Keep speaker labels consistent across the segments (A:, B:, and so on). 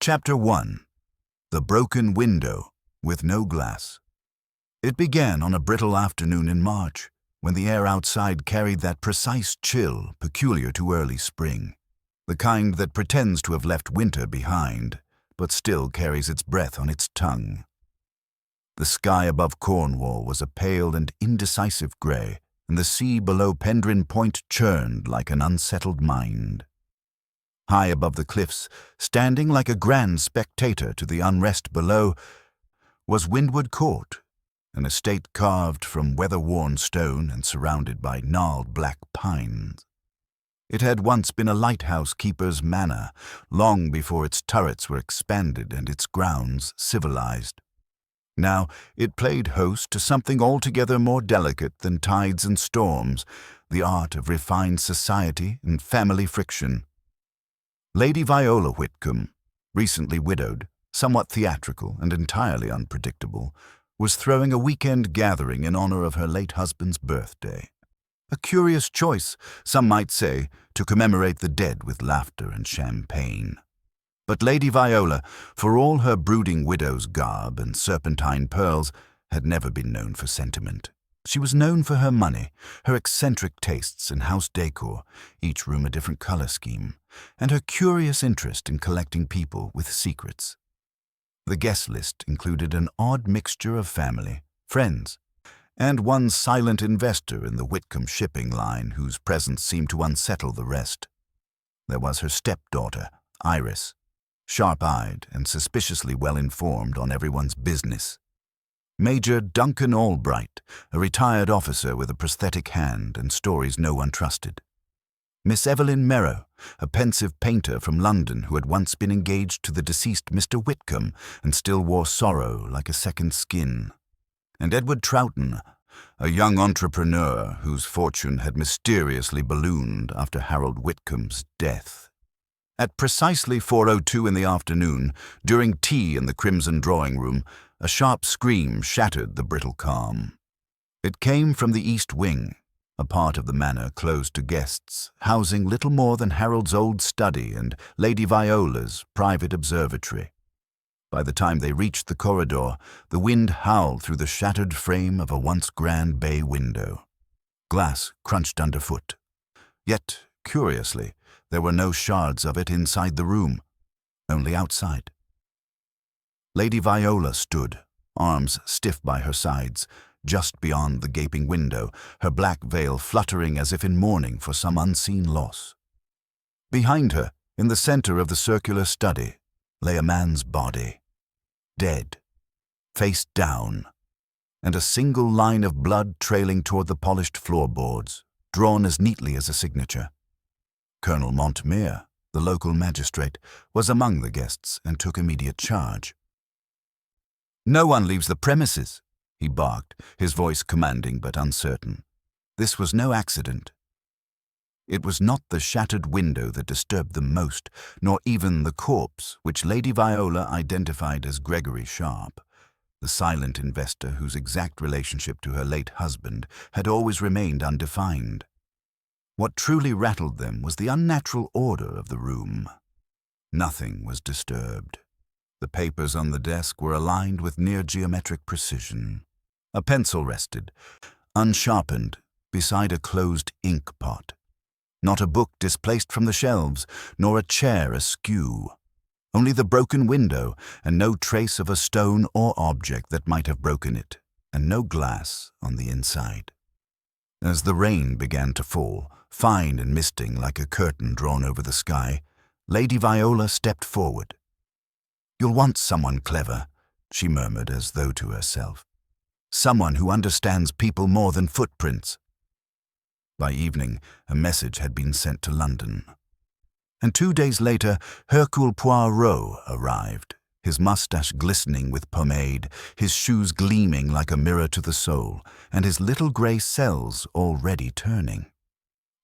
A: Chapter 1. The Broken Window with No Glass. It began on a brittle afternoon in March, when the air outside carried that precise chill peculiar to early spring, the kind that pretends to have left winter behind, but still carries its breath on its tongue. The sky above Cornwall was a pale and indecisive grey, and the sea below Pendrin Point churned like an unsettled mind. High above the cliffs, standing like a grand spectator to the unrest below, was Windward Court, an estate carved from weather-worn stone and surrounded by gnarled black pines. It had once been a lighthouse keeper's manor, long before its turrets were expanded and its grounds civilized. Now it played host to something altogether more delicate than tides and storms, the art of refined society and family friction. Lady Viola Whitcomb, recently widowed, somewhat theatrical and entirely unpredictable, was throwing a weekend gathering in honor of her late husband's birthday. A curious choice, some might say, to commemorate the dead with laughter and champagne. But Lady Viola, for all her brooding widow's garb and serpentine pearls, had never been known for sentiment. She was known for her money, her eccentric tastes in house decor, each room a different color scheme, and her curious interest in collecting people with secrets. The guest list included an odd mixture of family, friends, and one silent investor in the Whitcomb shipping line whose presence seemed to unsettle the rest. There was her stepdaughter, Iris, sharp-eyed and suspiciously well-informed on everyone's business. Major Duncan Albright, a retired officer with a prosthetic hand and stories no one trusted. Miss Evelyn Merrow, a pensive painter from London who had once been engaged to the deceased Mr. Whitcomb and still wore sorrow like a second skin. And Edward Troughton, a young entrepreneur whose fortune had mysteriously ballooned after Harold Whitcomb's death. At precisely 4:02 in the afternoon, during tea in the Crimson Drawing Room, a sharp scream shattered the brittle calm. It came from the East Wing, a part of the manor closed to guests, housing little more than Harold's old study and Lady Viola's private observatory. By the time they reached the corridor, the wind howled through the shattered frame of a once grand bay window. Glass crunched underfoot. Yet, curiously, there were no shards of it inside the room, only outside. Lady Viola stood, arms stiff by her sides, just beyond the gaping window, her black veil fluttering as if in mourning for some unseen loss. Behind her, in the center of the circular study, lay a man's body, dead, face down, and a single line of blood trailing toward the polished floorboards, drawn as neatly as a signature. Colonel Montmere, the local magistrate, was among the guests and took immediate charge. "No one leaves the premises," he barked, his voice commanding but uncertain. This was no accident. It was not the shattered window that disturbed them most, nor even the corpse, which Lady Viola identified as Gregory Sharp, the silent investor whose exact relationship to her late husband had always remained undefined. What truly rattled them was the unnatural order of the room. Nothing was disturbed. The papers on the desk were aligned with near-geometric precision. A pencil rested, unsharpened, beside a closed ink pot. Not a book displaced from the shelves, nor a chair askew. Only the broken window, and no trace of a stone or object that might have broken it, and no glass on the inside. As the rain began to fall, fine and misting like a curtain drawn over the sky, Lady Viola stepped forward. "You'll want someone clever," she murmured as though to herself. "Someone who understands people more than footprints." By evening, a message had been sent to London. And 2 days later, Hercule Poirot arrived, his mustache glistening with pomade, his shoes gleaming like a mirror to the soul, and his little grey cells already turning.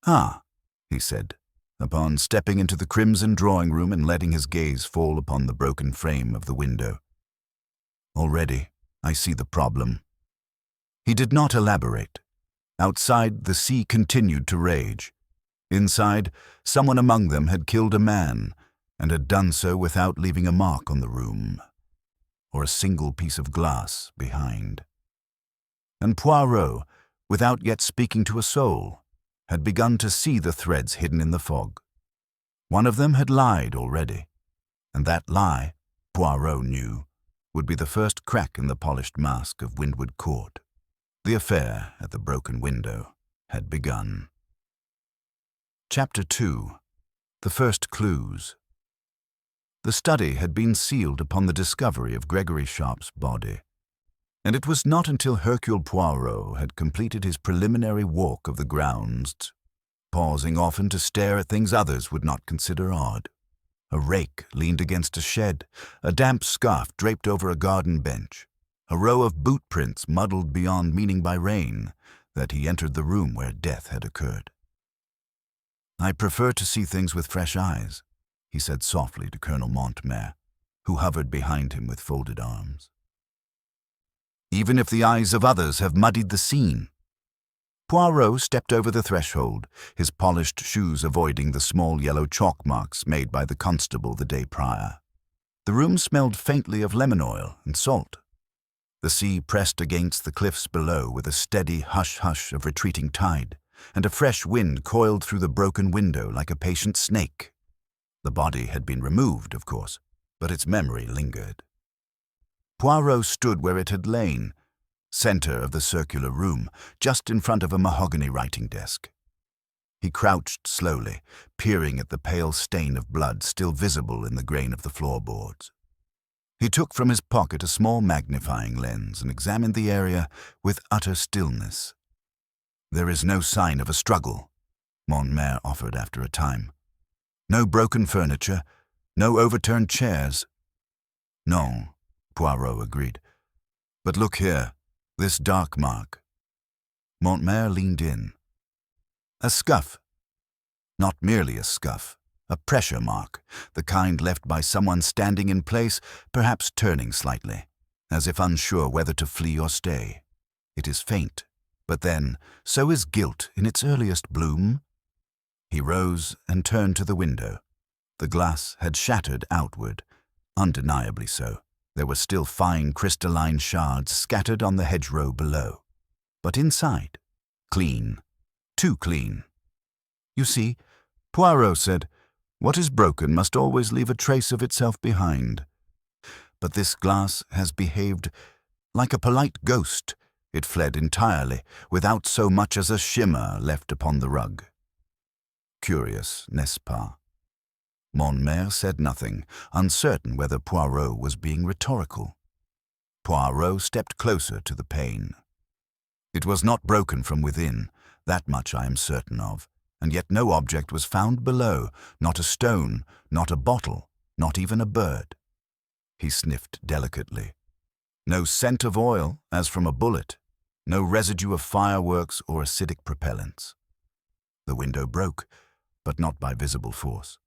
A: "Ah," he said, upon stepping into the Crimson Drawing Room and letting his gaze fall upon the broken frame of the window. "Already, I see the problem." He did not elaborate. Outside, the sea continued to rage. Inside, someone among them had killed a man, and had done so without leaving a mark on the room, or a single piece of glass behind. And Poirot, without yet speaking to a soul, had begun to see the threads hidden in the fog. One of them had lied already, and that lie, Poirot knew, would be the first crack in the polished mask of Windward Court. The affair at the broken window had begun. Chapter 2. The First Clues. The study had been sealed upon the discovery of Gregory Sharp's body, and it was not until Hercule Poirot had completed his preliminary walk of the grounds, pausing often to stare at things others would not consider odd. A rake leaned against a shed, a damp scarf draped over a garden bench, a row of boot prints muddled beyond meaning by rain, that he entered the room where death had occurred. "I prefer to see things with fresh eyes," he said softly to Colonel Montmer, who hovered behind him with folded arms. "Even if the eyes of others have muddied the scene." Poirot stepped over the threshold, his polished shoes avoiding the small yellow chalk marks made by the constable the day prior. The room smelled faintly of lemon oil and salt. The sea pressed against the cliffs below with a steady hush-hush of retreating tide, and a fresh wind coiled through the broken window like a patient snake. The body had been removed, of course, but its memory lingered. Poirot stood where it had lain, center of the circular room, just in front of a mahogany writing desk. He crouched slowly, peering at the pale stain of blood still visible in the grain of the floorboards. He took from his pocket a small magnifying lens and examined the area with utter stillness. "There is no sign of a struggle," Montmer offered after a time. "No broken furniture, no overturned chairs." "No," Poirot agreed. "But look here, this dark mark." Montmer leaned in. "A scuff. Not merely a scuff, a pressure mark, the kind left by someone standing in place, perhaps turning slightly, as if unsure whether to flee or stay. It is faint, but then, so is guilt in its earliest bloom." He rose and turned to the window. The glass had shattered outward, undeniably so. There were still fine crystalline shards scattered on the hedgerow below. But inside, clean, too clean. "You see," Poirot said, "what is broken must always leave a trace of itself behind. But this glass has behaved like a polite ghost. It fled entirely, without so much as a shimmer left upon the rug." Curious, n'est-ce pas? Montmer said nothing, uncertain whether Poirot was being rhetorical. Poirot stepped closer to the pane. "It was not broken from within, that much I am certain of, and yet no object was found below, not a stone, not a bottle, not even a bird." He sniffed delicately. "No scent of oil, as from a bullet, no residue of fireworks or acidic propellants. The window broke, but not by visible force."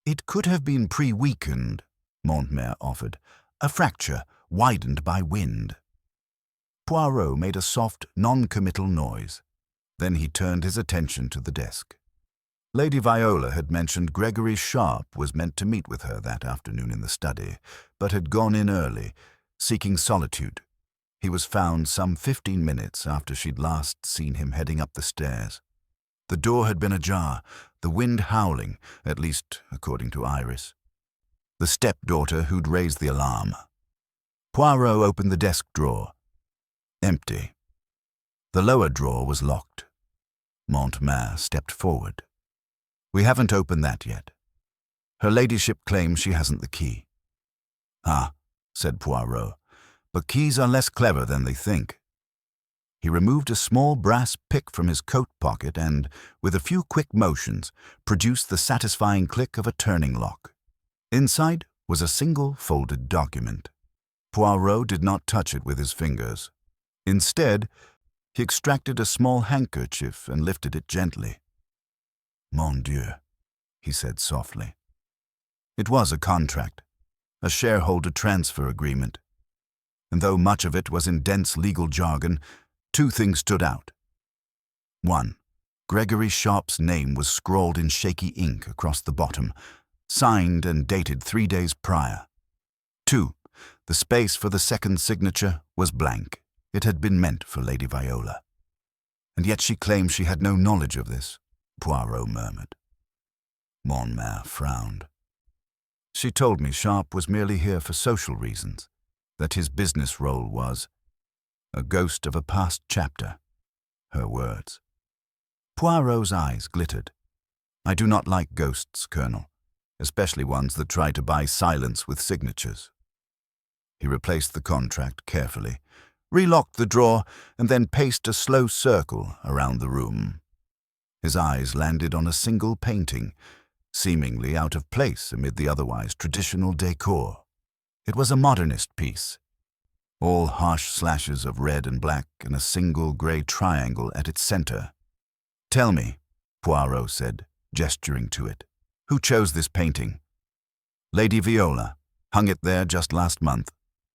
A: "It could have been pre-weakened," Montmer offered, "a fracture widened by wind." Poirot made a soft, non-committal noise. Then he turned his attention to the desk. Lady Viola had mentioned Gregory Sharp was meant to meet with her that afternoon in the study, but had gone in early, seeking solitude. He was found some 15 minutes after she'd last seen him heading up the stairs. The door had been ajar, the wind howling, at least according to Iris. The stepdaughter who'd raised the alarm. Poirot opened the desk drawer. Empty. The lower drawer was locked. Montmer stepped forward. "We haven't opened that yet. Her ladyship claims she hasn't the key." "Ah," said Poirot, "but keys are less clever than they think." He removed a small brass pick from his coat pocket and, with a few quick motions, produced the satisfying click of a turning lock. Inside was a single folded document. Poirot did not touch it with his fingers. Instead, he extracted a small handkerchief and lifted it gently. "Mon Dieu," he said softly. It was a contract, a shareholder transfer agreement. And though much of it was in dense legal jargon, two things stood out. 1. Gregory Sharp's name was scrawled in shaky ink across the bottom, signed and dated 3 days prior. 2. The space for the second signature was blank. It had been meant for Lady Viola. And yet she claimed she had no knowledge of this, Poirot murmured. Montmer frowned. She told me Sharp was merely here for social reasons, that his business role was a ghost of a past chapter. Her words. Poirot's eyes glittered. I do not like ghosts, Colonel, especially ones that try to buy silence with signatures. He replaced the contract carefully, relocked the drawer, and then paced a slow circle around the room. His eyes landed on a single painting, seemingly out of place amid the otherwise traditional decor. It was a modernist piece, all harsh slashes of red and black and a single grey triangle at its center. Tell me, Poirot said, gesturing to it, who chose this painting? Lady Viola hung it there just last month,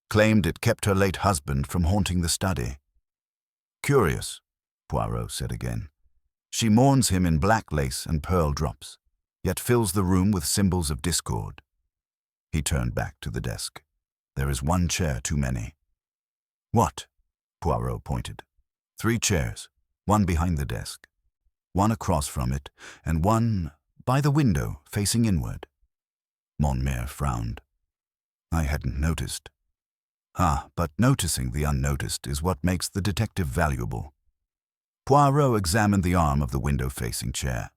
A: claimed it kept her late husband from haunting the study. Curious, Poirot said again. She mourns him in black lace and pearl drops, yet fills the room with symbols of discord. He turned back to the desk. There is one chair too many. What? Poirot pointed. 3 chairs, one behind the desk, one across from it, and one by the window facing inward. Montmer frowned. I hadn't noticed. But noticing the unnoticed is what makes the detective valuable. Poirot examined the arm of the window-facing chair.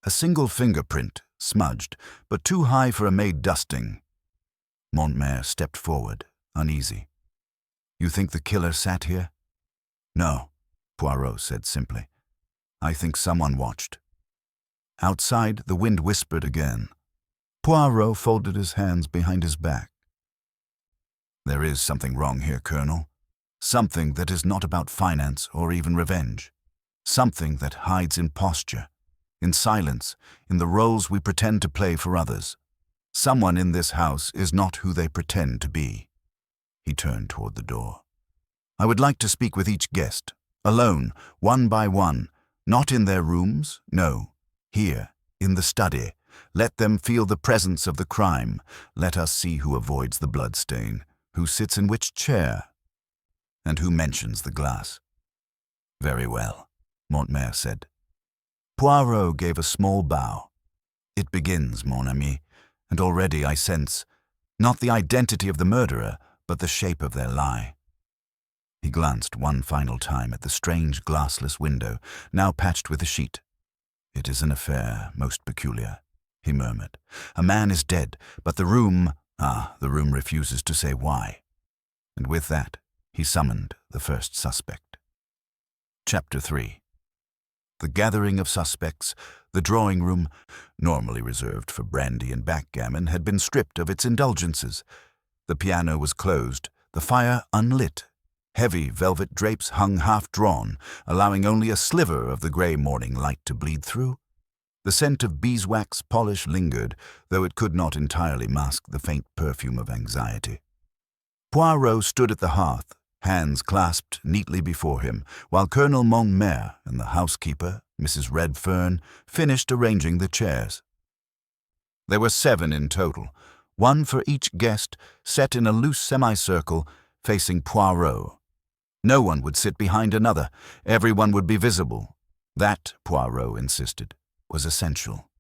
A: A single fingerprint, smudged, but too high for a maid dusting. Montmer stepped forward, uneasy. You think the killer sat here? No, Poirot said simply. I think someone watched. Outside, the wind whispered again. Poirot folded his hands behind his back. There is something wrong here, Colonel. Something that is not about finance or even revenge. Something that hides in posture, in silence, in the roles we pretend to play for others. Someone in this house is not who they pretend to be. He turned toward the door. I would like to speak with each guest, alone, one by one, not in their rooms, no, here, in the study. Let them feel the presence of the crime. Let us see who avoids the bloodstain, who sits in which chair, and who mentions the glass. Very well, Montmer said. Poirot gave a small bow. It begins, mon ami, and already I sense, not the identity of the murderer, but the shape of their lie. He glanced one final time at the strange glassless window, now patched with a sheet. It is an affair most peculiar, he murmured. A man is dead, but the room refuses to say why. And with that, he summoned the first suspect. Chapter 3. The gathering of suspects, the drawing room, normally reserved for brandy and backgammon, had been stripped of its indulgences. The piano was closed, the fire unlit. Heavy velvet drapes hung half-drawn, allowing only a sliver of the grey morning light to bleed through. The scent of beeswax polish lingered, though it could not entirely mask the faint perfume of anxiety. Poirot stood at the hearth, hands clasped neatly before him, while Colonel Montmer and the housekeeper, Mrs. Redfern, finished arranging the chairs. There were 7 in total, one for each guest, set in a loose semicircle facing Poirot. No one would sit behind another. Everyone would be visible. That, Poirot insisted, was essential.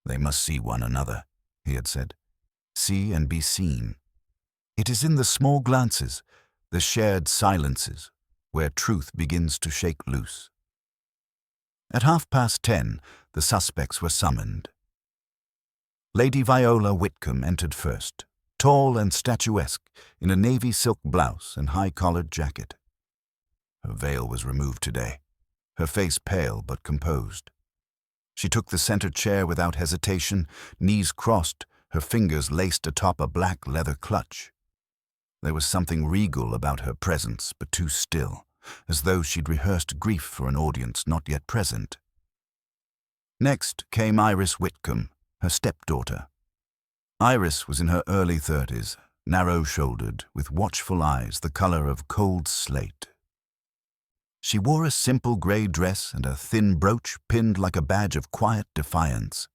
A: They must see one another, he had said. See and be seen. It is in the small glances, the shared silences, where truth begins to shake loose. At 10:30, the suspects were summoned. Lady Viola Whitcomb entered first, tall and statuesque, in a navy silk blouse and high-collared jacket. Her veil was removed today, her face pale but composed. She took the center chair without hesitation, knees crossed, her fingers laced atop a black leather clutch. There was something regal about her presence, but too still, as though she'd rehearsed grief for an audience not yet present. Next came Iris Whitcomb, her stepdaughter. Iris was in her early 30s, narrow-shouldered, with watchful eyes the color of cold slate. She wore a simple grey dress and a thin brooch pinned like a badge of quiet defiance.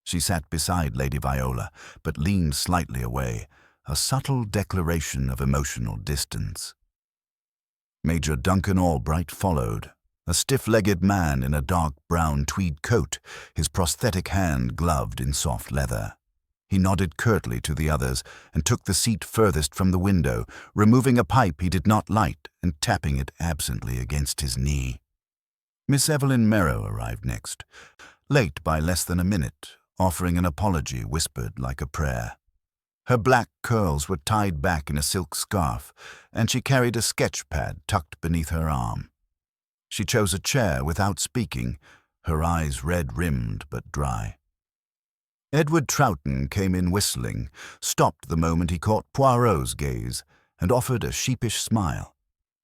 A: She sat beside Lady Viola, but leaned slightly away, a subtle declaration of emotional distance. Major Duncan Albright followed, a stiff-legged man in a dark brown tweed coat, his prosthetic hand gloved in soft leather. He nodded curtly to the others and took the seat furthest from the window, removing a pipe he did not light and tapping it absently against his knee. Miss Evelyn Merrow arrived next, late by less than a minute, offering an apology whispered like a prayer. Her black curls were tied back in a silk scarf, and she carried a sketch pad tucked beneath her arm. She chose a chair without speaking, her eyes red-rimmed but dry. Edward Troughton came in whistling, stopped the moment he caught Poirot's gaze, and offered a sheepish smile.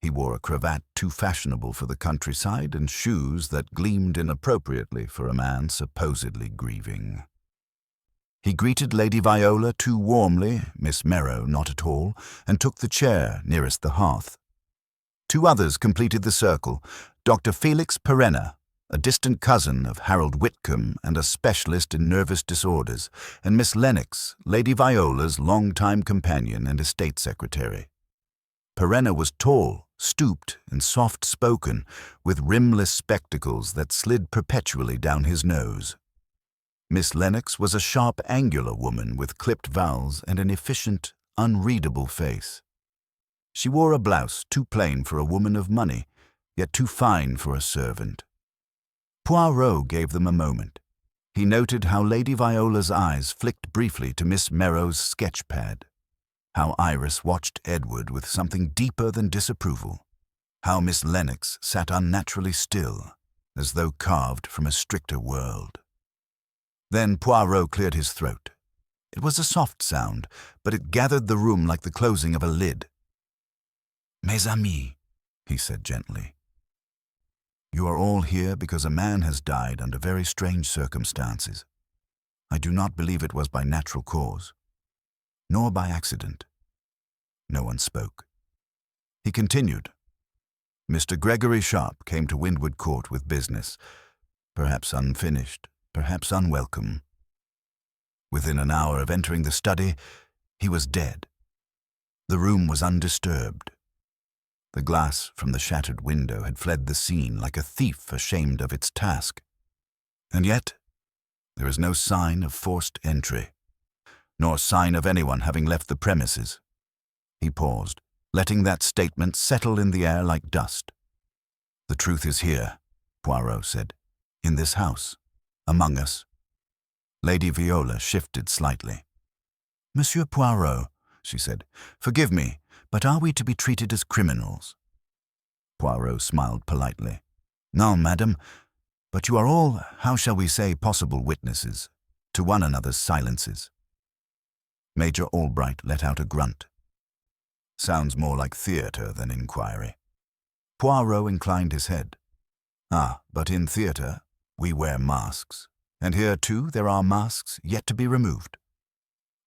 A: He wore a cravat too fashionable for the countryside and shoes that gleamed inappropriately for a man supposedly grieving. He greeted Lady Viola too warmly, Miss Merrow not at all, and took the chair nearest the hearth. Two others completed the circle, Dr. Felix Perenna, a distant cousin of Harold Whitcomb and a specialist in nervous disorders, and Miss Lennox, Lady Viola's longtime companion and estate secretary. Perenna was tall, stooped, and soft-spoken, with rimless spectacles that slid perpetually down his nose. Miss Lennox was a sharp, angular woman with clipped vowels and an efficient, unreadable face. She wore a blouse too plain for a woman of money, yet too fine for a servant. Poirot gave them a moment. He noted how Lady Viola's eyes flicked briefly to Miss Merrow's sketch pad, how Iris watched Edward with something deeper than disapproval, how Miss Lennox sat unnaturally still, as though carved from a stricter world. Then Poirot cleared his throat. It was a soft sound, but it gathered the room like the closing of a lid. "Mes amis," he said gently, "you are all here because a man has died under very strange circumstances. I do not believe it was by natural cause, nor by accident." No one spoke. He continued. "Mr. Gregory Sharp came to Windward Court with business, perhaps unfinished, perhaps unwelcome. Within an hour of entering the study, he was dead. The room was undisturbed. The glass from the shattered window had fled the scene like a thief ashamed of its task. And yet, there is no sign of forced entry, nor sign of anyone having left the premises." He paused, letting that statement settle in the air like dust. "The truth is here," Poirot said, "in this house, among us." Lady Viola shifted slightly. "Monsieur Poirot," she said, "forgive me, but are we to be treated as criminals?" Poirot smiled politely. "No, madam, but you are all, how shall we say, possible witnesses to one another's silences." Major Albright let out a grunt. "Sounds more like theatre than inquiry." Poirot inclined his head. "Ah, but in theatre we wear masks, and here too there are masks yet to be removed."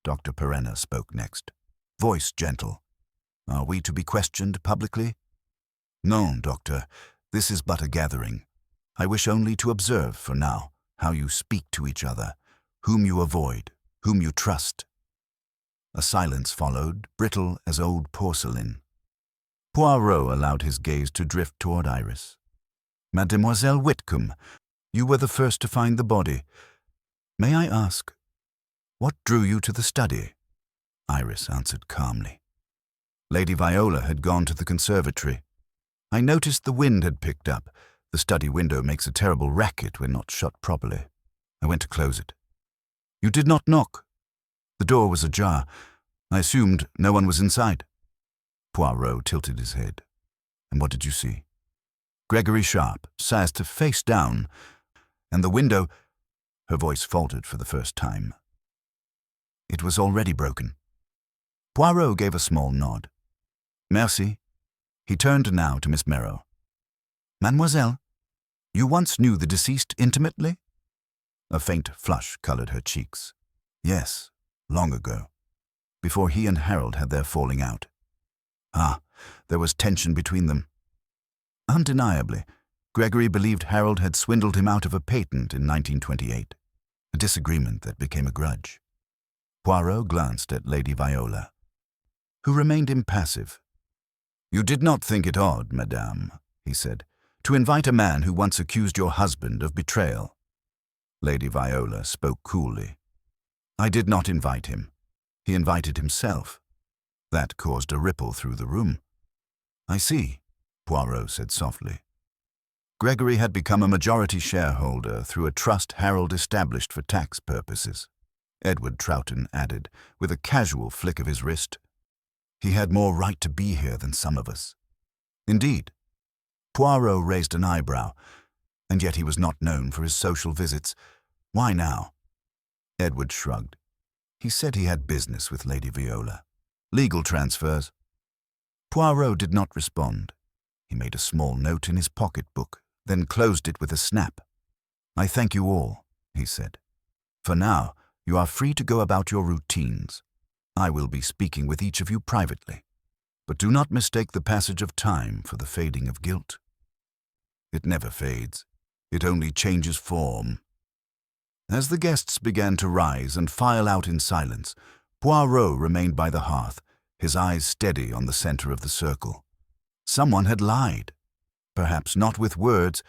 A: Dr. Perenna spoke next, voice gentle. "Are we to be questioned publicly?" "No, doctor, this is but a gathering. I wish only to observe, for now, how you speak to each other, whom you avoid, whom you trust." A silence followed, brittle as old porcelain. Poirot allowed his gaze to drift toward Iris. "Mademoiselle Whitcomb, you were the first to find the body. May I ask, what drew you to the study?" Iris answered calmly. Lady Viola had gone to the conservatory. "I noticed the wind had picked up. The study window makes a terrible racket when not shut properly. I went to close it." "You did not knock?" "The door was ajar. I assumed no one was inside." Poirot tilted his head. "And what did you see?" "Gregory Sharp, sat face down, and the window—" Her voice faltered for the first time. "It was already broken." Poirot gave a small nod. "Merci." He turned now to Miss Merrow. "Mademoiselle, you once knew the deceased intimately?" A faint flush colored her cheeks. "Yes, long ago, before he and Harold had their falling out." "Ah, there was tension between them." "Undeniably. Gregory believed Harold had swindled him out of a patent in 1928. a disagreement that became a grudge. Poirot glanced at Lady Viola, who remained impassive. "You did not think it odd, madame," he said, "to invite a man who once accused your husband of betrayal?" Lady Viola spoke coolly. "I did not invite him. He invited himself." That caused a ripple through the room. "I see," Poirot said softly. Gregory had become a majority shareholder through a trust Harold established for tax purposes, Edward Troughton added, with a casual flick of his wrist. "He had more right to be here than some of us." "Indeed." Poirot raised an eyebrow, and yet he was not known for his social visits. "Why now?" Edward shrugged. He said he had business with Lady Viola. "Legal transfers." Poirot did not respond. He made a small note in his pocketbook, then closed it with a snap. "I thank you all," he said. "For now, you are free to go about your routines. I will be speaking with each of you privately. But do not mistake the passage of time for the fading of guilt. It never fades. It only changes form." As the guests began to rise and file out in silence, Poirot remained by the hearth, his eyes steady on the center of the circle. Someone had lied. Perhaps not with words,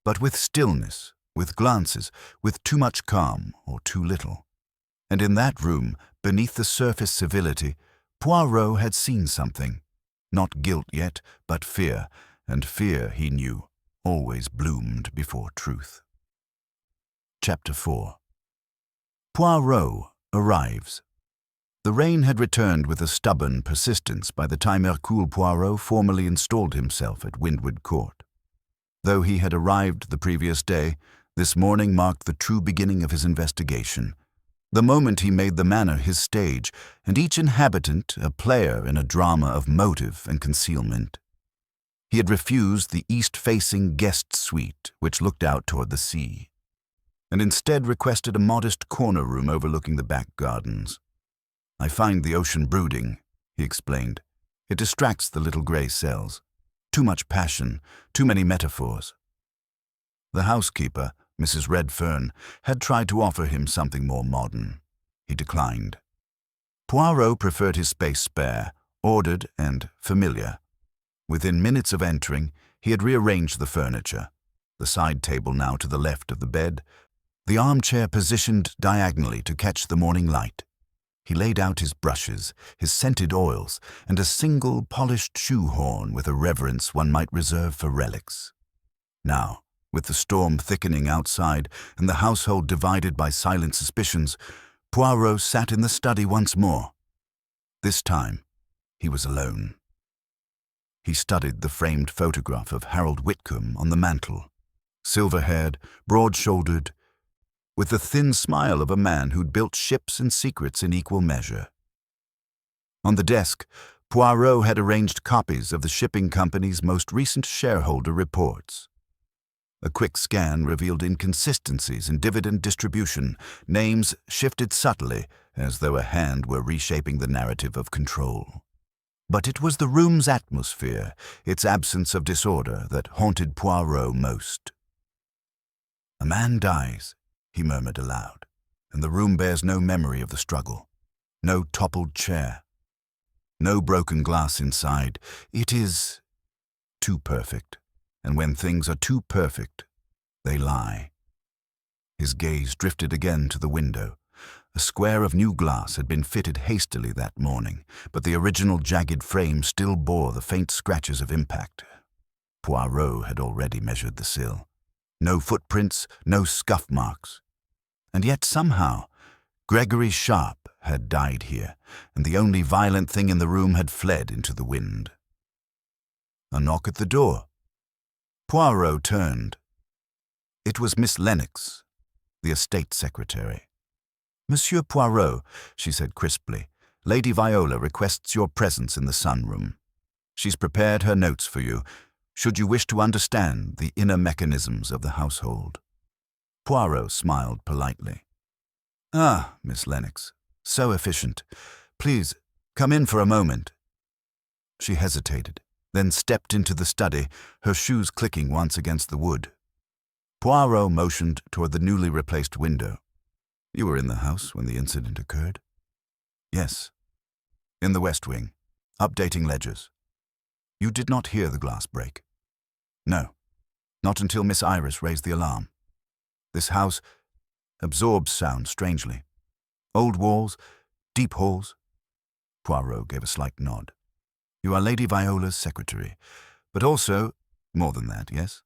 A: but with stillness, with glances, with too much calm or too little. And in that room, beneath the surface civility, Poirot had seen something. Not guilt yet, but fear, and fear, he knew, always bloomed before truth. Chapter 4. Poirot arrives. The rain had returned with a stubborn persistence by the time Hercule Poirot formally installed himself at Windward Court. Though he had arrived the previous day, this morning marked the true beginning of his investigation. The moment he made the manor his stage, and each inhabitant a player in a drama of motive and concealment. He had refused the east-facing guest suite, which looked out toward the sea, and instead requested a modest corner room overlooking the back gardens. "I find the ocean brooding," he explained. "It distracts the little grey cells. Too much passion, too many metaphors." The housekeeper, Mrs. Redfern, had tried to offer him something more modern. He declined. Poirot preferred his space spare, ordered and familiar. Within minutes of entering, he had rearranged the furniture, the side table now to the left of the bed, the armchair positioned diagonally to catch the morning light. He laid out his brushes, his scented oils, and a single polished shoehorn with a reverence one might reserve for relics. Now, with the storm thickening outside and the household divided by silent suspicions, Poirot sat in the study once more. This time, he was alone. He studied the framed photograph of Harold Whitcomb on the mantel, silver-haired, broad-shouldered, with the thin smile of a man who'd built ships and secrets in equal measure. On the desk, Poirot had arranged copies of the shipping company's most recent shareholder reports. A quick scan revealed inconsistencies in dividend distribution, names shifted subtly, as though a hand were reshaping the narrative of control. But it was the room's atmosphere, its absence of disorder, that haunted Poirot most. "A man dies," he murmured aloud, "and the room bears no memory of the struggle. No toppled chair. No broken glass inside. It is too perfect. And when things are too perfect, they lie." His gaze drifted again to the window. A square of new glass had been fitted hastily that morning, but the original jagged frame still bore the faint scratches of impact. Poirot had already measured the sill. No footprints, no scuff marks. And yet somehow, Gregory Sharp had died here, and the only violent thing in the room had fled into the wind. A knock at the door. Poirot turned. It was Miss Lennox, the estate secretary. "Monsieur Poirot," she said crisply, "Lady Viola requests your presence in the sunroom. She's prepared her notes for you, should you wish to understand the inner mechanisms of the household." Poirot smiled politely. "Ah, Miss Lennox, so efficient. Please, come in for a moment." She hesitated, then stepped into the study, her shoes clicking once against the wood. Poirot motioned toward the newly replaced window. You were in the house when the incident occurred? Yes. In the West Wing, updating ledgers. You did not hear the glass break? No, not until Miss Iris raised the alarm. This house absorbs sound strangely. Old walls, deep halls. Poirot gave a slight nod. You are Lady Viola's secretary, but also, more than that, yes?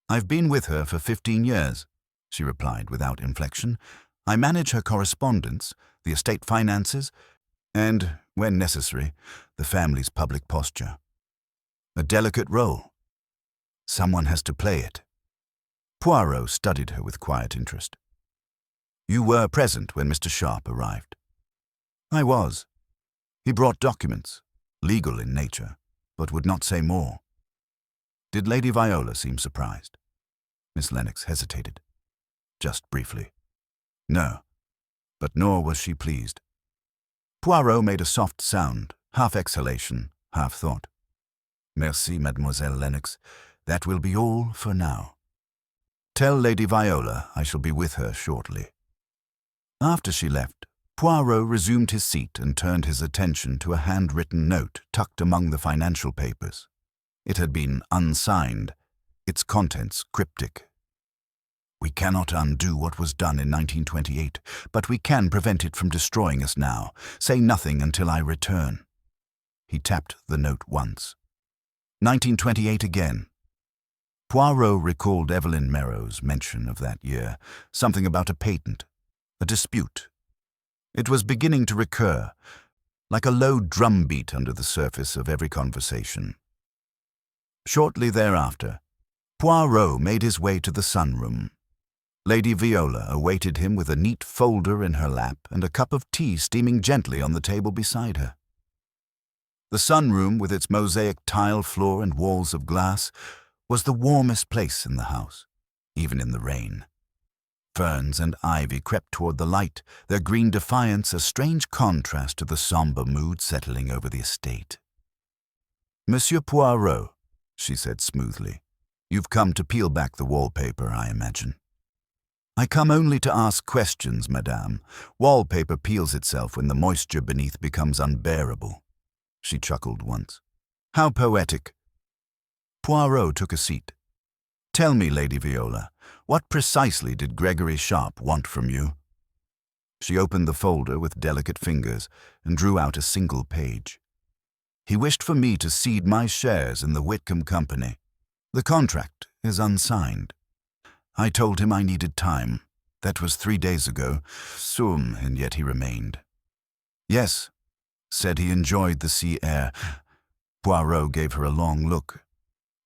A: I've been with her for 15 years, she replied without inflection. I manage her correspondence, the estate finances, and, when necessary, the family's public posture. A delicate role. Someone has to play it. Poirot studied her with quiet interest. You were present when Mr. Sharp arrived. I was. He brought documents, legal in nature, but would not say more. Did Lady Viola seem surprised? Miss Lennox hesitated. Just briefly. No, but nor was she pleased. Poirot made a soft sound, half exhalation, half thought. Merci, Mademoiselle Lennox. That will be all for now. Tell Lady Viola I shall be with her shortly. After she left, Poirot resumed his seat and turned his attention to a handwritten note tucked among the financial papers. It had been unsigned, its contents cryptic. We cannot undo what was done in 1928, but we can prevent it from destroying us now. Say nothing until I return. He tapped the note once. 1928 again. Poirot recalled Evelyn Merrow's mention of that year, something about a patent, a dispute. It was beginning to recur, like a low drumbeat under the surface of every conversation. Shortly thereafter, Poirot made his way to the sunroom. Lady Viola awaited him with a neat folder in her lap and a cup of tea steaming gently on the table beside her. The sunroom, with its mosaic tile floor and walls of glass, was the warmest place in the house, even in the rain. Ferns and ivy crept toward the light, their green defiance a strange contrast to the somber mood settling over the estate. Monsieur Poirot, she said smoothly, you've come to peel back the wallpaper, I imagine. I come only to ask questions, madame. Wallpaper peels itself when the moisture beneath becomes unbearable. She chuckled once. How poetic. Poirot took a seat. Tell me, Lady Viola, what precisely did Gregory Sharp want from you? She opened the folder with delicate fingers and drew out a single page. He wished for me to cede my shares in the Whitcomb Company. The contract is unsigned. I told him I needed time. That was 3 days ago. Soon, and yet he remained. Yes, said he enjoyed the sea air. Poirot gave her a long look.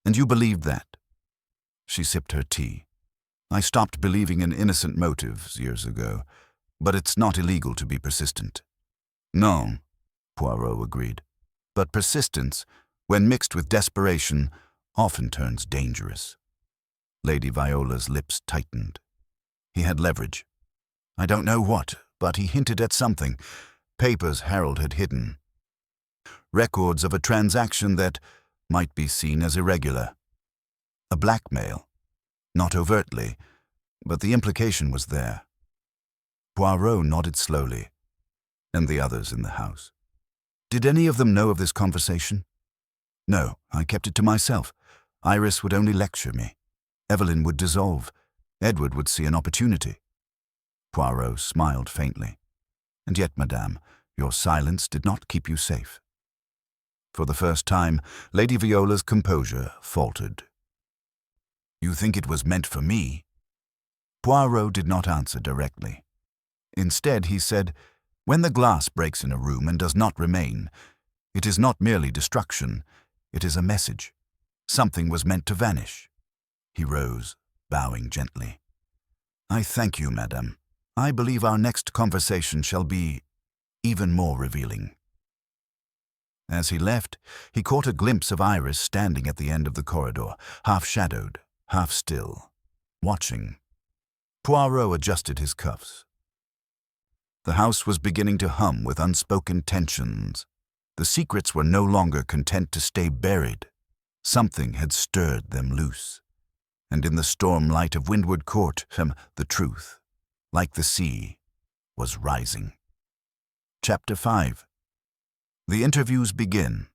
A: And you believed that? She sipped her tea. I stopped believing in innocent motives years ago, but it's not illegal to be persistent. No, Poirot agreed. But persistence, when mixed with desperation, often turns dangerous. Lady Viola's lips tightened. He had leverage. I don't know what, but he hinted at something. Papers Harold had hidden. Records of a transaction that might be seen as irregular. A blackmail. Not overtly, but the implication was there. Poirot nodded slowly, and the others in the house. Did any of them know of this conversation? No, I kept it to myself. Iris would only lecture me. Evelyn would dissolve. Edward would see an opportunity. Poirot smiled faintly. And yet, madame, your silence did not keep you safe. For the first time, Lady Viola's composure faltered. You think it was meant for me? Poirot did not answer directly. Instead, he said, when the glass breaks in a room and does not remain, it is not merely destruction, it is a message. Something was meant to vanish. He rose, bowing gently. I thank you, madame. I believe our next conversation shall be even more revealing. As he left, he caught a glimpse of Iris standing at the end of the corridor, half-shadowed, half-still, watching. Poirot adjusted his cuffs. The house was beginning to hum with unspoken tensions. The secrets were no longer content to stay buried. Something had stirred them loose. And in the storm light of Windward Court, the truth, like the sea, was rising. Chapter 5. The interviews begin.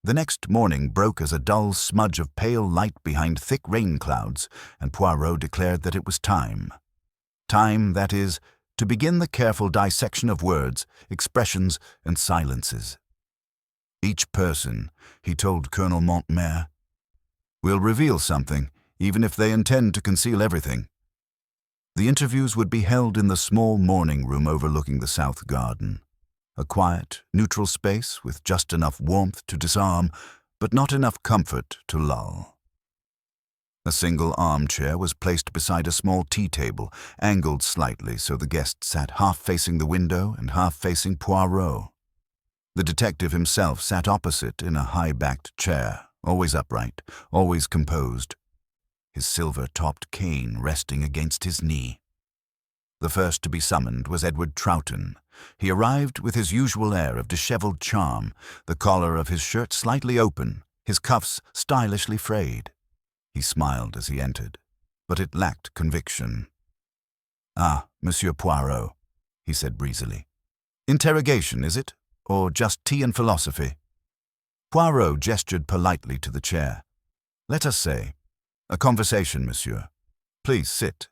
A: The next morning broke as a dull smudge of pale light behind thick rain clouds, and Poirot declared that it was time. Time, that is, to begin the careful dissection of words, expressions, and silences. Each person, he told Colonel Montmer, will reveal something, even if they intend to conceal everything. The interviews would be held in the small morning room overlooking the south garden. A quiet, neutral space with just enough warmth to disarm, but not enough comfort to lull. A single armchair was placed beside a small tea table, angled slightly so the guests sat half facing the window and half facing Poirot. The detective himself sat opposite in a high-backed chair, always upright, always composed, his silver-topped cane resting against his knee. The first to be summoned was Edward Troughton. He arrived with his usual air of disheveled charm, the collar of his shirt slightly open, his cuffs stylishly frayed. He smiled as he entered, but it lacked conviction. "Ah, Monsieur Poirot," he said breezily. "Interrogation, is it? Or just tea and philosophy?" Poirot gestured politely to the chair. "Let us say, a conversation, monsieur. Please sit."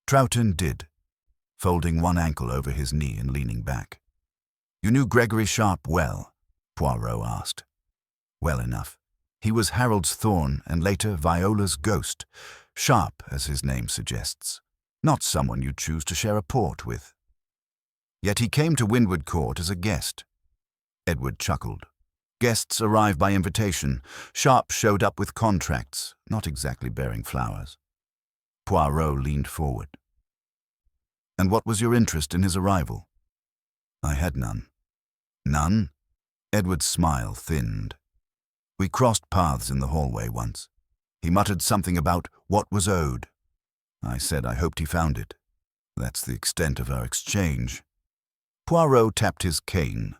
A: Troughton did, folding one ankle over his knee and leaning back. "You knew Gregory Sharp well?" Poirot asked. "Well enough. He was Harold's thorn and later Viola's ghost. Sharp, as his name suggests. Not someone you'd choose to share a port with." "Yet he came to Windward Court as a guest." Edward chuckled. "Guests arrive by invitation. Sharp showed up with contracts, not exactly bearing flowers." Poirot leaned forward. "And what was your interest in his arrival?" "I had none." "None?" Edward's smile thinned. "We crossed paths in the hallway once. He muttered something about what was owed. I said I hoped he found it. That's the extent of our exchange." Poirot tapped his cane.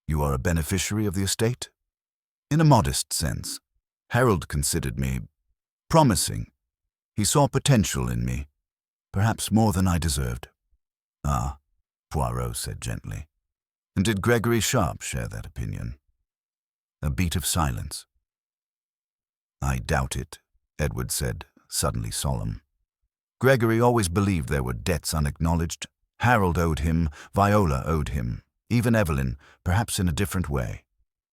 A: "You are a beneficiary of the estate?" "In a modest sense. Harold considered me promising. He saw potential in me, perhaps more than I deserved." "Ah," Poirot said gently. "And did Gregory Sharp share that opinion?" A beat of silence. "I doubt it," Edward said, suddenly solemn. "Gregory always believed there were debts unacknowledged. Harold owed him, Viola owed him, even Evelyn, perhaps in a different way.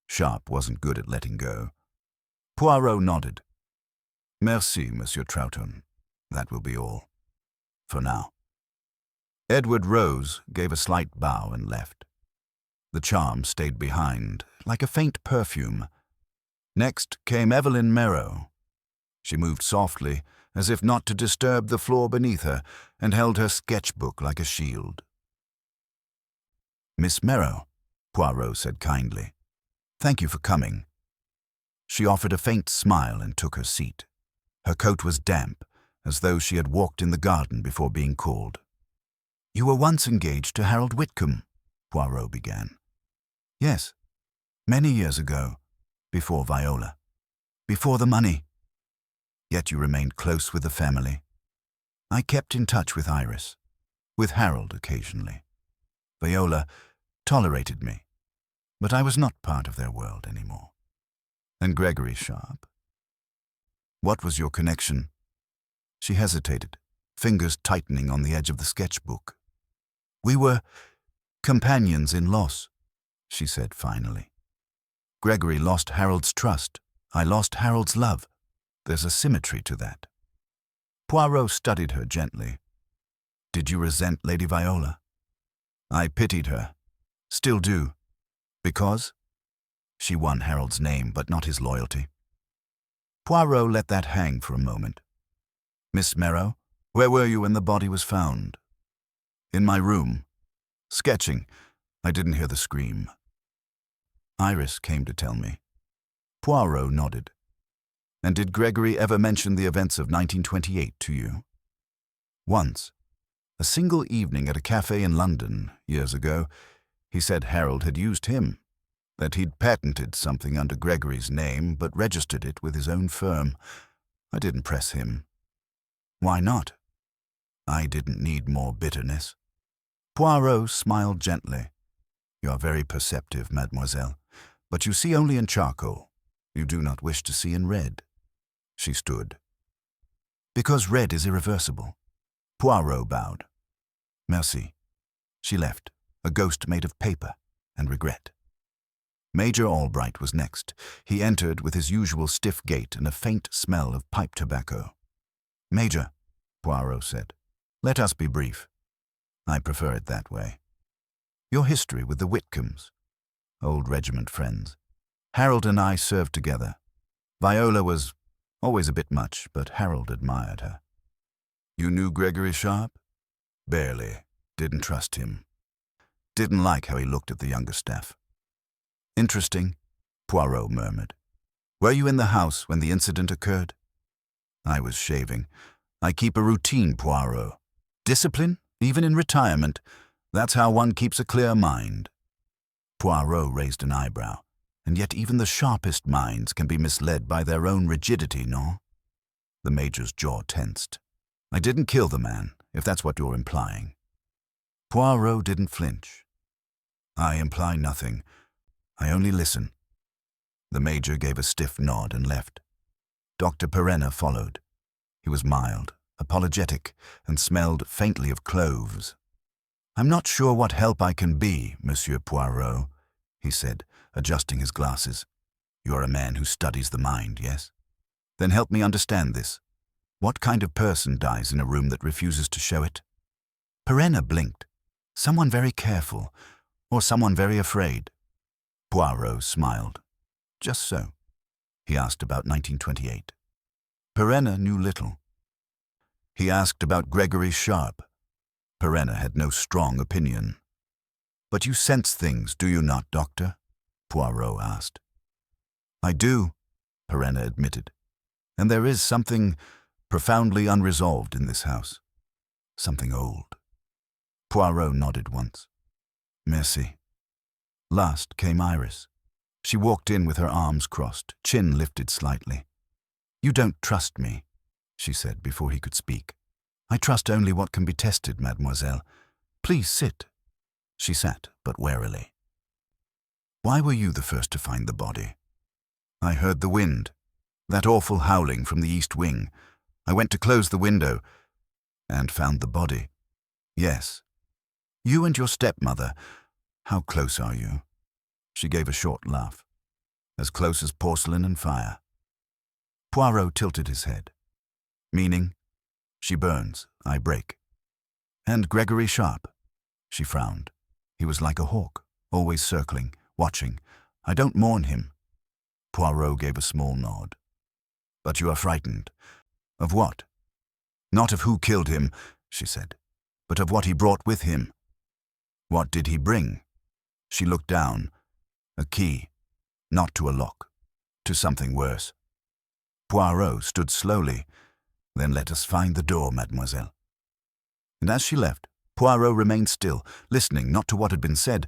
A: Sharp wasn't good at letting go." Poirot nodded. "Merci, Monsieur Troughton. That will be all. For now." Edward rose, gave a slight bow, and left. The charm stayed behind, like a faint perfume. Next came Evelyn Merrow. She moved softly, as if not to disturb the floor beneath her, and held her sketchbook like a shield. "Miss Merrow," Poirot said kindly. "Thank you for coming." She offered a faint smile and took her seat. Her coat was damp, as though she had walked in the garden before being called. "You were once engaged to Harold Whitcomb," Poirot began. "Yes, many years ago, before Viola, before the money. Yet you remained close with the family." "I kept in touch with Iris, with Harold occasionally. Viola tolerated me, but I was not part of their world anymore." "And Gregory Sharp? What was your connection?" She hesitated, fingers tightening on the edge of the sketchbook. "We were companions in loss," she said finally. "Gregory lost Harold's trust. I lost Harold's love. There's a symmetry to that." Poirot studied her gently. "Did you resent Lady Viola?" "I pitied her. Still do. Because she won Harold's name, but not his loyalty." Poirot let that hang for a moment. "Miss Merrow, where were you when the body was found?" "In my room. Sketching. I didn't hear the scream." "Iris came to tell me." Poirot nodded. "And did Gregory ever mention the events of 1928 to you?" "Once. A single evening at a cafe in London, years ago. He said Harold had used him, that he'd patented something under Gregory's name but registered it with his own firm. I didn't press him." "Why not?" I didn't need more bitterness. Poirot smiled gently. You are very perceptive, mademoiselle, but you see only in charcoal. You do not wish to see in red. She stood. Because red is irreversible. Poirot bowed. Merci. She left, a ghost made of paper and regret. Major Albright was next. He entered with his usual stiff gait and a faint smell of pipe tobacco. Major, Poirot said, let us be brief. I prefer it that way. Your history with the Whitcombs. Old regiment friends. Harold and I served together. Viola was always a bit much, but Harold admired her. You knew Gregory Sharp? Barely. Didn't trust him. Didn't like how he looked at the younger staff. Interesting, Poirot murmured. Were you in the house when the incident occurred? I was shaving. I keep a routine, Poirot. Discipline, even in retirement. That's how one keeps a clear mind. Poirot raised an eyebrow. And yet even the sharpest minds can be misled by their own rigidity, no? The Major's jaw tensed. I didn't kill the man, if that's what you're implying. Poirot didn't flinch. I imply nothing. I only listen. The Major gave a stiff nod and left. Dr. Perenna followed. He was mild, apologetic, and smelled faintly of cloves. I'm not sure what help I can be, Monsieur Poirot, he said, adjusting his glasses. You're a man who studies the mind, yes? Then help me understand this. What kind of person dies in a room that refuses to show it? Perenna blinked. Someone very careful, or someone very afraid. Poirot smiled. Just so. He asked about 1928. Perenna knew little. He asked about Gregory Sharp. Perenna had no strong opinion. But you sense things, do you not, Doctor? Poirot asked. I do, Perenna admitted. And there is something profoundly unresolved in this house. Something old. Poirot nodded once. Merci. Last came Iris. She walked in with her arms crossed, chin lifted slightly. You don't trust me, she said before he could speak. I trust only what can be tested, mademoiselle. Please sit. She sat, but warily. Why were you the first to find the body? I heard the wind, that awful howling from the east wing. I went to close the window and found the body. Yes. You and your stepmother, how close are you? She gave a short laugh. As close as porcelain and fire. Poirot tilted his head. Meaning? She burns, I break. And Gregory Sharp? She frowned. He was like a hawk, always circling, watching. I don't mourn him. Poirot gave a small nod. But you are frightened. Of what? Not of who killed him, she said, but of what he brought with him. What did he bring? She looked down. A key. Not to a lock. To something worse. Poirot stood slowly. Then let us find the door, mademoiselle. And as she left, Poirot remained still, listening not to what had been said,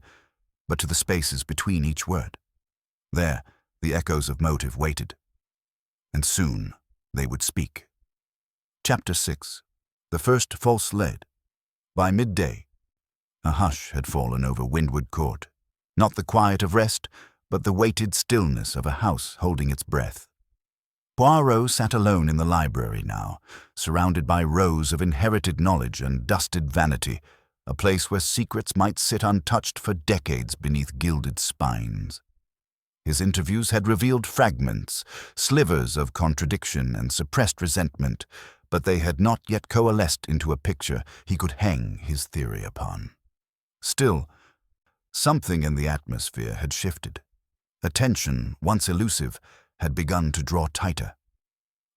A: but to the spaces between each word. There, the echoes of motive waited. And soon they would speak. Chapter 6. The First False Lead. By midday, a hush had fallen over Windward Court. Not the quiet of rest, but the weighted stillness of a house holding its breath. Poirot sat alone in the library now, surrounded by rows of inherited knowledge and dusted vanity, a place where secrets might sit untouched for decades beneath gilded spines. His interviews had revealed fragments, slivers of contradiction and suppressed resentment, but they had not yet coalesced into a picture he could hang his theory upon. Still, something in the atmosphere had shifted. A tension, once elusive, had begun to draw tighter.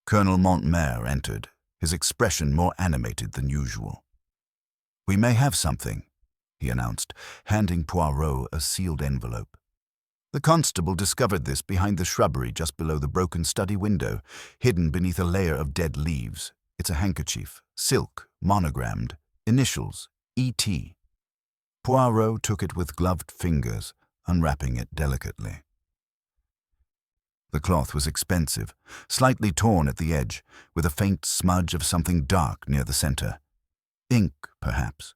A: Colonel Montmer entered, his expression more animated than usual. We may have something, he announced, handing Poirot a sealed envelope. The constable discovered this behind the shrubbery just below the broken study window, hidden beneath a layer of dead leaves. It's a handkerchief, silk, monogrammed, initials, E.T. Poirot took it with gloved fingers, unwrapping it delicately. The cloth was expensive, slightly torn at the edge, with a faint smudge of something dark near the center. Ink, perhaps,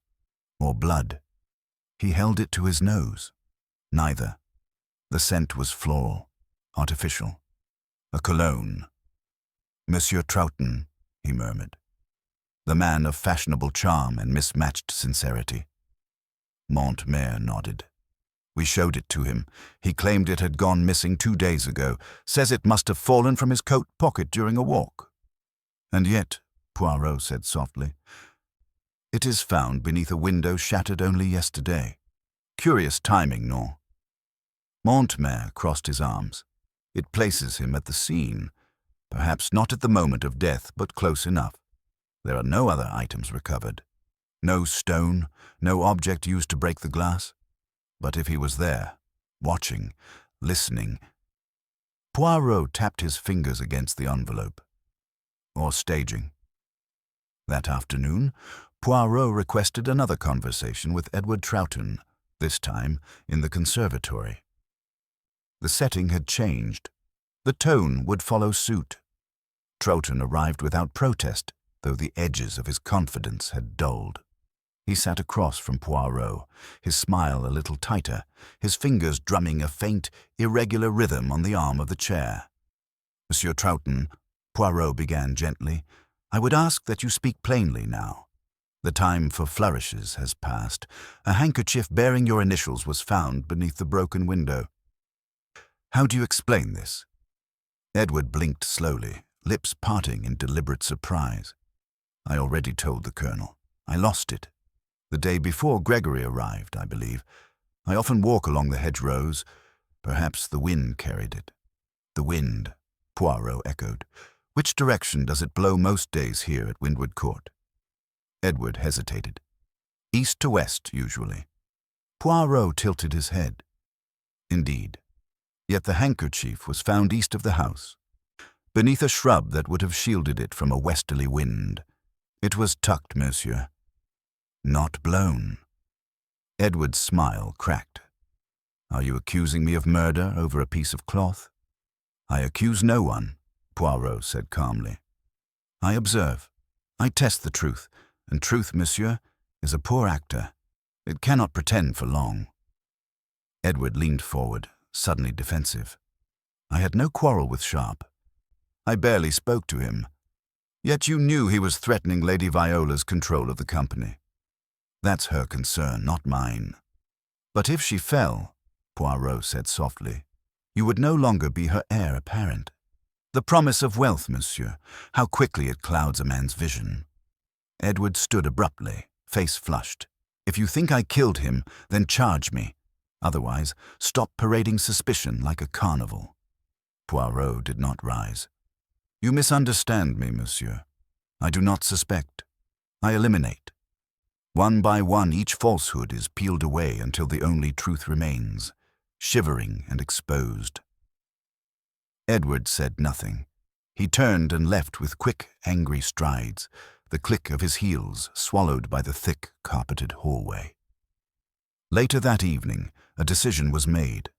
A: or blood. He held it to his nose. Neither. The scent was floral, artificial. A cologne. Monsieur Troughton, he murmured. The man of fashionable charm and mismatched sincerity. Montmer nodded. We showed it to him. He claimed it had gone missing 2 days ago, says it must have fallen from his coat pocket during a walk. And yet, Poirot said softly, it is found beneath a window shattered only yesterday. Curious timing, no? Montmer crossed his arms. It places him at the scene, perhaps not at the moment of death, but close enough. There are no other items recovered. No stone, no object used to break the glass. But if he was there, watching, listening... Poirot tapped his fingers against the envelope. Or staging. That afternoon, Poirot requested another conversation with Edward Troughton, this time in the conservatory. The setting had changed. The tone would follow suit. Troughton arrived without protest, though the edges of his confidence had dulled. He sat across from Poirot, his smile a little tighter, his fingers drumming a faint, irregular rhythm on the arm of the chair. Monsieur Troughton, Poirot began gently, I would ask that you speak plainly now. The time for flourishes has passed. A handkerchief bearing your initials was found beneath the broken window. How do you explain this? Edward blinked slowly, lips parting in deliberate surprise. I already told the colonel. I lost it. The day before Gregory arrived, I believe. I often walk along the hedgerows. Perhaps the wind carried it. The wind, Poirot echoed. Which direction does it blow most days here at Windward Court? Edward hesitated. East to west, usually. Poirot tilted his head. Indeed. Yet the handkerchief was found east of the house, beneath a shrub that would have shielded it from a westerly wind. It was tucked, monsieur. Not blown. Edward's smile cracked. Are you accusing me of murder over a piece of cloth? I accuse no one, Poirot said calmly. I observe. I test the truth, and truth, monsieur, is a poor actor. It cannot pretend for long. Edward leaned forward, suddenly defensive. I had no quarrel with Sharp. I barely spoke to him. Yet you knew he was threatening Lady Viola's control of the company. That's her concern, not mine. But if she fell, Poirot said softly, you would no longer be her heir apparent. The promise of wealth, monsieur, how quickly it clouds a man's vision. Edward stood abruptly, face flushed. If you think I killed him, then charge me. Otherwise, stop parading suspicion like a carnival. Poirot did not rise. You misunderstand me, monsieur. I do not suspect. I eliminate. One by one, each falsehood is peeled away until the only truth remains, shivering and exposed. Edward said nothing. He turned and left with quick, angry strides, the click of his heels swallowed by the thick, carpeted hallway. Later that evening, a decision was made.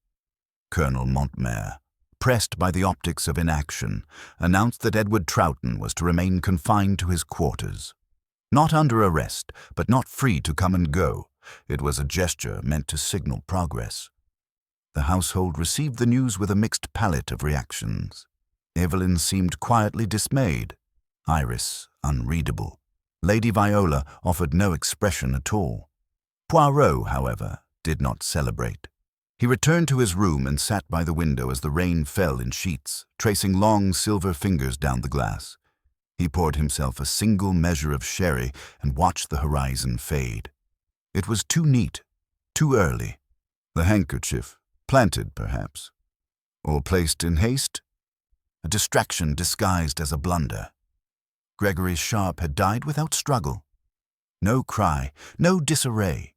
A: Colonel Montmer, pressed by the optics of inaction, announced that Edward Troughton was to remain confined to his quarters. Not under arrest, but not free to come and go. It was a gesture meant to signal progress. The household received the news with a mixed palette of reactions. Evelyn seemed quietly dismayed. Iris, unreadable. Lady Viola offered no expression at all. Poirot, however, did not celebrate. He returned to his room and sat by the window as the rain fell in sheets, tracing long silver fingers down the glass. He poured himself a single measure of sherry and watched the horizon fade. It was too neat, too early. The handkerchief, planted perhaps, or placed in haste, a distraction disguised as a blunder. Gregory Sharp had died without struggle. No cry, no disarray.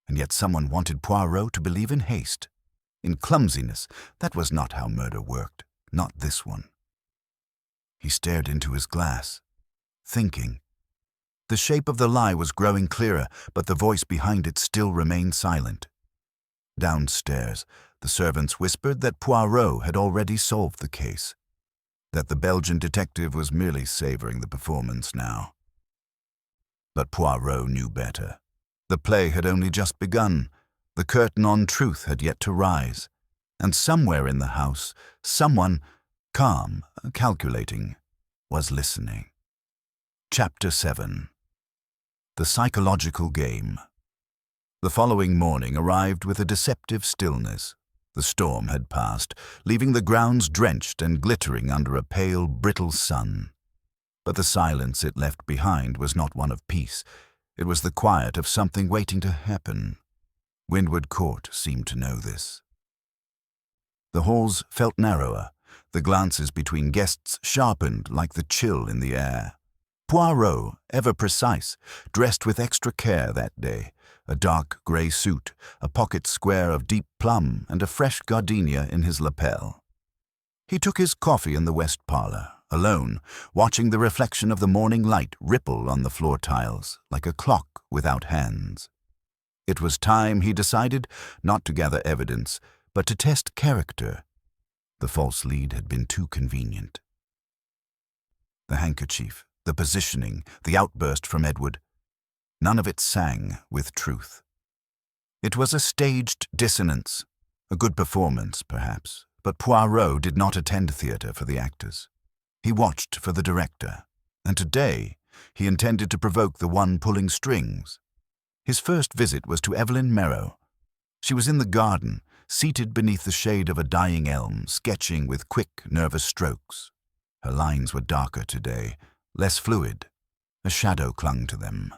A: And yet someone wanted Poirot to believe in haste, in clumsiness. That was not how murder worked, not this one. He stared into his glass, thinking. The shape of the lie was growing clearer, but the voice behind it still remained silent. Downstairs, the servants whispered that Poirot had already solved the case, that the Belgian detective was merely savoring the performance now. But Poirot knew better. The play had only just begun. The curtain on truth had yet to rise. And somewhere in the house, someone, calm, calculating, was listening. Chapter 7. The Psychological Game. The following morning arrived with a deceptive stillness. The storm had passed, leaving the grounds drenched and glittering under a pale, brittle sun. But the silence it left behind was not one of peace. It was the quiet of something waiting to happen. Windward Court seemed to know this. The halls felt narrower. The glances between guests sharpened like the chill in the air. Poirot, ever precise, dressed with extra care that day, a dark grey suit, a pocket square of deep plum, and a fresh gardenia in his lapel. He took his coffee in the west parlour, alone, watching the reflection of the morning light ripple on the floor tiles, like a clock without hands. It was time, he decided, not to gather evidence, but to test character. The false lead had been too convenient. The handkerchief, the positioning, the outburst from Edward, none of it sang with truth. It was a staged dissonance, a good performance, perhaps, but Poirot did not attend theatre for the actors. He watched for the director, and today he intended to provoke the one pulling strings. His first visit was to Evelyn Merrow. She was in the garden, seated beneath the shade of a dying elm, sketching with quick, nervous strokes. Her lines were darker today, less fluid. A shadow clung to them.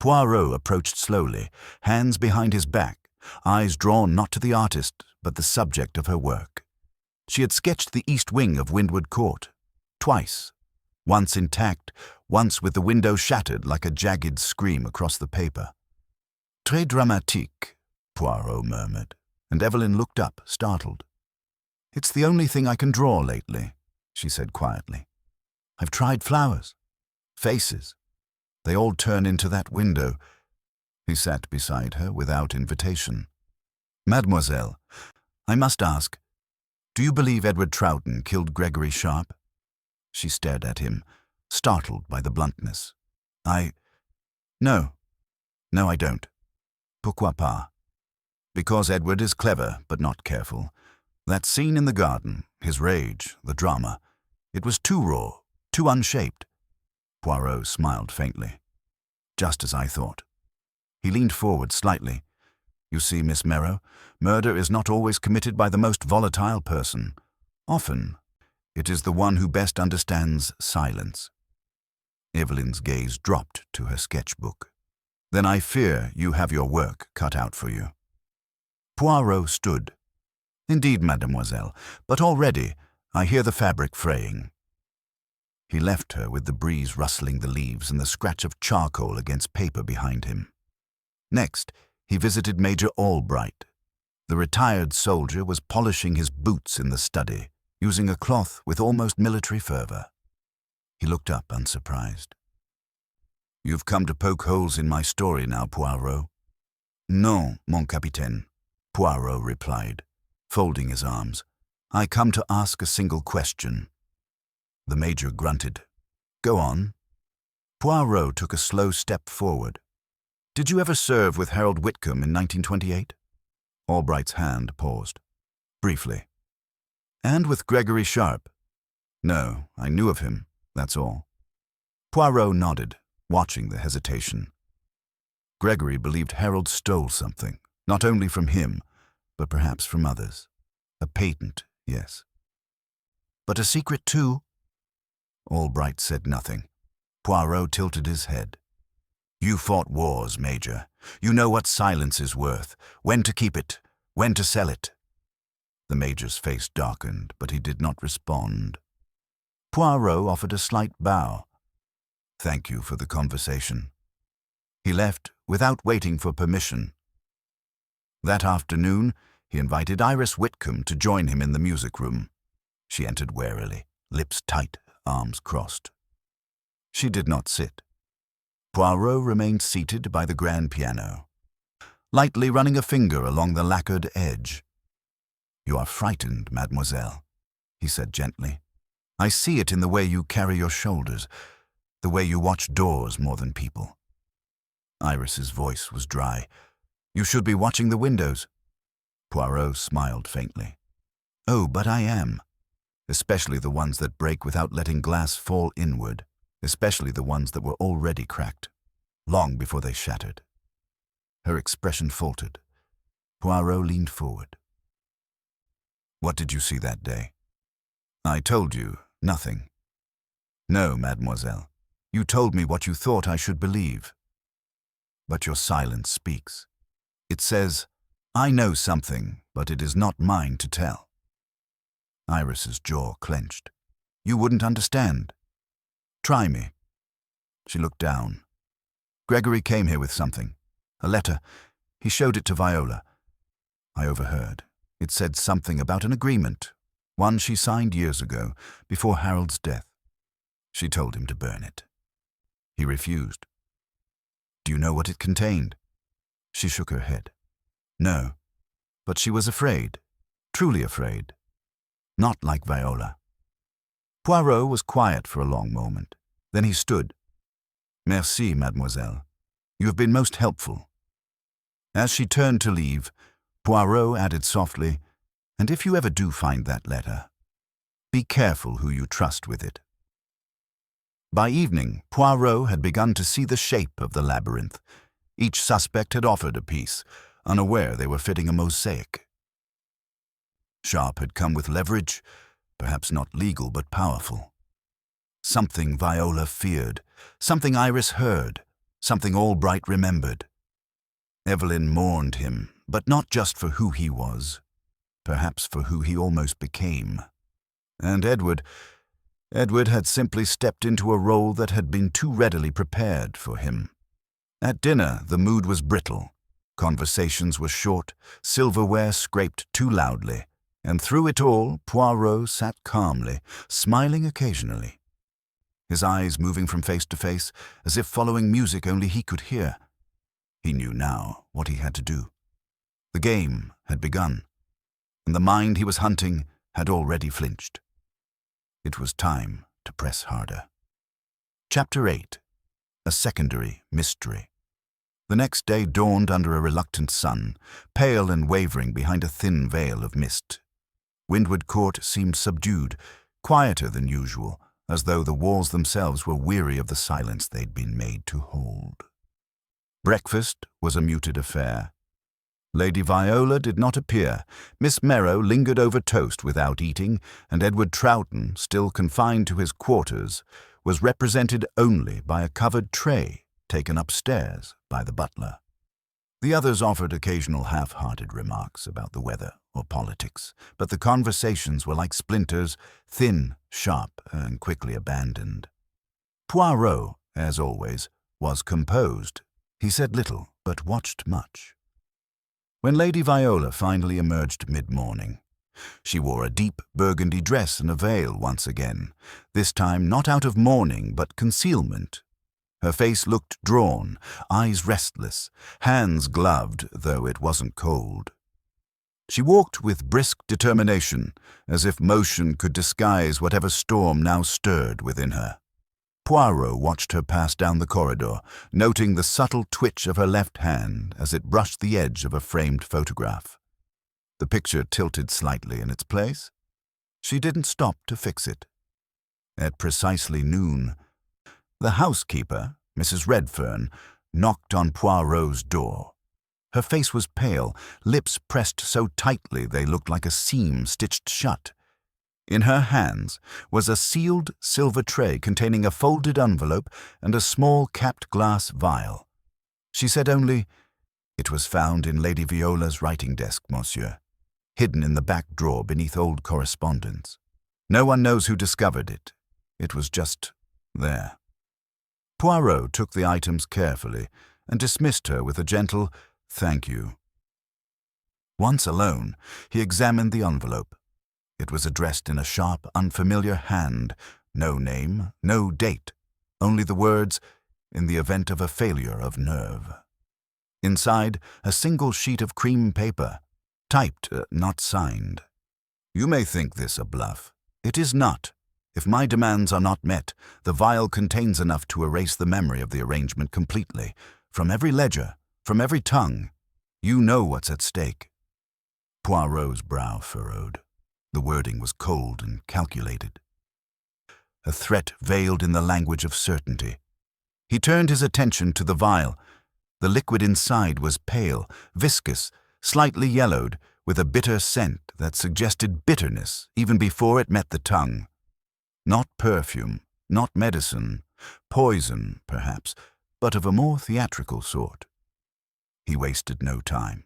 A: Poirot approached slowly, hands behind his back, eyes drawn not to the artist, but the subject of her work. She had sketched the east wing of Windward Court, twice, once intact, once with the window shattered like a jagged scream across the paper. "Très dramatique," Poirot murmured, and Evelyn looked up, startled. "It's the only thing I can draw lately," she said quietly. "I've tried flowers, faces. They all turn into that window." He sat beside her without invitation. "Mademoiselle, I must ask, do you believe Edward Troughton killed Gregory Sharp?" She stared at him, startled by the bluntness. No, I don't." "Pourquoi pas?" "Because Edward is clever, but not careful. That scene in the garden, his rage, the drama, it was too raw, too unshaped." Poirot smiled faintly. "Just as I thought." He leaned forward slightly. "You see, Miss Merrow, murder is not always committed by the most volatile person. Often, it is the one who best understands silence." Evelyn's gaze dropped to her sketchbook. "Then I fear you have your work cut out for you." Poirot stood. "Indeed, mademoiselle, but already I hear the fabric fraying." He left her with the breeze rustling the leaves and the scratch of charcoal against paper behind him. Next, he visited Major Albright. The retired soldier was polishing his boots in the study, using a cloth with almost military fervor. He looked up unsurprised. "You've come to poke holes in my story now, Poirot." "Non, mon capitaine," Poirot replied, folding his arms. "I come to ask a single question." The major grunted. "Go on." Poirot took a slow step forward. "Did you ever serve with Harold Whitcomb in 1928? Albright's hand paused. "Briefly." "And with Gregory Sharp?" "No, I knew of him, that's all." Poirot nodded, watching the hesitation. Gregory believed Harold stole something, not only from him, but perhaps from others. A patent, yes. "But a secret too?" Albright said nothing. Poirot tilted his head. "You fought wars, Major. You know what silence is worth, when to keep it, when to sell it." The Major's face darkened, but he did not respond. Poirot offered a slight bow. "Thank you for the conversation." He left without waiting for permission. That afternoon, he invited Iris Whitcomb to join him in the music room. She entered warily, lips tight, arms crossed. She did not sit. Poirot remained seated by the grand piano, lightly running a finger along the lacquered edge. "You are frightened, mademoiselle," he said gently. "I see it in the way you carry your shoulders. The way you watch doors more than people." Iris's voice was dry. "You should be watching the windows." Poirot smiled faintly. "Oh, but I am. Especially the ones that break without letting glass fall inward, especially the ones that were already cracked, long before they shattered." Her expression faltered. Poirot leaned forward. "What did you see that day?" "I told you nothing." "No, mademoiselle. You told me what you thought I should believe. But your silence speaks. It says, 'I know something, but it is not mine to tell.'" Iris's jaw clenched. "You wouldn't understand. Try me." She looked down. "Gregory came here with something. A letter. He showed it to Viola. I overheard. It said something about an agreement, one she signed years ago, before Harold's death. She told him to burn it. He refused. Do you know what it contained?" She shook her head. "No, but she was afraid, truly afraid. Not like Viola." Poirot was quiet for a long moment. Then he stood. "Merci, mademoiselle. You have been most helpful." As she turned to leave, Poirot added softly, "And if you ever do find that letter, be careful who you trust with it." By evening, Poirot had begun to see the shape of the labyrinth. Each suspect had offered a piece, unaware they were fitting a mosaic. Sharp had come with leverage, perhaps not legal but powerful. Something Viola feared, something Iris heard, something Albright remembered. Evelyn mourned him, but not just for who he was, perhaps for who he almost became. And Edward had simply stepped into a role that had been too readily prepared for him. At dinner, the mood was brittle. Conversations were short, silverware scraped too loudly, and through it all, Poirot sat calmly, smiling occasionally, his eyes moving from face to face, as if following music only he could hear. He knew now what he had to do. The game had begun, and the mind he was hunting had already flinched. It was time to press harder. Chapter 8. A Secondary Mystery. The next day dawned under a reluctant sun, pale and wavering behind a thin veil of mist. Windward Court seemed subdued, quieter than usual, as though the walls themselves were weary of the silence they'd been made to hold. Breakfast was a muted affair. Lady Viola did not appear. Miss Merrow lingered over toast without eating, and Edward Troughton, still confined to his quarters, was represented only by a covered tray taken upstairs by the butler. The others offered occasional half-hearted remarks about the weather or politics, but the conversations were like splinters, thin, sharp, and quickly abandoned. Poirot, as always, was composed. He said little, but watched much. When Lady Viola finally emerged mid-morning, she wore a deep burgundy dress and a veil once again, this time not out of mourning but concealment. Her face looked drawn, eyes restless, hands gloved, though it wasn't cold. She walked with brisk determination, as if motion could disguise whatever storm now stirred within her. Poirot watched her pass down the corridor, noting the subtle twitch of her left hand as it brushed the edge of a framed photograph. The picture tilted slightly in its place. She didn't stop to fix it. At precisely noon, the housekeeper, Mrs. Redfern, knocked on Poirot's door. Her face was pale, lips pressed so tightly they looked like a seam stitched shut. In her hands was a sealed silver tray containing a folded envelope and a small capped glass vial. She said only, "It was found in Lady Viola's writing desk, monsieur, hidden in the back drawer beneath old correspondence. No one knows who discovered it. It was just there." Poirot took the items carefully and dismissed her with a gentle "thank you." Once alone, he examined the envelope. It was addressed in a sharp, unfamiliar hand, no name, no date, only the words, "in the event of a failure of nerve." Inside, a single sheet of cream paper, typed, not signed. "You may think this a bluff. It is not. If my demands are not met, the vial contains enough to erase the memory of the arrangement completely. From every ledger, from every tongue, you know what's at stake." Poirot's brow furrowed. The wording was cold and calculated. A threat veiled in the language of certainty. He turned his attention to the vial. The liquid inside was pale, viscous, slightly yellowed, with a bitter scent that suggested bitterness even before it met the tongue. Not perfume, not medicine, poison, perhaps, but of a more theatrical sort. He wasted no time.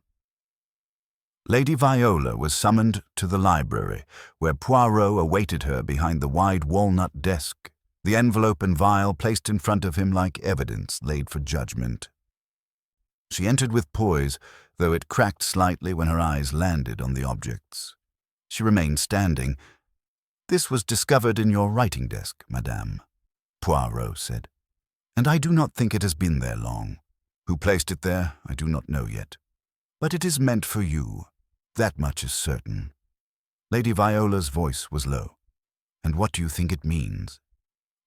A: Lady Viola was summoned to the library, where Poirot awaited her behind the wide walnut desk, the envelope and vial placed in front of him like evidence laid for judgment. She entered with poise, though it cracked slightly when her eyes landed on the objects. She remained standing. "This was discovered in your writing desk, madame," Poirot said, "and I do not think it has been there long. Who placed it there, I do not know yet. But it is meant for you. That much is certain." Lady Viola's voice was low. "And what do you think it means?"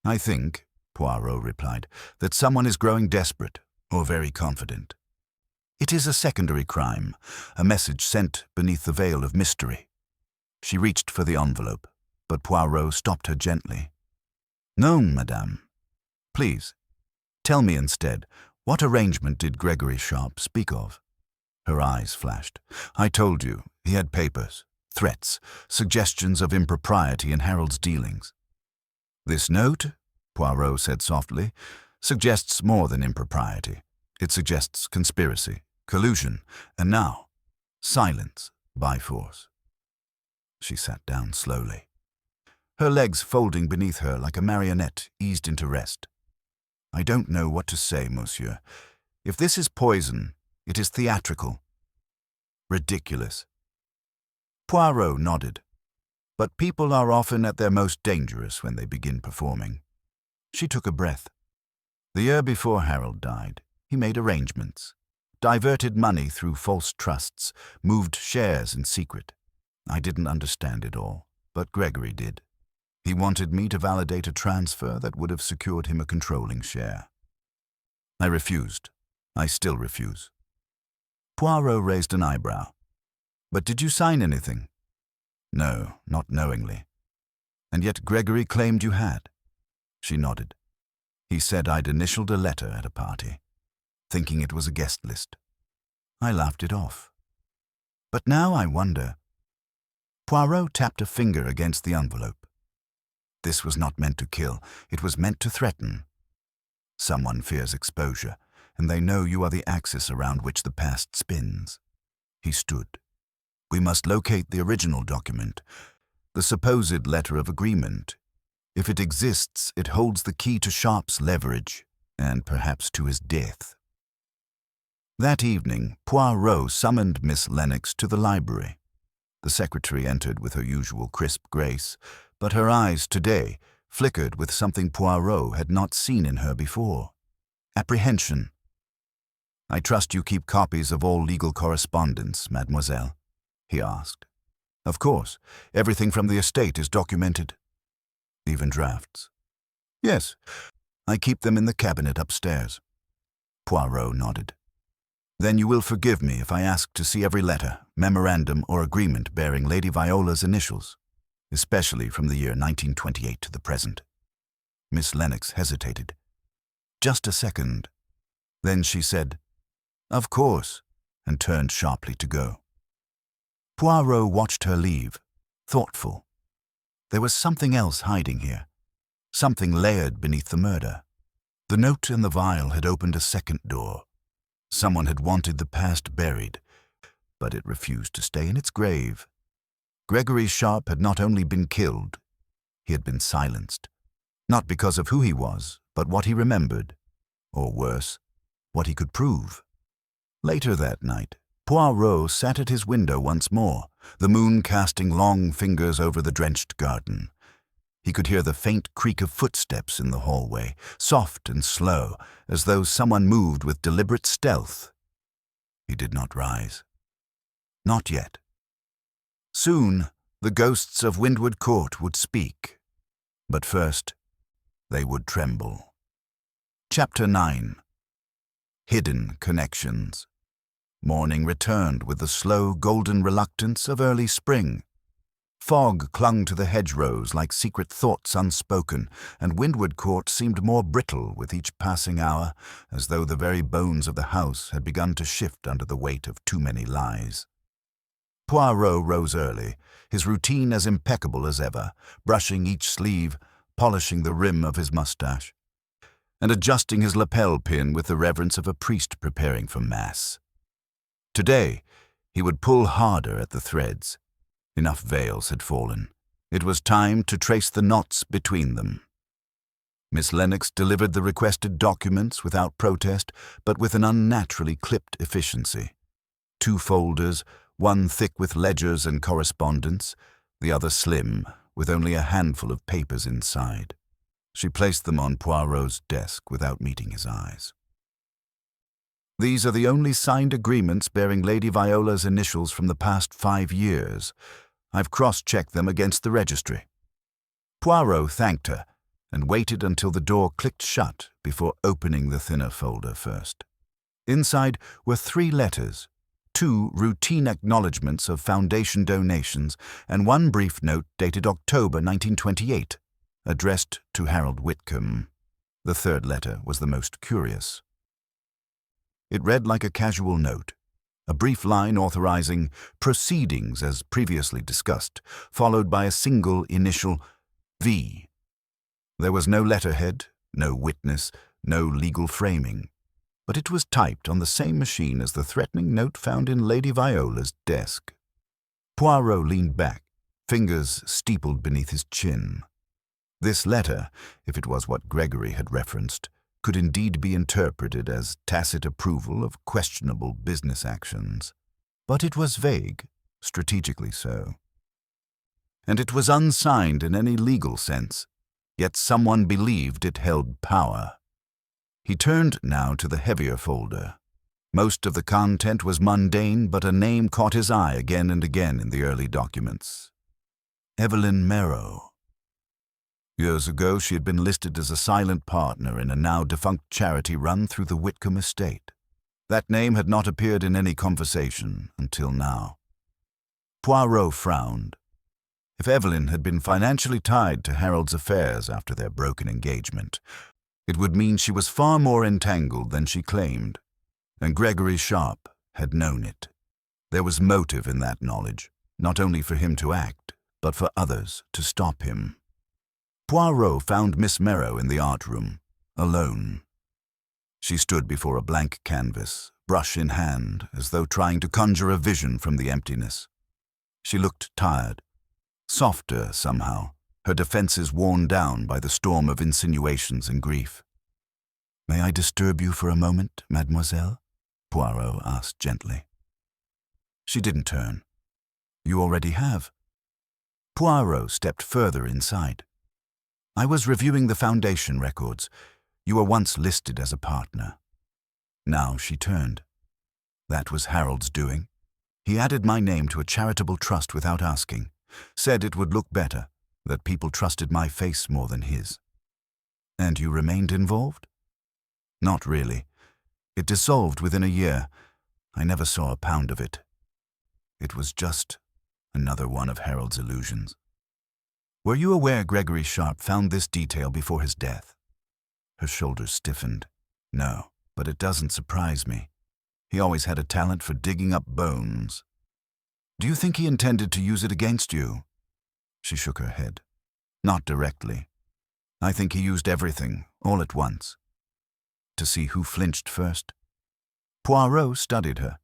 A: "I think," Poirot replied, "that someone is growing desperate, or very confident. It is a secondary crime, a message sent beneath the veil of mystery." She reached for the envelope, but Poirot stopped her gently. "No, madame. Please, tell me instead, what arrangement did Gregory Sharp speak of?" Her eyes flashed. "I told you, he had papers, threats, suggestions of impropriety in Harold's dealings." "This note," Poirot said softly, "suggests more than impropriety. It suggests conspiracy, collusion, and now, silence by force." She sat down slowly. Her legs folding beneath her like a marionette eased into rest. "I don't know what to say, monsieur. If this is poison, it is theatrical. Ridiculous." Poirot nodded. "But people are often at their most dangerous when they begin performing." She took a breath. "The year before Harold died, he made arrangements, diverted money through false trusts, moved shares in secret. I didn't understand it all, but Gregory did. He wanted me to validate a transfer that would have secured him a controlling share. I refused. I still refuse." Poirot raised an eyebrow. "But did you sign anything?" "No, not knowingly." "And yet Gregory claimed you had." She nodded. "He said I'd initialed a letter at a party, thinking it was a guest list. I laughed it off. But now I wonder." Poirot tapped a finger against the envelope. "This was not meant to kill. It was meant to threaten. Someone fears exposure, and they know you are the axis around which the past spins." He stood. "We must locate the original document, the supposed letter of agreement. If it exists, it holds the key to Sharp's leverage, and perhaps to his death." That evening, Poirot summoned Miss Lennox to the library. The secretary entered with her usual crisp grace, but her eyes today flickered with something Poirot had not seen in her before. Apprehension. "I trust you keep copies of all legal correspondence, mademoiselle?" he asked. "Of course. Everything from the estate is documented." "Even drafts?" "Yes. I keep them in the cabinet upstairs." Poirot nodded. "Then you will forgive me if I ask to see every letter, memorandum, or agreement bearing Lady Viola's initials, especially from the year 1928 to the present." Miss Lennox hesitated. "Just a second." Then she said, "Of course," and turned sharply to go. Poirot watched her leave, thoughtful. There was something else hiding here, something layered beneath the murder. The note and the vial had opened a second door. Someone had wanted the past buried, but it refused to stay in its grave. Gregory Sharp had not only been killed, he had been silenced, not because of who he was, but what he remembered, or worse, what he could prove. Later that night, Poirot sat at his window once more, the moon casting long fingers over the drenched garden. He could hear the faint creak of footsteps in the hallway, soft and slow, as though someone moved with deliberate stealth. He did not rise. Not yet. Soon, the ghosts of Windward Court would speak. But first, they would tremble. Chapter 9. Hidden Connections. Morning returned with the slow, golden reluctance of early spring. Fog clung to the hedgerows like secret thoughts unspoken, and Windward Court seemed more brittle with each passing hour, as though the very bones of the house had begun to shift under the weight of too many lies. Poirot rose early, his routine as impeccable as ever, brushing each sleeve, polishing the rim of his mustache, and adjusting his lapel pin with the reverence of a priest preparing for Mass. Today, he would pull harder at the threads. Enough veils had fallen. It was time to trace the knots between them. Miss Lennox delivered the requested documents without protest, but with an unnaturally clipped efficiency. 2 folders, one thick with ledgers and correspondence, the other slim, with only a handful of papers inside. She placed them on Poirot's desk without meeting his eyes. These are the only signed agreements bearing Lady Viola's initials from the past 5 years. I've cross-checked them against the registry. Poirot thanked her and waited until the door clicked shut before opening the thinner folder first. Inside were 3 letters, 2 routine acknowledgements of foundation donations, and 1 brief note dated October 1928, addressed to Harold Whitcomb. The 3rd letter was the most curious. It read like a casual note, a brief line authorizing proceedings as previously discussed, followed by a single initial V. There was no letterhead, no witness, no legal framing, but it was typed on the same machine as the threatening note found in Lady Viola's desk. Poirot leaned back, fingers steepled beneath his chin. This letter, if it was what Gregory had referenced, could indeed be interpreted as tacit approval of questionable business actions. But it was vague, strategically so. And it was unsigned in any legal sense, yet someone believed it held power. He turned now to the heavier folder. Most of the content was mundane, but a name caught his eye again and again in the early documents. Evelyn Merrow. Years ago, she had been listed as a silent partner in a now-defunct charity run through the Whitcomb estate. That name had not appeared in any conversation until now. Poirot frowned. If Evelyn had been financially tied to Harold's affairs after their broken engagement, it would mean she was far more entangled than she claimed, and Gregory Sharp had known it. There was motive in that knowledge, not only for him to act, but for others to stop him. Poirot found Miss Merrow in the art room, alone. She stood before a blank canvas, brush in hand, as though trying to conjure a vision from the emptiness. She looked tired, softer somehow, her defenses worn down by the storm of insinuations and grief. "May I disturb you for a moment, mademoiselle?" Poirot asked gently. She didn't turn. "You already have." Poirot stepped further inside. "I was reviewing the foundation records. You were once listed as a partner." Now she turned. "That was Harold's doing. He added my name to a charitable trust without asking. Said it would look better, that people trusted my face more than his." "And you remained involved?" "Not really. It dissolved within a year. I never saw a pound of it. It was just another one of Harold's illusions." "Were you aware Gregory Sharp found this detail before his death?" Her shoulders stiffened. "No, but it doesn't surprise me. He always had a talent for digging up bones." "Do you think he intended to use it against you?" She shook her head. "Not directly. I think he used everything, all at once. To see who flinched first." Poirot studied her.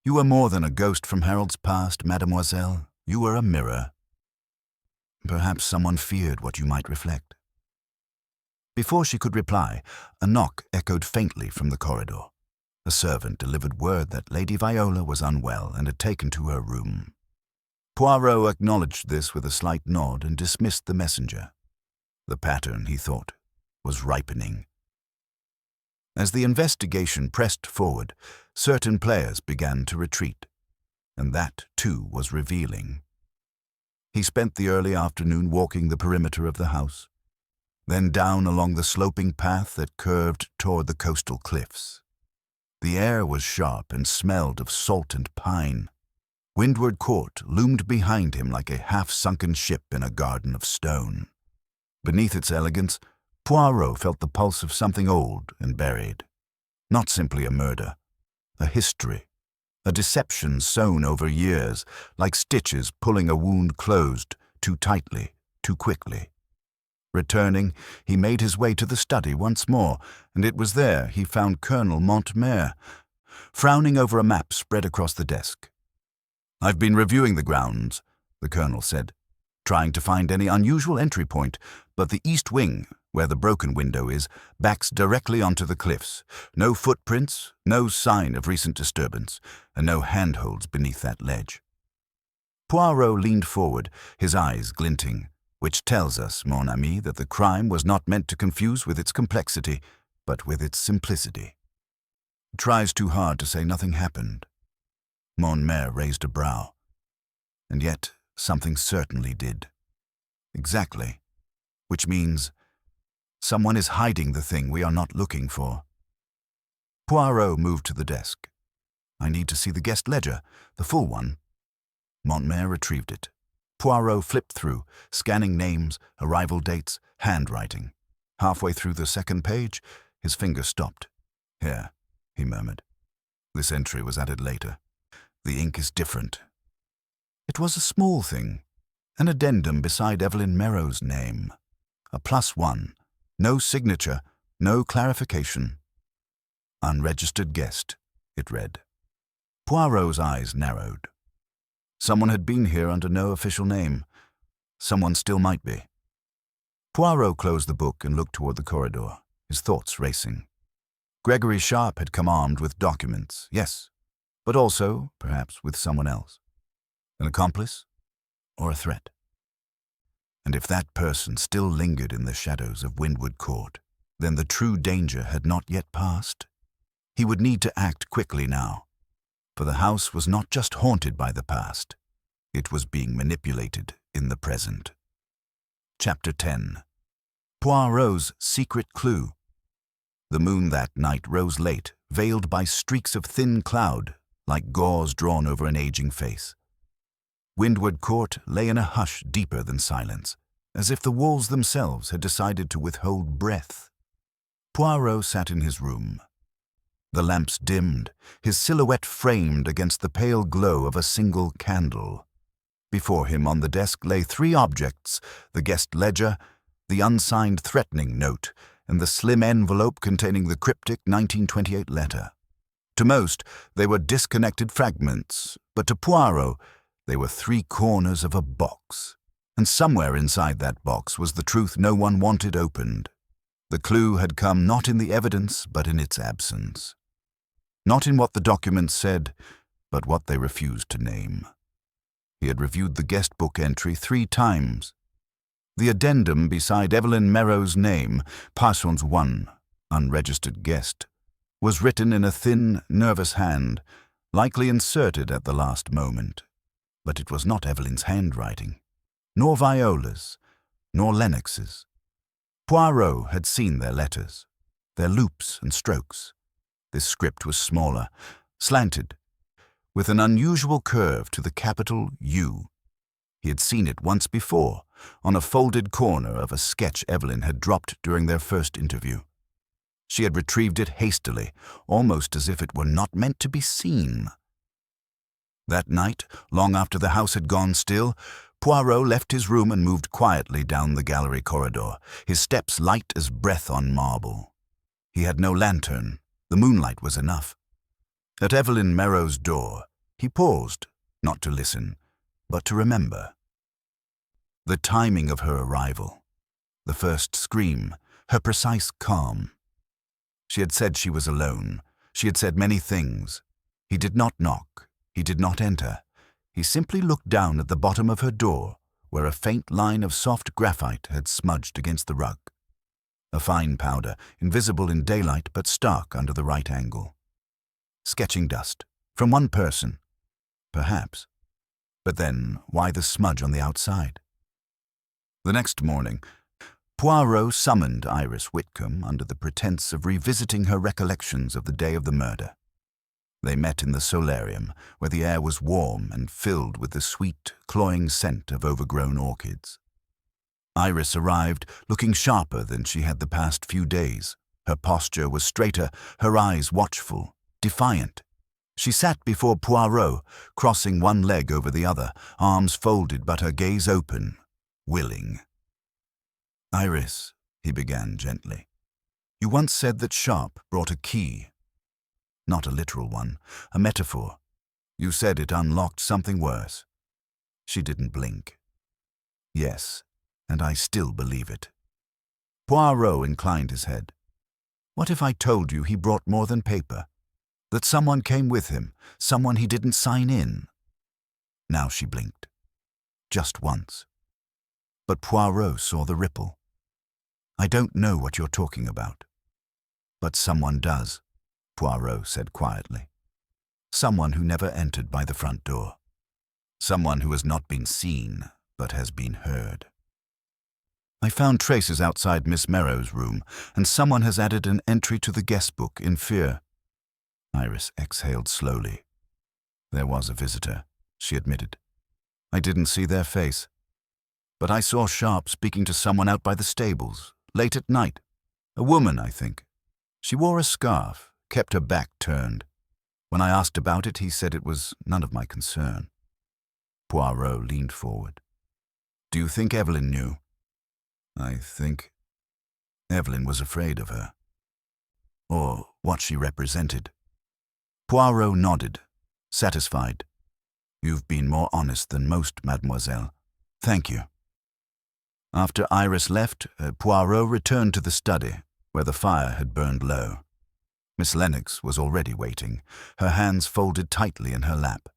A: "You were more than a ghost from Harold's past, mademoiselle. You were a mirror. Perhaps someone feared what you might reflect." Before she could reply, a knock echoed faintly from the corridor. A servant delivered word that Lady Viola was unwell and had taken to her room. Poirot acknowledged this with a slight nod and dismissed the messenger. The pattern, he thought, was ripening. As the investigation pressed forward, certain players began to retreat, and that, too, was revealing. He spent the early afternoon walking the perimeter of the house, then down along the sloping path that curved toward the coastal cliffs. The air was sharp and smelled of salt and pine. Windward Court loomed behind him like a half-sunken ship in a garden of stone. Beneath its elegance, Poirot felt the pulse of something old and buried. Not simply a murder, a history, a deception sewn over years, like stitches pulling a wound closed too tightly, too quickly. Returning, he made his way to the study once more, and it was there he found Colonel Montmer, frowning over a map spread across the desk. "I've been reviewing the grounds," the colonel said, "trying to find any unusual entry point, but the east wing, where the broken window is, backs directly onto the cliffs. No footprints, no sign of recent disturbance, and no handholds beneath that ledge." Poirot leaned forward, his eyes glinting, which tells us, mon ami, that the crime was not meant to confuse with its complexity, but with its simplicity. "It tries too hard to say nothing happened." Montmer raised a brow. "And yet something certainly did." "Exactly. Which means someone is hiding the thing we are not looking for." Poirot moved to the desk. "I need to see the guest ledger, the full one." Montmer retrieved it. Poirot flipped through, scanning names, arrival dates, handwriting. Halfway through the second page, his finger stopped. "Here," he murmured. "This entry was added later. The ink is different." It was a small thing, an addendum beside Evelyn Merrow's name. A +1, no signature, no clarification. "Unregistered guest," it read. Poirot's eyes narrowed. Someone had been here under no official name. Someone still might be. Poirot closed the book and looked toward the corridor, his thoughts racing. Gregory Sharp had come armed with documents, yes, but also, perhaps, with someone else. An accomplice or a threat? And if that person still lingered in the shadows of Windward Court, then the true danger had not yet passed. He would need to act quickly now, for the house was not just haunted by the past, it was being manipulated in the present. Chapter 10. Poirot's secret clue. The moon that night rose late, veiled by streaks of thin cloud, like gauze drawn over an aging face. Windward Court lay in a hush deeper than silence, as if the walls themselves had decided to withhold breath. Poirot sat in his room. The lamps dimmed, his silhouette framed against the pale glow of a single candle. Before him on the desk lay 3 objects: the guest ledger, the unsigned threatening note, and the slim envelope containing the cryptic 1928 letter. To most, they were disconnected fragments, but to Poirot, they were 3 corners of a box. And somewhere inside that box was the truth no one wanted opened. The clue had come not in the evidence, but in its absence. Not in what the documents said, but what they refused to name. He had reviewed the guest book entry 3 times. The addendum beside Evelyn Merrow's name, Parsons 1, unregistered guest, was written in a thin, nervous hand, likely inserted at the last moment. But it was not Evelyn's handwriting, nor Viola's, nor Lennox's. Poirot had seen their letters, their loops and strokes. This script was smaller, slanted, with an unusual curve to the capital U. He had seen it once before, on a folded corner of a sketch Evelyn had dropped during their first interview. She had retrieved it hastily, almost as if it were not meant to be seen. That night, long after the house had gone still, Poirot left his room and moved quietly down the gallery corridor, his steps light as breath on marble. He had no lantern. The moonlight was enough. At Evelyn Merrow's door, he paused, not to listen, but to remember. The timing of her arrival, the first scream, her precise calm. She had said she was alone. She had said many things. He did not knock. He did not enter. He simply looked down at the bottom of her door, where a faint line of soft graphite had smudged against the rug. A fine powder, invisible in daylight but stark under the right angle. Sketching dust, from one person, perhaps. But then, why the smudge on the outside? The next morning, Poirot summoned Iris Whitcomb under the pretense of revisiting her recollections of the day of the murder. They met in the solarium, where the air was warm and filled with the sweet, cloying scent of overgrown orchids. Iris arrived looking sharper than she had the past few days. Her posture was straighter, her eyes watchful, defiant. She sat before Poirot, crossing one leg over the other, arms folded but her gaze open, willing. "Iris," he began gently, "you once said that Sharp brought a key. Not a literal one, a metaphor. You said it unlocked something worse." She didn't blink. "Yes, and I still believe it." Poirot inclined his head. "What if I told you he brought more than paper? That someone came with him, someone he didn't sign in?" Now she blinked. Just once. But Poirot saw the ripple. "I don't know what you're talking about." "But someone does," Poirot said quietly. "Someone who never entered by the front door. Someone who has not been seen, but has been heard. I found traces outside Miss Merrow's room, and someone has added an entry to the guest book in fear." Iris exhaled slowly. "There was a visitor," she admitted. "I didn't see their face. But I saw Sharp speaking to someone out by the stables, late at night. A woman, I think. She wore a scarf, kept her back turned. When I asked about it, he said it was none of my concern." Poirot leaned forward. "Do you think Evelyn knew?" "I think Evelyn was afraid of her. Or what she represented." Poirot nodded, satisfied. "You've been more honest than most, mademoiselle. Thank you." After Iris left, Poirot returned to the study, where the fire had burned low. Miss Lennox was already waiting, her hands folded tightly in her lap.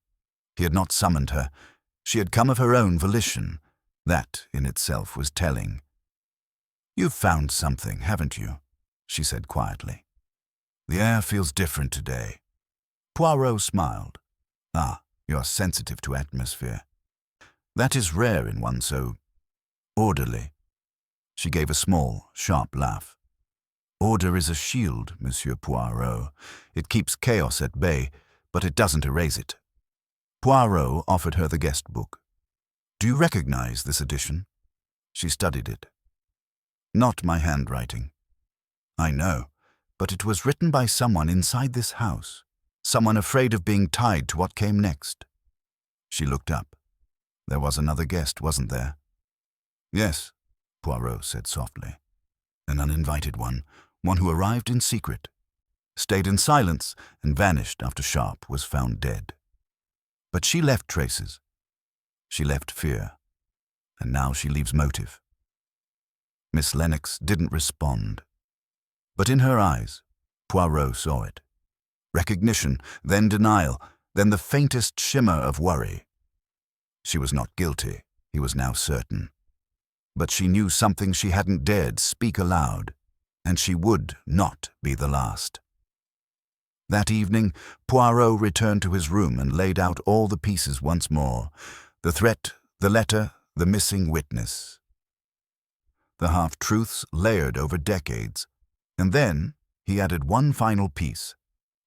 A: He had not summoned her. She had come of her own volition. That, in itself, was telling. "You've found something, haven't you?" she said quietly. "The air feels different today." Poirot smiled. "Ah, you're sensitive to atmosphere. That is rare in one so orderly." She gave a small, sharp laugh. "Order is a shield, Monsieur Poirot. It keeps chaos at bay, but it doesn't erase it." Poirot offered her the guest book. "Do you recognize this edition?" She studied it. "Not my handwriting." "I know, but it was written by someone inside this house, someone afraid of being tied to what came next." She looked up. "There was another guest, wasn't there?" "Yes," Poirot said softly. "An uninvited one who arrived in secret, stayed in silence, and vanished after Sharp was found dead. But she left traces. She left fear, and now she leaves motive." Miss Lennox didn't respond. But in her eyes, Poirot saw it. Recognition, then denial, then the faintest shimmer of worry. She was not guilty, he was now certain. But she knew something she hadn't dared speak aloud, and she would not be the last. That evening, Poirot returned to his room and laid out all the pieces once more. The threat, the letter, the missing witness. The half-truths layered over decades. And then he added one final piece,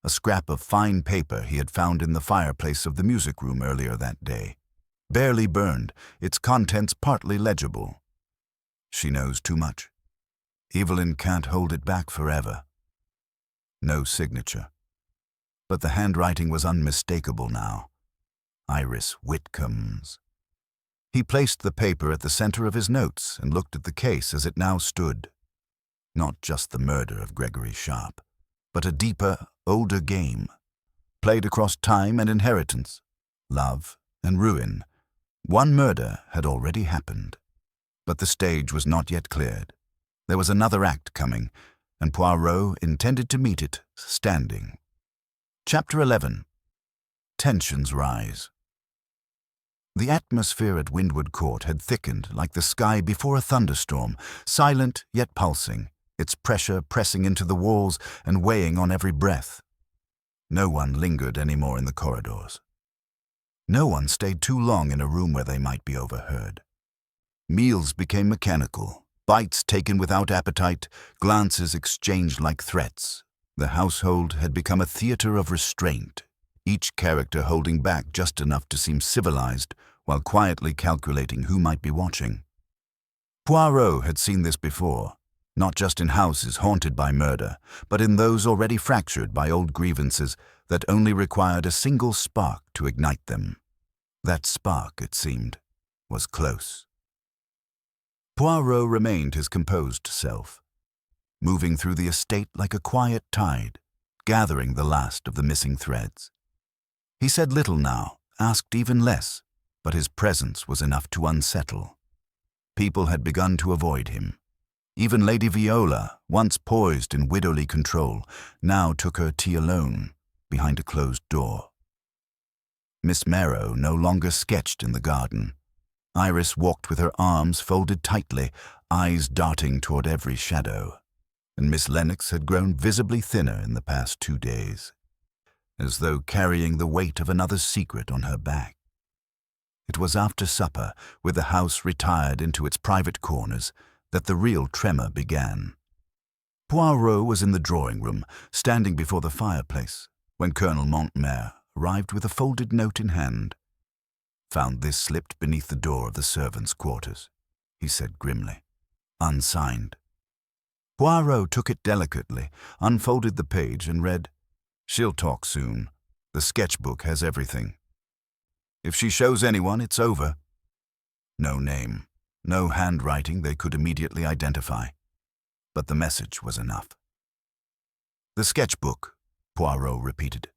A: a scrap of fine paper he had found in the fireplace of the music room earlier that day. Barely burned, its contents partly legible. She knows too much. Evelyn can't hold it back forever. No signature. But the handwriting was unmistakable now. Iris Whitcomb's. He placed the paper at the center of his notes and looked at the case as it now stood. Not just the murder of Gregory Sharp, but a deeper, older game, played across time and inheritance, love and ruin. One murder had already happened, but the stage was not yet cleared. There was another act coming, and Poirot intended to meet it standing. Chapter 11. Tensions rise. The atmosphere at Windward Court had thickened like the sky before a thunderstorm, silent yet pulsing, its pressure pressing into the walls and weighing on every breath. No one lingered any more in the corridors. No one stayed too long in a room where they might be overheard. Meals became mechanical, Bites taken without appetite, glances exchanged like threats. The household had become a theater of restraint, each character holding back just enough to seem civilized while quietly calculating who might be watching. Poirot had seen this before, not just in houses haunted by murder, but in those already fractured by old grievances that only required a single spark to ignite them. That spark, it seemed, was close. Poirot remained his composed self, moving through the estate like a quiet tide, gathering the last of the missing threads. He said little now, asked even less, but his presence was enough to unsettle. People had begun to avoid him. Even Lady Viola, once poised in widowly control, now took her tea alone, behind a closed door. Miss Marrow no longer sketched in the garden. Iris walked with her arms folded tightly, eyes darting toward every shadow. And Miss Lennox had grown visibly thinner in the past 2 days, as though carrying the weight of another's secret on her back. It was after supper, with the house retired into its private corners, that the real tremor began. Poirot was in the drawing-room, standing before the fireplace, when Colonel Montmer arrived with a folded note in hand. "Found this slipped beneath the door of the servants' quarters," he said grimly. "Unsigned." Poirot took it delicately, unfolded the page, and read, "She'll talk soon. The sketchbook has everything. If she shows anyone, it's over." No name, no handwriting they could immediately identify. But the message was enough. "The sketchbook," Poirot repeated.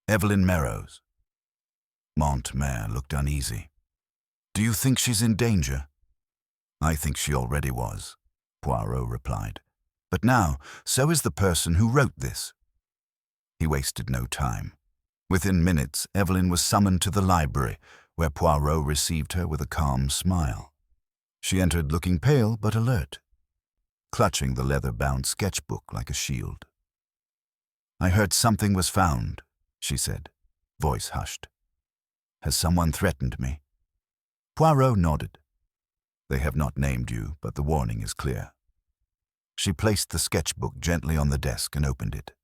A: "Evelyn Merrow's." Montmer looked uneasy. "Do you think she's in danger?" "I think she already was," Poirot replied. "But now, so is the person who wrote this." He wasted no time. Within minutes, Evelyn was summoned to the library, where Poirot received her with a calm smile. She entered looking pale but alert, clutching the leather-bound sketchbook like a shield. "I heard something was found," she said, voice hushed. "Has someone threatened me?" Poirot nodded. "They have not named you, but the warning is clear." She placed the sketchbook gently on the desk and opened it.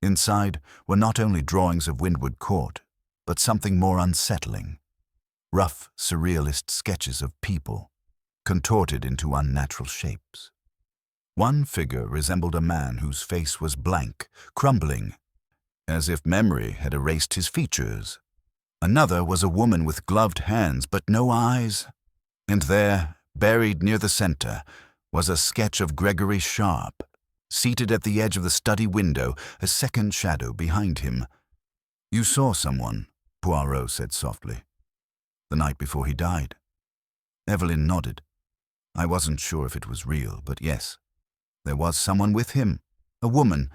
A: Inside were not only drawings of Windward Court, but something more unsettling. Rough, surrealist sketches of people, contorted into unnatural shapes. One figure resembled a man whose face was blank, crumbling, as if memory had erased his features. Another was a woman with gloved hands but no eyes. And there, buried near the center, was a sketch of Gregory Sharp, seated at the edge of the study window, a second shadow behind him. "You saw someone," Poirot said softly. "The night before he died." Evelyn nodded. "I wasn't sure if it was real, but yes. There was someone with him, a woman.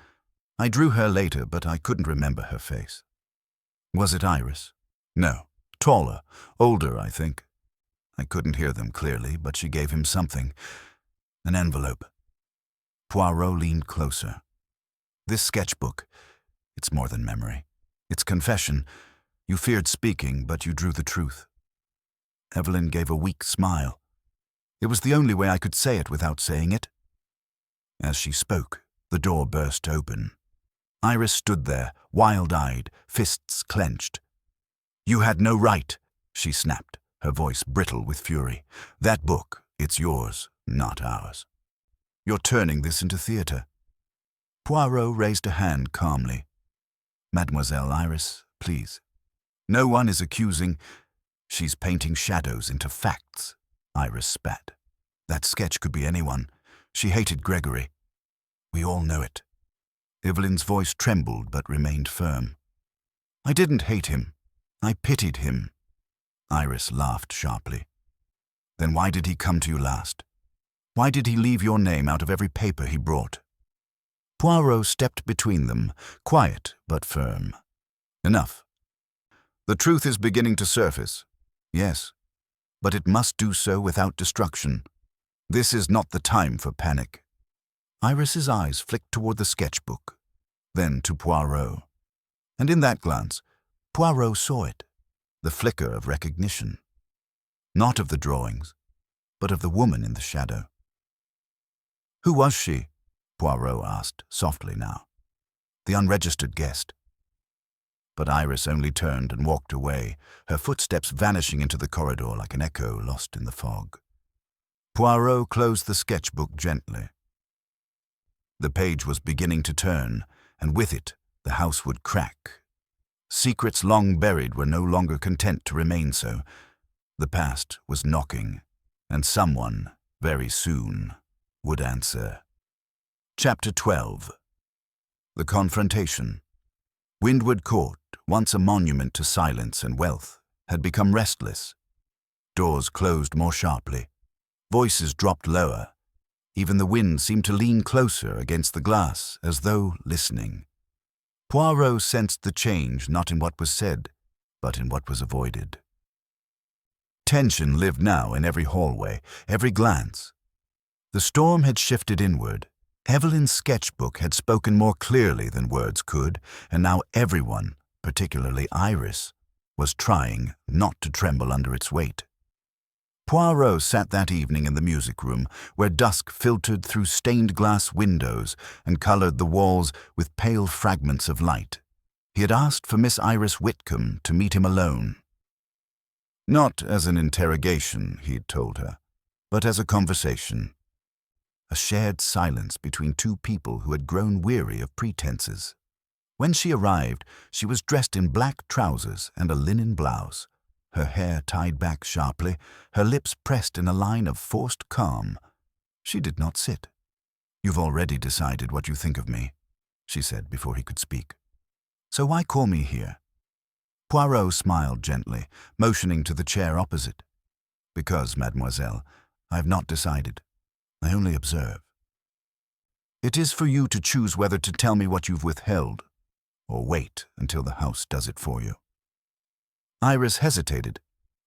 A: I drew her later, but I couldn't remember her face." "Was it Iris?" "No. Taller. Older, I think. I couldn't hear them clearly, but she gave him something. An envelope." Poirot leaned closer. "This sketchbook, it's more than memory. It's confession. You feared speaking, but you drew the truth." Evelyn gave a weak smile. "It was the only way I could say it without saying it." As she spoke, the door burst open. Iris stood there, wild-eyed, fists clenched. "You had no right," she snapped, her voice brittle with fury. "That book, it's yours, not ours. You're turning this into theater." Poirot raised a hand calmly. "Mademoiselle Iris, please. No one is accusing—" "She's painting shadows into facts," Iris spat. "That sketch could be anyone. She hated Gregory. We all know it." Evelyn's voice trembled but remained firm. "I didn't hate him. I pitied him." Iris laughed sharply. "Then why did he come to you last? Why did he leave your name out of every paper he brought?" Poirot stepped between them, quiet but firm. "Enough. The truth is beginning to surface. Yes, but it must do so without destruction. This is not the time for panic." Iris's eyes flicked toward the sketchbook, then to Poirot. And in that glance, Poirot saw it, the flicker of recognition. Not of the drawings, but of the woman in the shadow. Who was she? Poirot asked, softly now. The unregistered guest. But Iris only turned and walked away, her footsteps vanishing into the corridor like an echo lost in the fog. Poirot closed the sketchbook gently. The page was beginning to turn, and with it, the house would crack. Secrets long buried were no longer content to remain so. The past was knocking, and someone, very soon, would answer. Chapter 12. The Confrontation. Windward Court, once a monument to silence and wealth, had become restless. Doors closed more sharply. Voices dropped lower. Even the wind seemed to lean closer against the glass, as though listening. Poirot sensed the change not in what was said, but in what was avoided. Tension lived now in every hallway, every glance. The storm had shifted inward. Evelyn's sketchbook had spoken more clearly than words could, and now everyone, particularly Iris, was trying not to tremble under its weight. Poirot sat that evening in the music room, where dusk filtered through stained glass windows and colored the walls with pale fragments of light. He had asked for Miss Iris Whitcomb to meet him alone. Not as an interrogation, he had told her, but as a conversation. A shared silence between two people who had grown weary of pretenses. When she arrived, she was dressed in black trousers and a linen blouse, her hair tied back sharply, her lips pressed in a line of forced calm. She did not sit. "You've already decided what you think of me," she said before he could speak. "So why call me here?" Poirot smiled gently, motioning to the chair opposite. "Because, mademoiselle, I have not decided. I only observe. It is for you to choose whether to tell me what you've withheld, or wait until the house does it for you." Iris hesitated,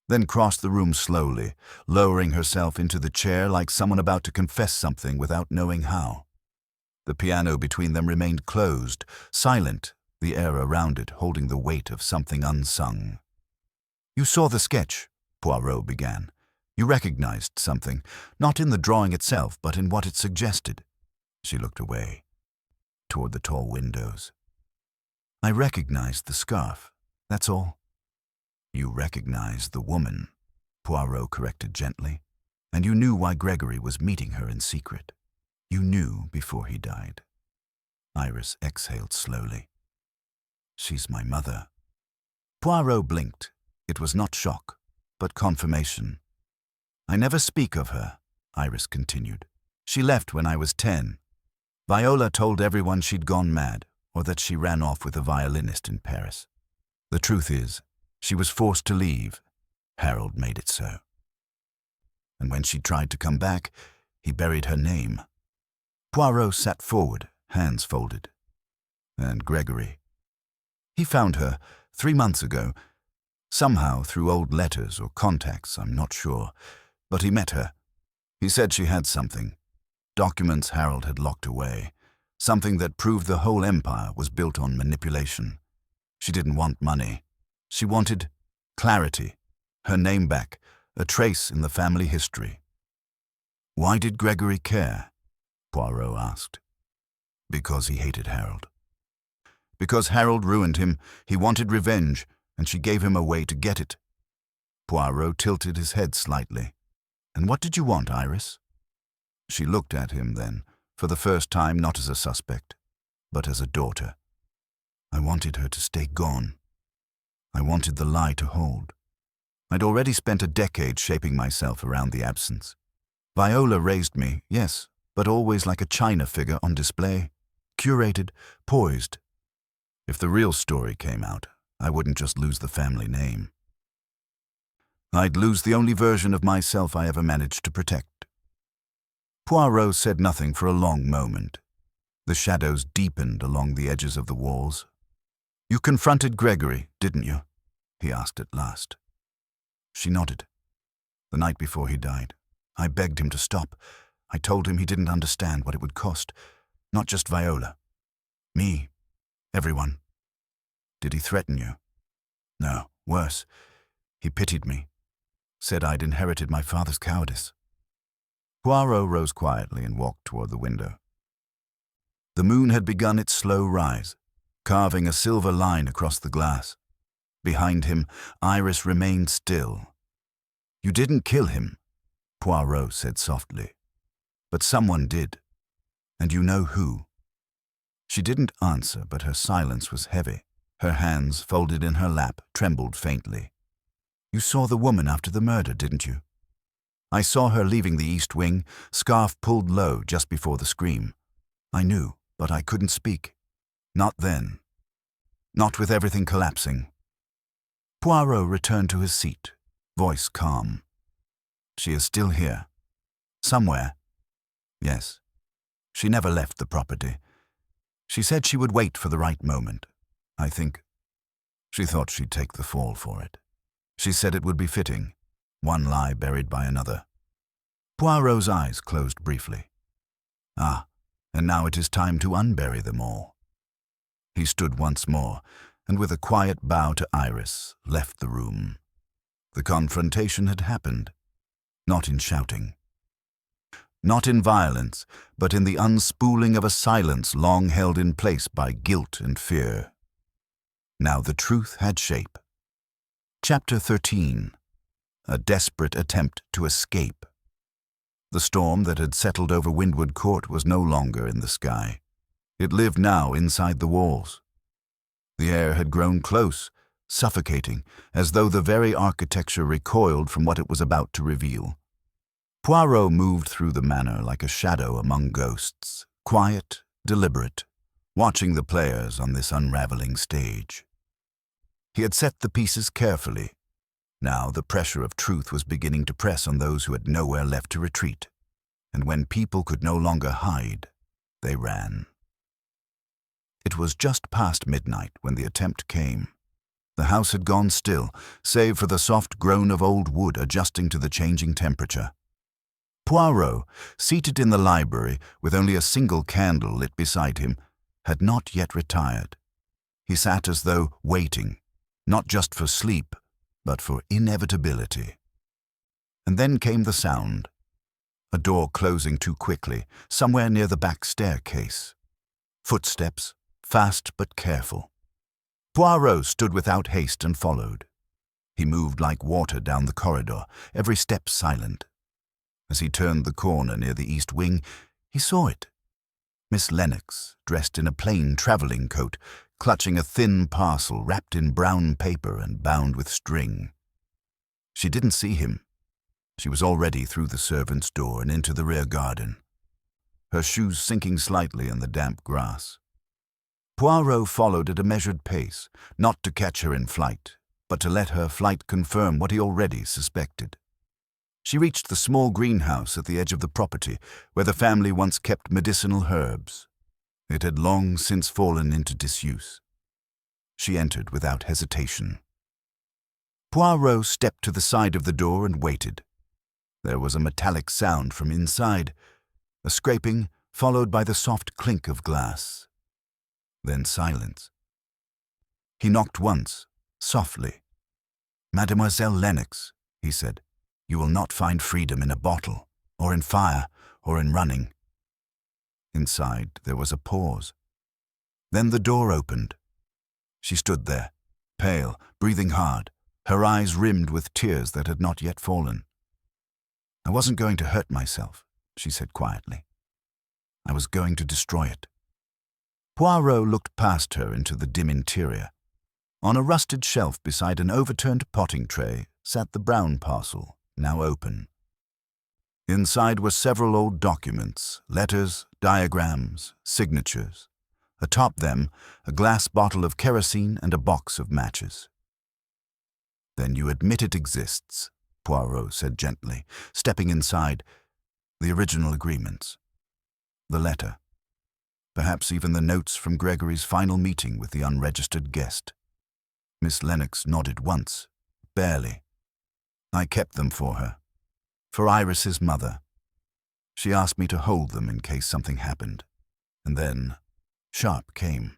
A: then crossed the room slowly, lowering herself into the chair like someone about to confess something without knowing how. The piano between them remained closed, silent, the air around it holding the weight of something unsung. "You saw the sketch," Poirot began. "You recognized something, not in the drawing itself, but in what it suggested." She looked away, toward the tall windows. "I recognized the scarf, that's all." "You recognized the woman," Poirot corrected gently. "And you knew why Gregory was meeting her in secret. You knew before he died." Iris exhaled slowly. "She's my mother." Poirot blinked. It was not shock, but confirmation. "I never speak of her," Iris continued. "She left when I was 10. Viola told everyone she'd gone mad, or that she ran off with a violinist in Paris. The truth is, she was forced to leave. Harold made it so. And when she tried to come back, he buried her name." Poirot sat forward, hands folded. "And Gregory? He found her 3 months ago, somehow through old letters or contacts, I'm not sure. But he met her. He said she had something. Documents Harold had locked away. Something that proved the whole empire was built on manipulation. She didn't want money. She wanted clarity, her name back, a trace in the family history." "Why did Gregory care?" Poirot asked. "Because he hated Harold. Because Harold ruined him, he wanted revenge, and she gave him a way to get it." Poirot tilted his head slightly. "And what did you want, Iris?" She looked at him then, for the first time not as a suspect, but as a daughter. "I wanted her to stay gone. I wanted the lie to hold. I'd already spent a decade shaping myself around the absence. Viola raised me, yes, but always like a china figure on display, curated, poised. If the real story came out, I wouldn't just lose the family name. I'd lose the only version of myself I ever managed to protect." Poirot said nothing for a long moment. The shadows deepened along the edges of the walls. "You confronted Gregory, didn't you?" he asked at last. She nodded. "The night before he died, I begged him to stop. I told him he didn't understand what it would cost. Not just Viola. Me. Everyone." "Did he threaten you?" "No, worse. He pitied me. Said I'd inherited my father's cowardice." Poirot rose quietly and walked toward the window. The moon had begun its slow rise, carving a silver line across the glass. Behind him, Iris remained still. "You didn't kill him," Poirot said softly. "But someone did. And you know who." She didn't answer, but her silence was heavy. Her hands, folded in her lap, trembled faintly. "You saw the woman after the murder, didn't you?" "I saw her leaving the east wing, scarf pulled low just before the scream. I knew, but I couldn't speak. Not then. Not with everything collapsing." Poirot returned to his seat, voice calm. "She is still here. Somewhere. Yes. She never left the property. She said she would wait for the right moment. I think she thought she'd take the fall for it. She said it would be fitting, one lie buried by another." Poirot's eyes closed briefly. "Ah, and now it is time to unbury them all." He stood once more, and with a quiet bow to Iris, left the room. The confrontation had happened, not in shouting. Not in violence, but in the unspooling of a silence long held in place by guilt and fear. Now the truth had shape. Chapter 13. A desperate attempt to escape. The storm that had settled over Windward Court was no longer in the sky. It lived now inside the walls. The air had grown close, suffocating, as though the very architecture recoiled from what it was about to reveal. Poirot moved through the manor like a shadow among ghosts, quiet, deliberate, watching the players on this unraveling stage. He had set the pieces carefully. Now the pressure of truth was beginning to press on those who had nowhere left to retreat, and when people could no longer hide, they ran. It was just past midnight when the attempt came. The house had gone still, save for the soft groan of old wood adjusting to the changing temperature. Poirot, seated in the library with only a single candle lit beside him, had not yet retired. He sat as though waiting, not just for sleep, but for inevitability. And then came the sound. A door closing too quickly, somewhere near the back staircase. Footsteps, fast but careful. Poirot stood without haste and followed. He moved like water down the corridor, every step silent. As he turned the corner near the east wing, he saw it. Miss Lennox, dressed in a plain travelling coat, clutching a thin parcel wrapped in brown paper and bound with string. She didn't see him. She was already through the servants' door and into the rear garden, her shoes sinking slightly in the damp grass. Poirot followed at a measured pace, not to catch her in flight, but to let her flight confirm what he already suspected. She reached the small greenhouse at the edge of the property, where the family once kept medicinal herbs. It had long since fallen into disuse. She entered without hesitation. Poirot stepped to the side of the door and waited. There was a metallic sound from inside, a scraping followed by the soft clink of glass. Then silence. He knocked once, softly. "Mademoiselle Lennox," he said, "you will not find freedom in a bottle, or in fire, or in running." Inside there was a pause. Then the door opened. She stood there, pale, breathing hard, her eyes rimmed with tears that had not yet fallen. "I wasn't going to hurt myself," she said quietly. "I was going to destroy it." Poirot looked past her into the dim interior. On a rusted shelf beside an overturned potting tray sat the brown parcel, now open. Inside were several old documents, letters, diagrams, signatures. Atop them, a glass bottle of kerosene and a box of matches. "Then you admit it exists," Poirot said gently, stepping inside. "The original agreements. The letter. Perhaps even the notes from Gregory's final meeting with the unregistered guest." Miss Lennox nodded once, barely. "I kept them for her. For Iris's mother. She asked me to hold them in case something happened. And then Sharp came.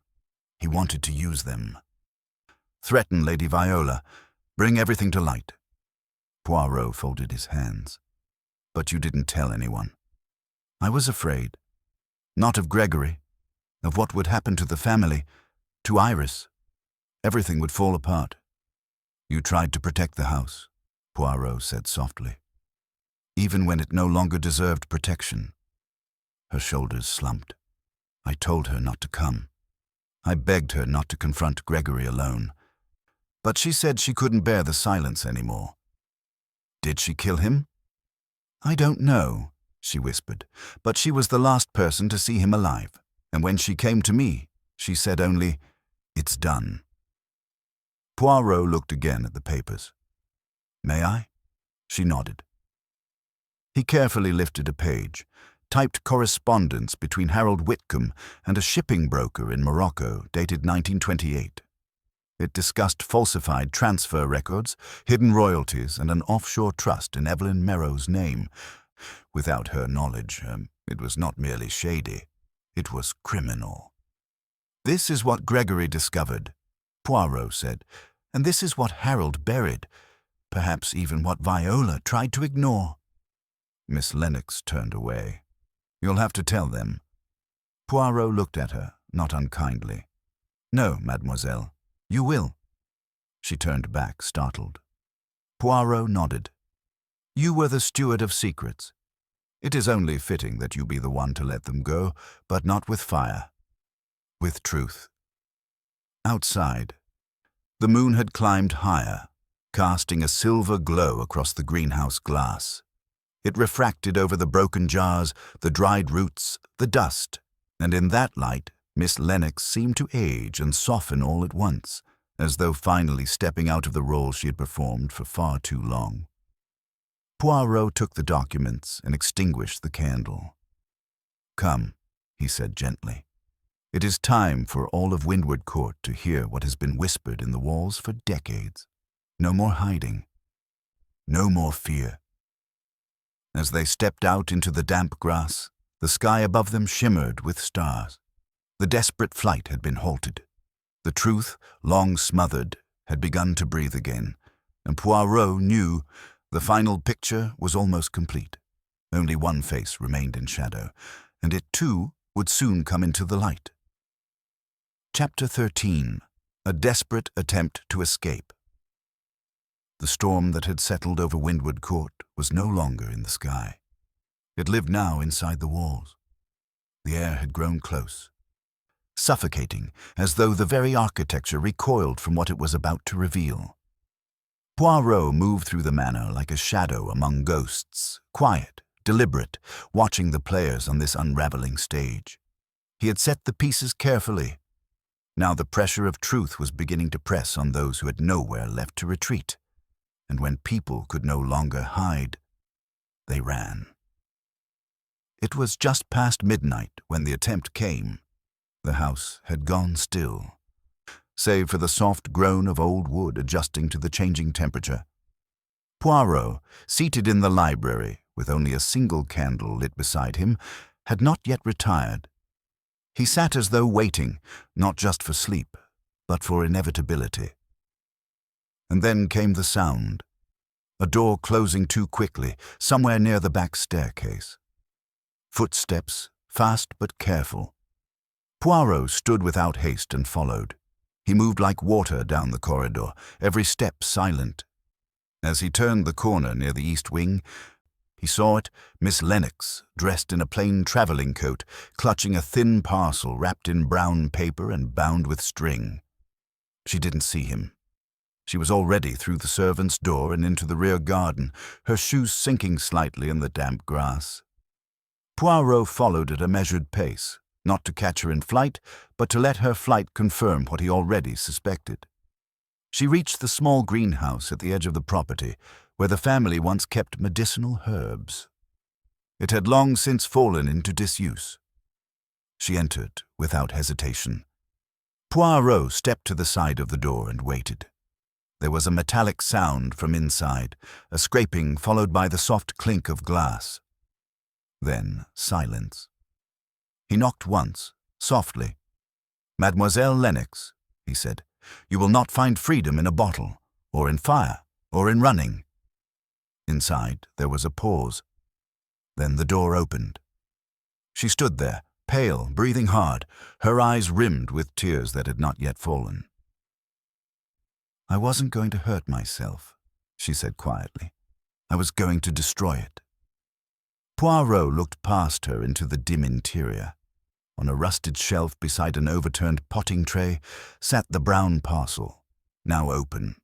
A: He wanted to use them. Threaten Lady Viola. Bring everything to light." Poirot folded his hands. "But you didn't tell anyone." I was afraid. Not of Gregory, of what would happen to the family, to Iris. Everything would fall apart. You tried to protect the house, Poirot said softly. Even when it no longer deserved protection. Her shoulders slumped. I told her not to come. I begged her not to confront Gregory alone. But she said she couldn't bear the silence anymore. Did she kill him? I don't know, she whispered, but she was the last person to see him alive, and when she came to me, she said only, "It's done." Poirot looked again at the papers. May I? She nodded. He carefully lifted a page, typed correspondence between Harold Whitcomb and a shipping broker in Morocco dated 1928. It discussed falsified transfer records, hidden royalties, and an offshore trust in Evelyn Merrow's name. Without her knowledge, it was not merely shady, it was criminal. This is what Gregory discovered, Poirot said, and this is what Harold buried, perhaps even what Viola tried to ignore. Miss Lennox turned away. You'll have to tell them. Poirot looked at her, not unkindly. No, mademoiselle, you will. She turned back, startled. Poirot nodded. You were the steward of secrets. It is only fitting that you be the one to let them go, but not with fire. With truth. Outside, the moon had climbed higher, casting a silver glow across the greenhouse glass. It refracted over the broken jars, the dried roots, the dust, and in that light, Miss Lennox seemed to age and soften all at once, as though finally stepping out of the role she had performed for far too long. Poirot took the documents and extinguished the candle. Come, he said gently. It is time for all of Windward Court to hear what has been whispered in the walls for decades. No more hiding. No more fear. As they stepped out into the damp grass, the sky above them shimmered with stars. The desperate flight had been halted. The truth, long smothered, had begun to breathe again, and Poirot knew the final picture was almost complete. Only one face remained in shadow, and it too would soon come into the light. Chapter 13. A desperate attempt to escape. The storm that had settled over Windward Court was no longer in the sky. It lived now inside the walls. The air had grown close, suffocating, as though the very architecture recoiled from what it was about to reveal. Poirot moved through the manor like a shadow among ghosts, quiet, deliberate, watching the players on this unraveling stage. He had set the pieces carefully. Now the pressure of truth was beginning to press on those who had nowhere left to retreat. And when people could no longer hide, they ran. It was just past midnight when the attempt came. The house had gone still, save for the soft groan of old wood adjusting to the changing temperature. Poirot, seated in the library with only a single candle lit beside him, had not yet retired. He sat as though waiting, not just for sleep, but for inevitability. And then came the sound. A door closing too quickly, somewhere near the back staircase. Footsteps, fast but careful. Poirot stood without haste and followed. He moved like water down the corridor, every step silent. As he turned the corner near the east wing, he saw it, Miss Lennox, dressed in a plain traveling coat, clutching a thin parcel wrapped in brown paper and bound with string. She didn't see him. She was already through the servants' door and into the rear garden, her shoes sinking slightly in the damp grass. Poirot followed at a measured pace, not to catch her in flight, but to let her flight confirm what he already suspected. She reached the small greenhouse at the edge of the property, where the family once kept medicinal herbs. It had long since fallen into disuse. She entered without hesitation. Poirot stepped to the side of the door and waited. There was a metallic sound from inside, a scraping followed by the soft clink of glass. Then silence. He knocked once, softly. "Mademoiselle Lennox," he said, "you will not find freedom in a bottle, or in fire, or in running." Inside there was a pause. Then the door opened. She stood there, pale, breathing hard, her eyes rimmed with tears that had not yet fallen. "I wasn't going to hurt myself," she said quietly. "I was going to destroy it." Poirot looked past her into the dim interior. On a rusted shelf beside an overturned potting tray sat the brown parcel, now open.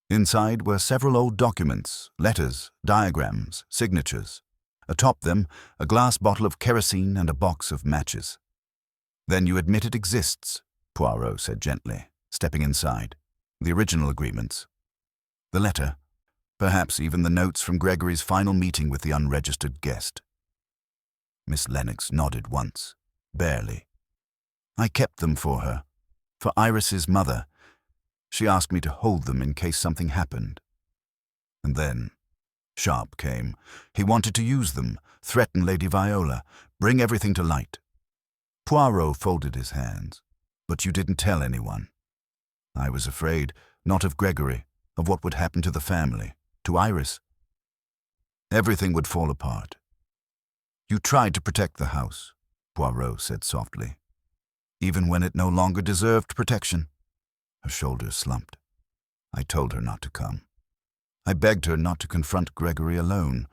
A: Inside were several old documents, letters, diagrams, signatures. Atop them, a glass bottle of kerosene and a box of matches. "Then you admit it exists," Poirot said gently, stepping inside. "The original agreements. The letter. Perhaps even the notes from Gregory's final meeting with the unregistered guest." Miss Lennox nodded once, barely. "I kept them for her, for Iris's mother. She asked me to hold them in case something happened." And then Sharp came. He wanted to use them, threaten Lady Viola, bring everything to light. Poirot folded his hands. "But you didn't tell anyone." "I was afraid, not of Gregory, of what would happen to the family, to Iris. Everything would fall apart." "You tried to protect the house," Poirot said softly, "even when it no longer deserved protection." Her shoulders slumped. "I told her not to come. I begged her not to confront Gregory alone,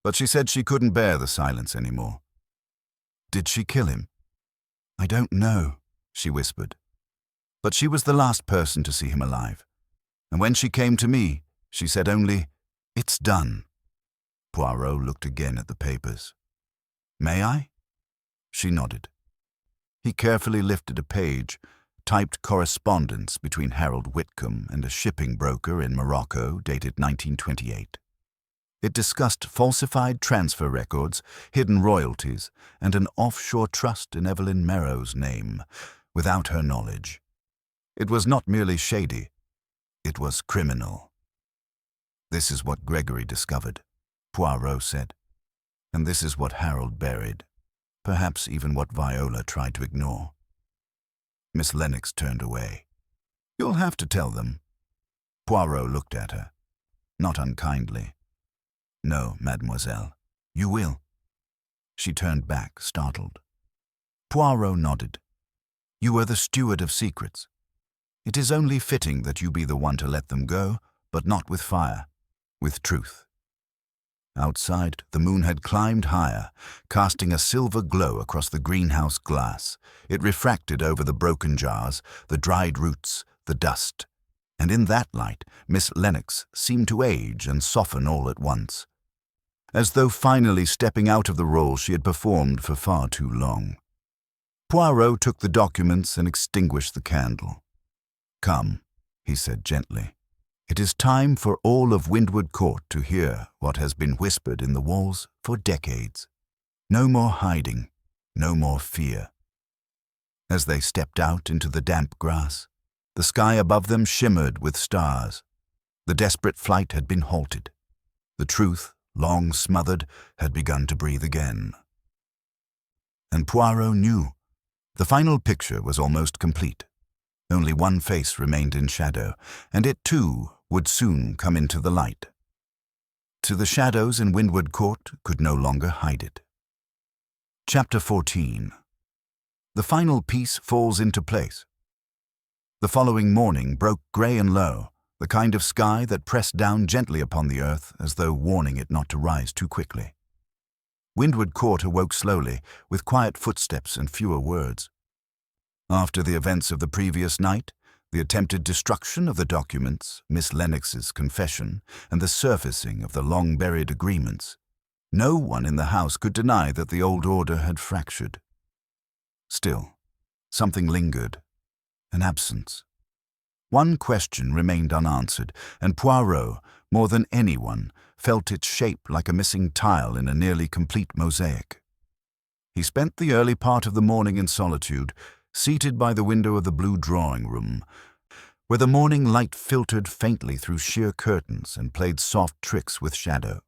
A: but she said she couldn't bear the silence anymore." "Did she kill him?" "I don't know," she whispered. "But she was the last person to see him alive. And when she came to me, she said only, 'It's done.'" Poirot looked again at the papers. "May I?" She nodded. He carefully lifted a page, typed correspondence between Harold Whitcomb and a shipping broker in Morocco dated 1928. It discussed falsified transfer records, hidden royalties, and an offshore trust in Evelyn Merrow's name, without her knowledge. It was not merely shady, it was criminal. "This is what Gregory discovered," Poirot said. "And this is what Harold buried, perhaps even what Viola tried to ignore." Miss Lennox turned away. "You'll have to tell them." Poirot looked at her, not unkindly. "No, mademoiselle, you will." She turned back, startled. Poirot nodded. "You are the steward of secrets. It is only fitting that you be the one to let them go, but not with fire, with truth." Outside, the moon had climbed higher, casting a silver glow across the greenhouse glass. It refracted over the broken jars, the dried roots, the dust. And in that light, Miss Lennox seemed to age and soften all at once, as though finally stepping out of the role she had performed for far too long. Poirot took the documents and extinguished the candle. "Come," he said gently. "It is time for all of Windward Court to hear what has been whispered in the walls for decades. No more hiding, no more fear." As they stepped out into the damp grass, the sky above them shimmered with stars. The desperate flight had been halted. The truth, long smothered, had begun to breathe again. And Poirot knew. The final picture was almost complete. Only one face remained in shadow, and it too would soon come into the light. To the shadows in Windward Court could no longer hide it. Chapter 14. The final piece falls into place. The following morning broke grey and low, the kind of sky that pressed down gently upon the earth as though warning it not to rise too quickly. Windward Court awoke slowly, with quiet footsteps and fewer words. After the events of the previous night, the attempted destruction of the documents, Miss Lennox's confession, and the surfacing of the long-buried agreements, no one in the house could deny that the old order had fractured. Still, something lingered, an absence. One question remained unanswered, and Poirot, more than anyone, felt its shape like a missing tile in a nearly complete mosaic. He spent the early part of the morning in solitude, seated by the window of the blue drawing-room, where the morning light filtered faintly through sheer curtains and played soft tricks with shadow.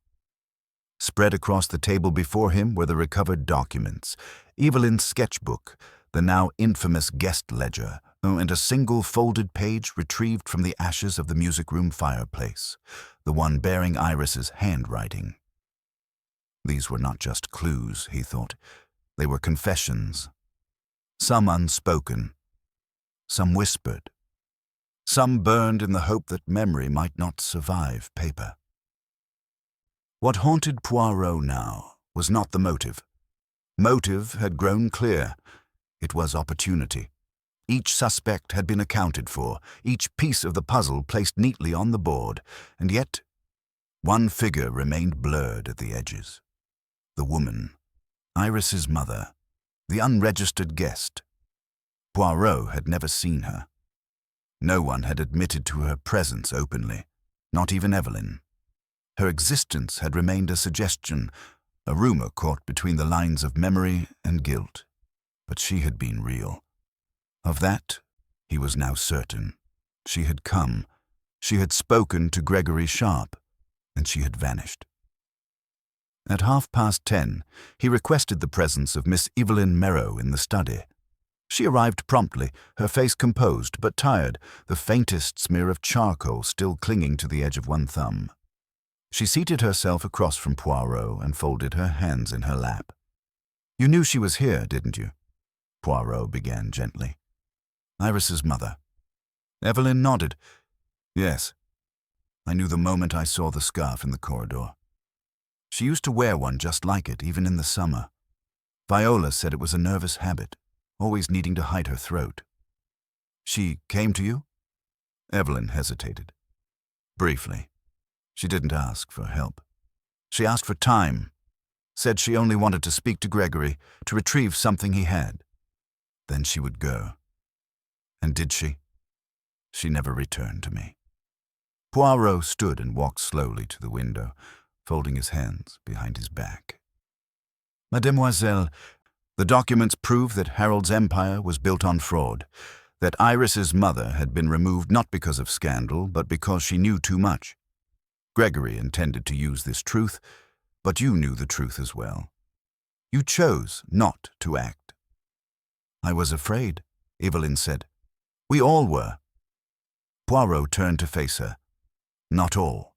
A: Spread across the table before him were the recovered documents, Evelyn's sketchbook, the now infamous guest ledger, and a single folded page retrieved from the ashes of the music-room fireplace, the one bearing Iris's handwriting. These were not just clues, he thought. They were confessions. Some unspoken, some whispered, some burned in the hope that memory might not survive paper. What haunted Poirot now was not the motive. Motive had grown clear. It was opportunity. Each suspect had been accounted for, each piece of the puzzle placed neatly on the board, and yet one figure remained blurred at the edges. The woman, Iris's mother, the unregistered guest. Poirot had never seen her. No one had admitted to her presence openly, not even Evelyn. Her existence had remained a suggestion, a rumor caught between the lines of memory and guilt. But she had been real. Of that, he was now certain. She had come, she had spoken to Gregory Sharp, and she had vanished. At 10:30, he requested the presence of Miss Evelyn Merrow in the study. She arrived promptly, her face composed but tired, the faintest smear of charcoal still clinging to the edge of one thumb. She seated herself across from Poirot and folded her hands in her lap. "You knew she was here, didn't you?" Poirot began gently. "Iris's mother." Evelyn nodded. "Yes. I knew the moment I saw the scarf in the corridor. She used to wear one just like it, even in the summer. Viola said it was a nervous habit, always needing to hide her throat." "She came to you?" Evelyn hesitated. "Briefly. She didn't ask for help. She asked for time, said she only wanted to speak to Gregory, to retrieve something he had. Then she would go. And did she? She never returned to me." Poirot stood and walked slowly to the window, folding his hands behind his back. "Mademoiselle, the documents prove that Harold's empire was built on fraud, that Iris's mother had been removed not because of scandal, but because she knew too much. Gregory intended to use this truth, but you knew the truth as well. You chose not to act." "I was afraid," Evelyn said. "We all were." Poirot turned to face her. "Not all."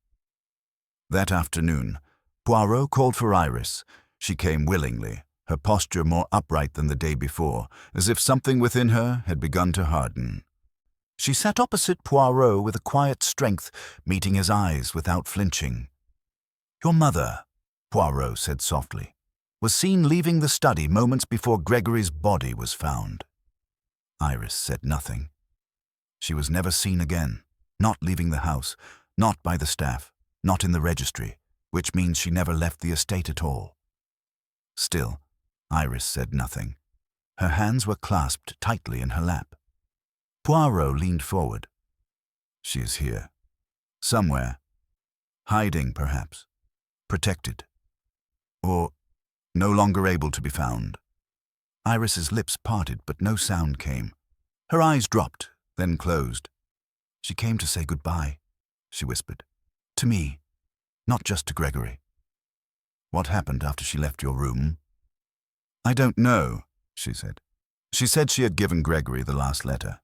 A: That afternoon, Poirot called for Iris. She came willingly, her posture more upright than the day before, as if something within her had begun to harden. She sat opposite Poirot with a quiet strength, meeting his eyes without flinching. "Your mother," Poirot said softly, "was seen leaving the study moments before Gregory's body was found." Iris said nothing. She was never seen again, not leaving the house, not by the staff, not in the registry, which means she never left the estate at all. Still, Iris said nothing. Her hands were clasped tightly in her lap. Poirot leaned forward. "She is here. Somewhere. Hiding, perhaps. Protected. Or no longer able to be found." Iris's lips parted, but no sound came. Her eyes dropped, then closed. "She came to say goodbye," she whispered. "To me, not just to Gregory." "What happened after she left your room?" "I don't know," she said. "She said she had given Gregory the last letter.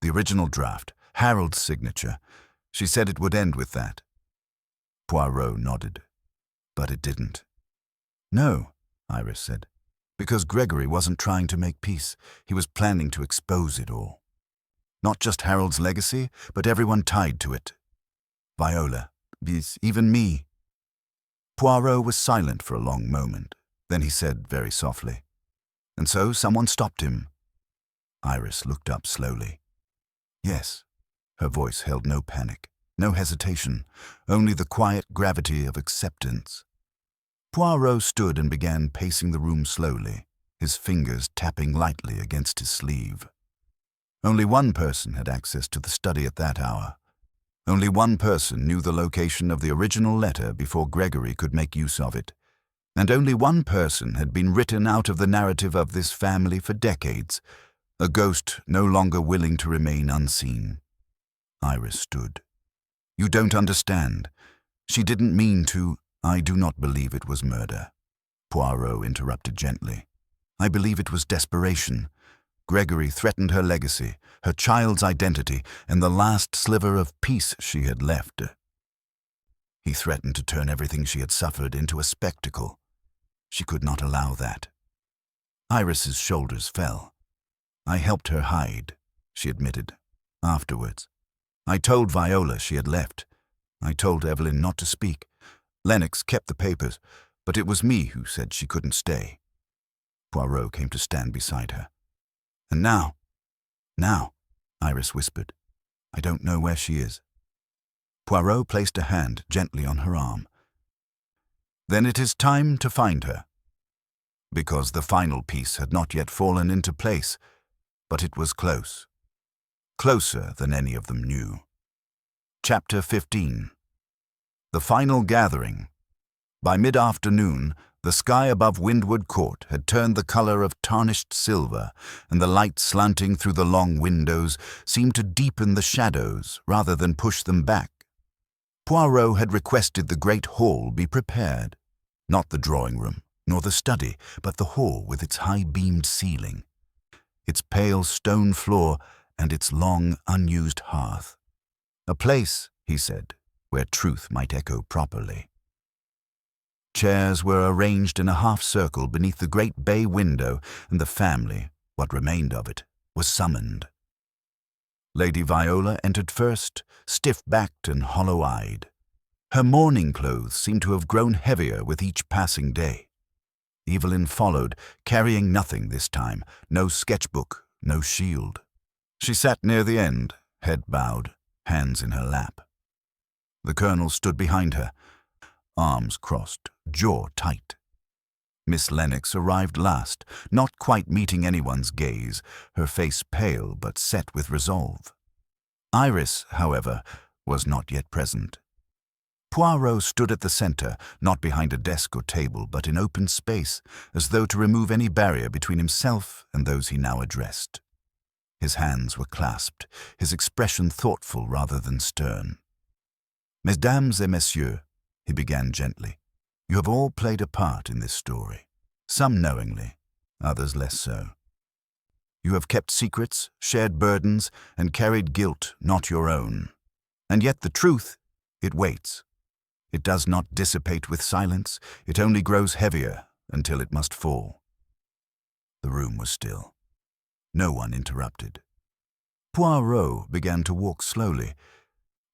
A: The original draft, Harold's signature. She said it would end with that." Poirot nodded. "But it didn't." "No," Iris said, "because Gregory wasn't trying to make peace. He was planning to expose it all. Not just Harold's legacy, but everyone tied to it. Viola, even me." Poirot was silent for a long moment. Then he said very softly, "And so someone stopped him." Iris looked up slowly. "Yes." Her voice held no panic, no hesitation, only the quiet gravity of acceptance. Poirot stood and began pacing the room slowly, his fingers tapping lightly against his sleeve. Only one person had access to the study at that hour. Only one person knew the location of the original letter before Gregory could make use of it. And only one person had been written out of the narrative of this family for decades, a ghost no longer willing to remain unseen. Iris stood. "You don't understand. She didn't mean to—" "I do not believe it was murder," Poirot interrupted gently. "I believe it was desperation. Gregory threatened her legacy, her child's identity, and the last sliver of peace she had left. He threatened to turn everything she had suffered into a spectacle. She could not allow that." Iris's shoulders fell. "I helped her hide," she admitted. "Afterwards. I told Viola she had left. I told Evelyn not to speak. Lennox kept the papers, but it was me who said she couldn't stay." Poirot came to stand beside her. "And now," Iris whispered, "I don't know where she is." Poirot placed a hand gently on her arm. "Then it is time to find her." Because the final piece had not yet fallen into place, but it was close. Closer than any of them knew. Chapter 15. The Final Gathering. By mid-afternoon, the sky above Windward Court had turned the color of tarnished silver, and the light slanting through the long windows seemed to deepen the shadows rather than push them back. Poirot had requested the great hall be prepared. Not the drawing-room, nor the study, but the hall with its high-beamed ceiling, its pale stone floor, and its long, unused hearth. A place, he said, where truth might echo properly. Chairs were arranged in a half-circle beneath the great bay window, and the family, what remained of it, was summoned. Lady Viola entered first, stiff-backed and hollow-eyed. Her mourning clothes seemed to have grown heavier with each passing day. Evelyn followed, carrying nothing this time, no sketchbook, no shield. She sat near the end, head bowed, hands in her lap. The colonel stood behind her, arms crossed, jaw tight. Miss Lennox arrived last, not quite meeting anyone's gaze, her face pale but set with resolve. Iris, however, was not yet present. Poirot stood at the center, not behind a desk or table, but in open space, as though to remove any barrier between himself and those he now addressed. His hands were clasped, his expression thoughtful rather than stern. "Mesdames et messieurs," he began gently, "you have all played a part in this story, some knowingly, others less so. You have kept secrets, shared burdens, and carried guilt not your own. And yet the truth, it waits. It does not dissipate with silence, it only grows heavier until it must fall." The room was still. No one interrupted. Poirot began to walk slowly.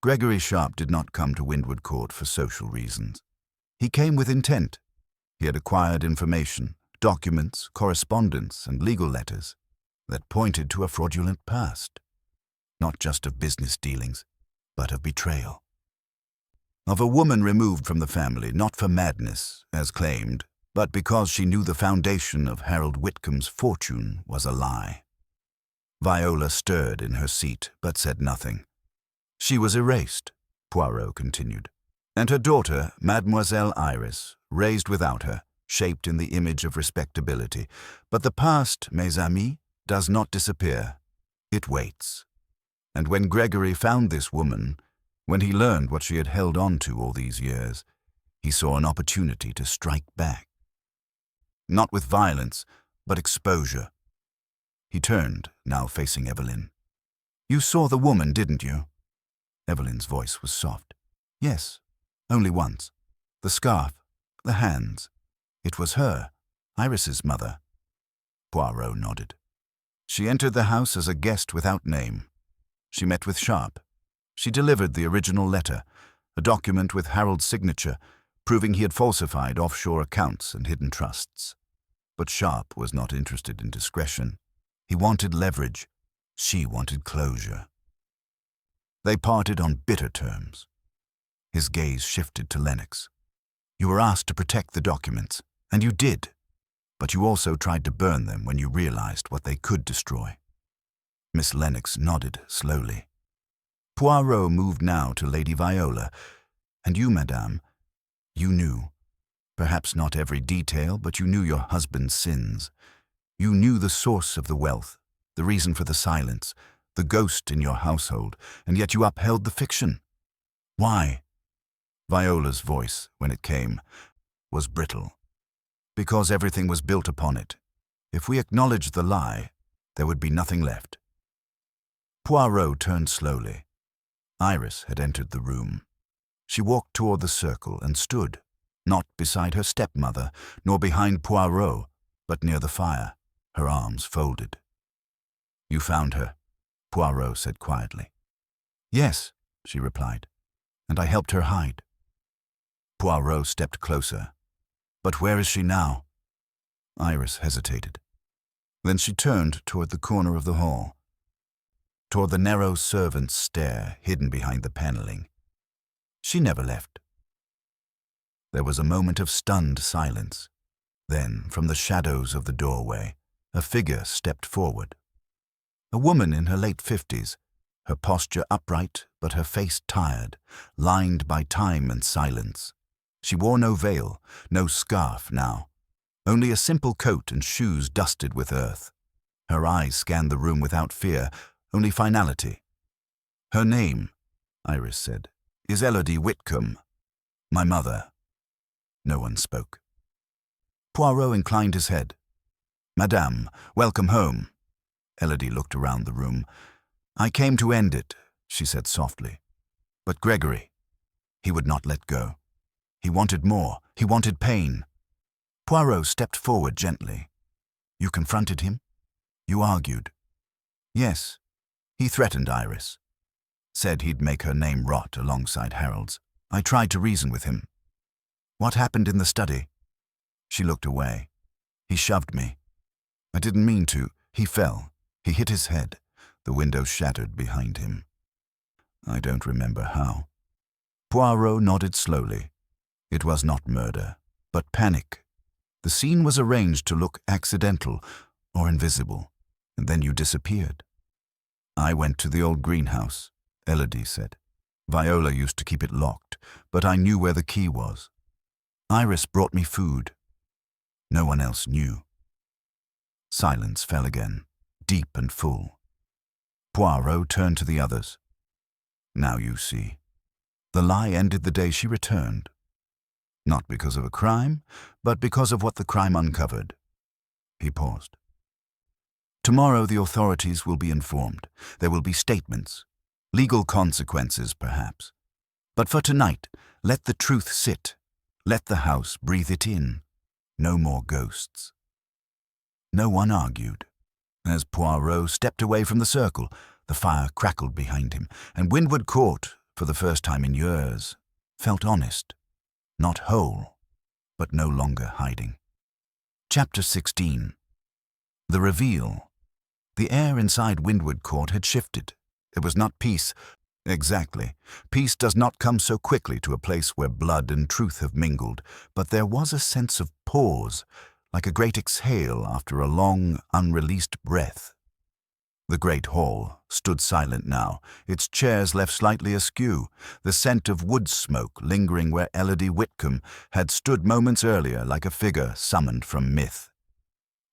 A: Gregory Sharp did not come to Windward Court for social reasons. He came with intent. He had acquired information, documents, correspondence, and legal letters that pointed to a fraudulent past, not just of business dealings, but of betrayal. Of a woman removed from the family, not for madness, as claimed, but because she knew the foundation of Harold Whitcomb's fortune was a lie. Viola stirred in her seat, but said nothing. She was erased, Poirot continued, and her daughter, Mademoiselle Iris, raised without her, shaped in the image of respectability. But the past, mes amis, does not disappear. It waits. And when Gregory found this woman, when he learned what she had held on to all these years, he saw an opportunity to strike back. Not with violence, but exposure. He turned, now facing Evelyn. "You saw the woman, didn't you?" Evelyn's voice was soft. "Yes, only once. The scarf, the hands. It was her, Iris's mother." Poirot nodded. "She entered the house as a guest without name. She met with Sharp. She delivered the original letter, a document with Harold's signature, proving he had falsified offshore accounts and hidden trusts. But Sharp was not interested in discretion. He wanted leverage. She wanted closure. They parted on bitter terms. His gaze shifted to Lennox. "You were asked to protect the documents, and you did, but you also tried to burn them when you realized what they could destroy." Miss Lennox nodded slowly. Poirot moved now to Lady Viola. "And you, madame, you knew. Perhaps not every detail, but you knew your husband's sins. You knew the source of the wealth, the reason for the silence, the ghost in your household, and yet you upheld the fiction. Why?" Viola's voice, when it came, was brittle. "Because everything was built upon it. If we acknowledged the lie, there would be nothing left." Poirot turned slowly. Iris had entered the room. She walked toward the circle and stood, not beside her stepmother, nor behind Poirot, but near the fire. her arms folded. "You found her," Poirot said quietly. "Yes," she replied, "and I helped her hide." Poirot stepped closer. "But where is she now?" Iris hesitated. Then she turned toward the corner of the hall, toward the narrow servant's stair hidden behind the paneling. She never left. There was a moment of stunned silence. Then, from the shadows of the doorway, a figure stepped forward. A woman in her late 50s, her posture upright but her face tired, lined by time and silence. She wore no veil, no scarf now, only a simple coat and shoes dusted with earth. Her eyes scanned the room without fear, only finality. "Her name," Iris said, "is Elodie Whitcomb. My mother." No one spoke. Poirot inclined his head. "Madame, welcome home." Elodie looked around the room. "I came to end it," she said softly. "But Gregory, he would not let go. He wanted more. He wanted pain." Poirot stepped forward gently. "You confronted him? You argued?" "Yes. He threatened Iris. Said he'd make her name rot alongside Harold's. I tried to reason with him." "What happened in the study?" She looked away. "He shoved me. I didn't mean to. He fell. He hit his head. The window shattered behind him. I don't remember how." Poirot nodded slowly. It was not murder, but panic. The scene was arranged to look accidental or invisible, and then you disappeared. "I went to the old greenhouse," Elodie said. "Viola used to keep it locked, but I knew where the key was. Iris brought me food. No one else knew." Silence fell again, deep and full. Poirot turned to the others. "Now you see. The lie ended the day she returned. Not because of a crime, but because of what the crime uncovered." He paused. "Tomorrow the authorities will be informed. There will be statements. Legal consequences, perhaps. But for tonight, let the truth sit. Let the house breathe it in. No more ghosts." No one argued. As Poirot stepped away from the circle, the fire crackled behind him, and Windward Court, for the first time in years, felt honest. Not whole, but no longer hiding. Chapter 16. The reveal. The air inside Windward Court had shifted. It was not peace. Exactly. Peace does not come so quickly to a place where blood and truth have mingled, but there was a sense of pause, like a great exhale after a long, unreleased breath. The great hall stood silent now, its chairs left slightly askew, the scent of wood smoke lingering where Elodie Whitcomb had stood moments earlier like a figure summoned from myth.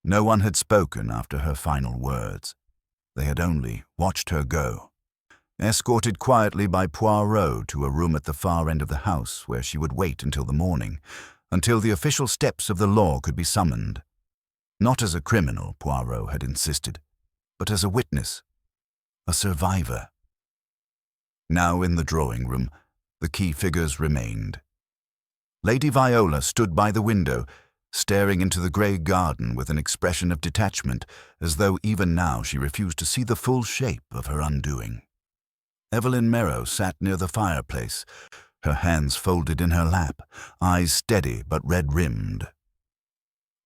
A: No one had spoken after her final words. They had only watched her go, escorted quietly by Poirot to a room at the far end of the house where she would wait until the morning, until the official steps of the law could be summoned. Not as a criminal, Poirot had insisted, but as a witness, a survivor. Now in the drawing room, the key figures remained. Lady Viola stood by the window, staring into the grey garden with an expression of detachment, as though even now she refused to see the full shape of her undoing. Evelyn Merrow sat near the fireplace, her hands folded in her lap, eyes steady but red-rimmed.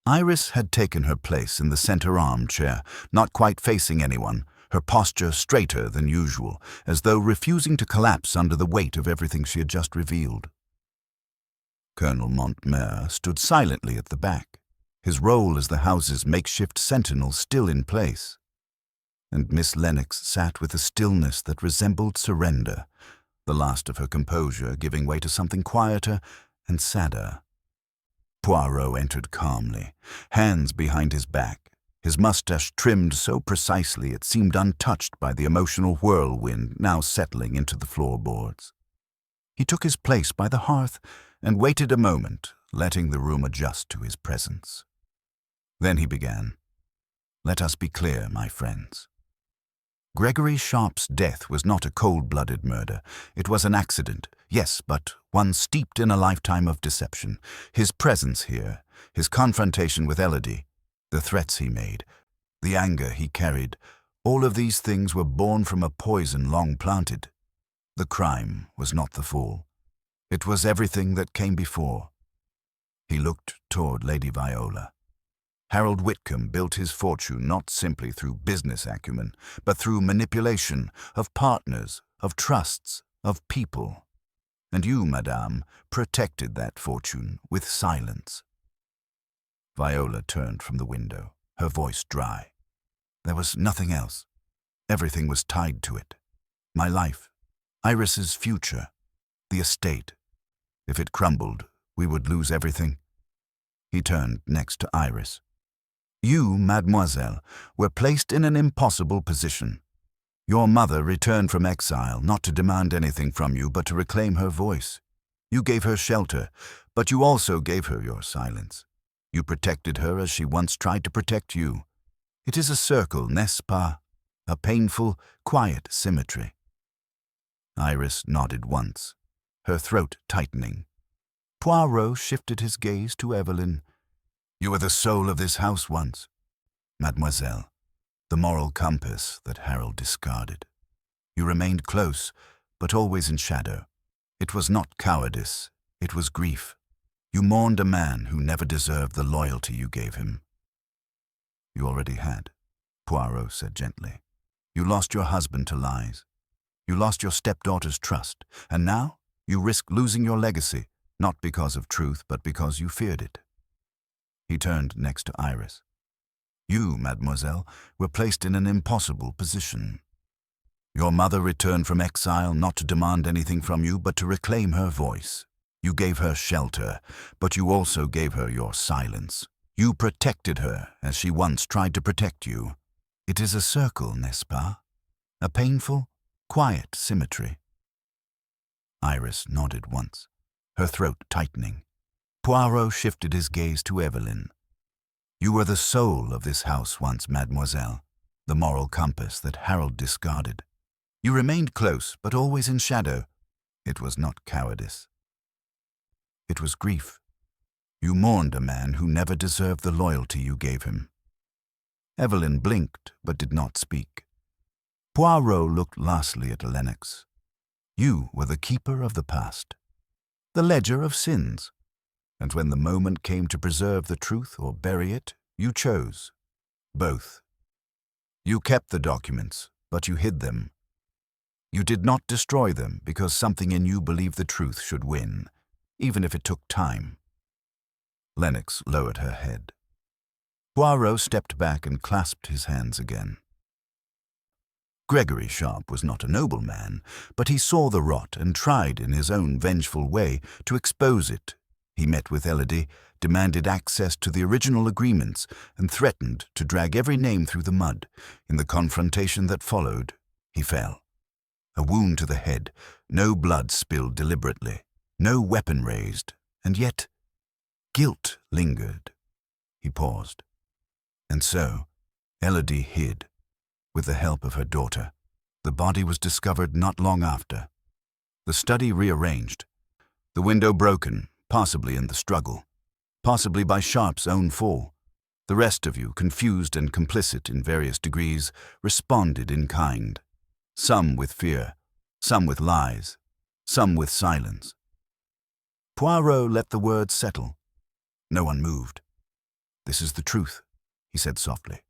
A: Iris had taken her place in the center armchair, not quite facing anyone, her posture straighter than usual, as though refusing to collapse under the weight of everything she had just revealed. Colonel Montmer stood silently at the back, his role as the house's makeshift sentinel still in place. And Miss Lennox sat with a stillness that resembled surrender, the last of her composure giving way to something quieter and sadder. Poirot entered calmly, hands behind his back, his mustache trimmed so precisely it seemed untouched by the emotional whirlwind now settling into the floorboards. He took his place by the hearth and waited a moment, letting the room adjust to his presence. Then he began. "Let us be clear, my friends. Gregory Sharp's death was not a cold-blooded murder. It was an accident, yes, but one steeped in a lifetime of deception. His presence here, his confrontation with Elodie, the threats he made, the anger he carried, all of these things were born from a poison long planted. The crime was not the fall. It was everything that came before. He looked toward Lady Viola. Harold Whitcomb built his fortune not simply through business acumen, but through manipulation of partners, of trusts, of people. And you, madame, protected that fortune with silence. Viola turned from the window, her voice dry. There was nothing else. Everything was tied to it. My life, Iris's future, the estate. If it crumbled, we would lose everything. He turned next to Iris. You, mademoiselle, were placed in an impossible position. Your mother returned from exile not to demand anything from you, but to reclaim her voice. You gave her shelter, but you also gave her your silence. You protected her as she once tried to protect you. It is a circle, n'est-ce pas? A painful, quiet symmetry. Iris nodded once, her throat tightening. Poirot shifted his gaze to Evelyn. You were the soul of this house once, mademoiselle, the moral compass that Harold discarded. You remained close, but always in shadow. It was not cowardice, it was grief. You mourned a man who never deserved the loyalty you gave him. You already had, Poirot said gently. You lost your husband to lies. You lost your stepdaughter's trust, and now you risk losing your legacy, not because of truth, but because you feared it. He turned next to Iris. You, mademoiselle, were placed in an impossible position. Your mother returned from exile not to demand anything from you, but to reclaim her voice. You gave her shelter, but you also gave her your silence. You protected her as she once tried to protect you. It is a circle, n'est-ce pas? A painful, quiet symmetry. Iris nodded once, her throat tightening. Poirot shifted his gaze to Evelyn. You were the soul of this house once, mademoiselle, the moral compass that Harold discarded. You remained close, but always in shadow. It was not cowardice. It was grief. You mourned a man who never deserved the loyalty you gave him. Evelyn blinked, but did not speak. Poirot looked lastly at Lennox. You were the keeper of the past, the ledger of sins. And when the moment came to preserve the truth or bury it, you chose. Both. You kept the documents, but you hid them. You did not destroy them because something in you believed the truth should win, even if it took time. Lennox lowered her head. Poirot stepped back and clasped his hands again. Gregory Sharp was not a noble man, but he saw the rot and tried in his own vengeful way to expose it. He met with Elodie, demanded access to the original agreements, and threatened to drag every name through the mud. In the confrontation that followed, he fell. A wound to the head, no blood spilled deliberately, no weapon raised, and yet guilt lingered. He paused. And so, Elodie hid. With the help of her daughter, the body was discovered not long after. The study rearranged, the window broken, possibly in the struggle, possibly by Sharp's own fall. The rest of you, confused and complicit in various degrees, responded in kind. Some with fear, some with lies, some with silence. Poirot let the words settle. No one moved. This is the truth, he said softly.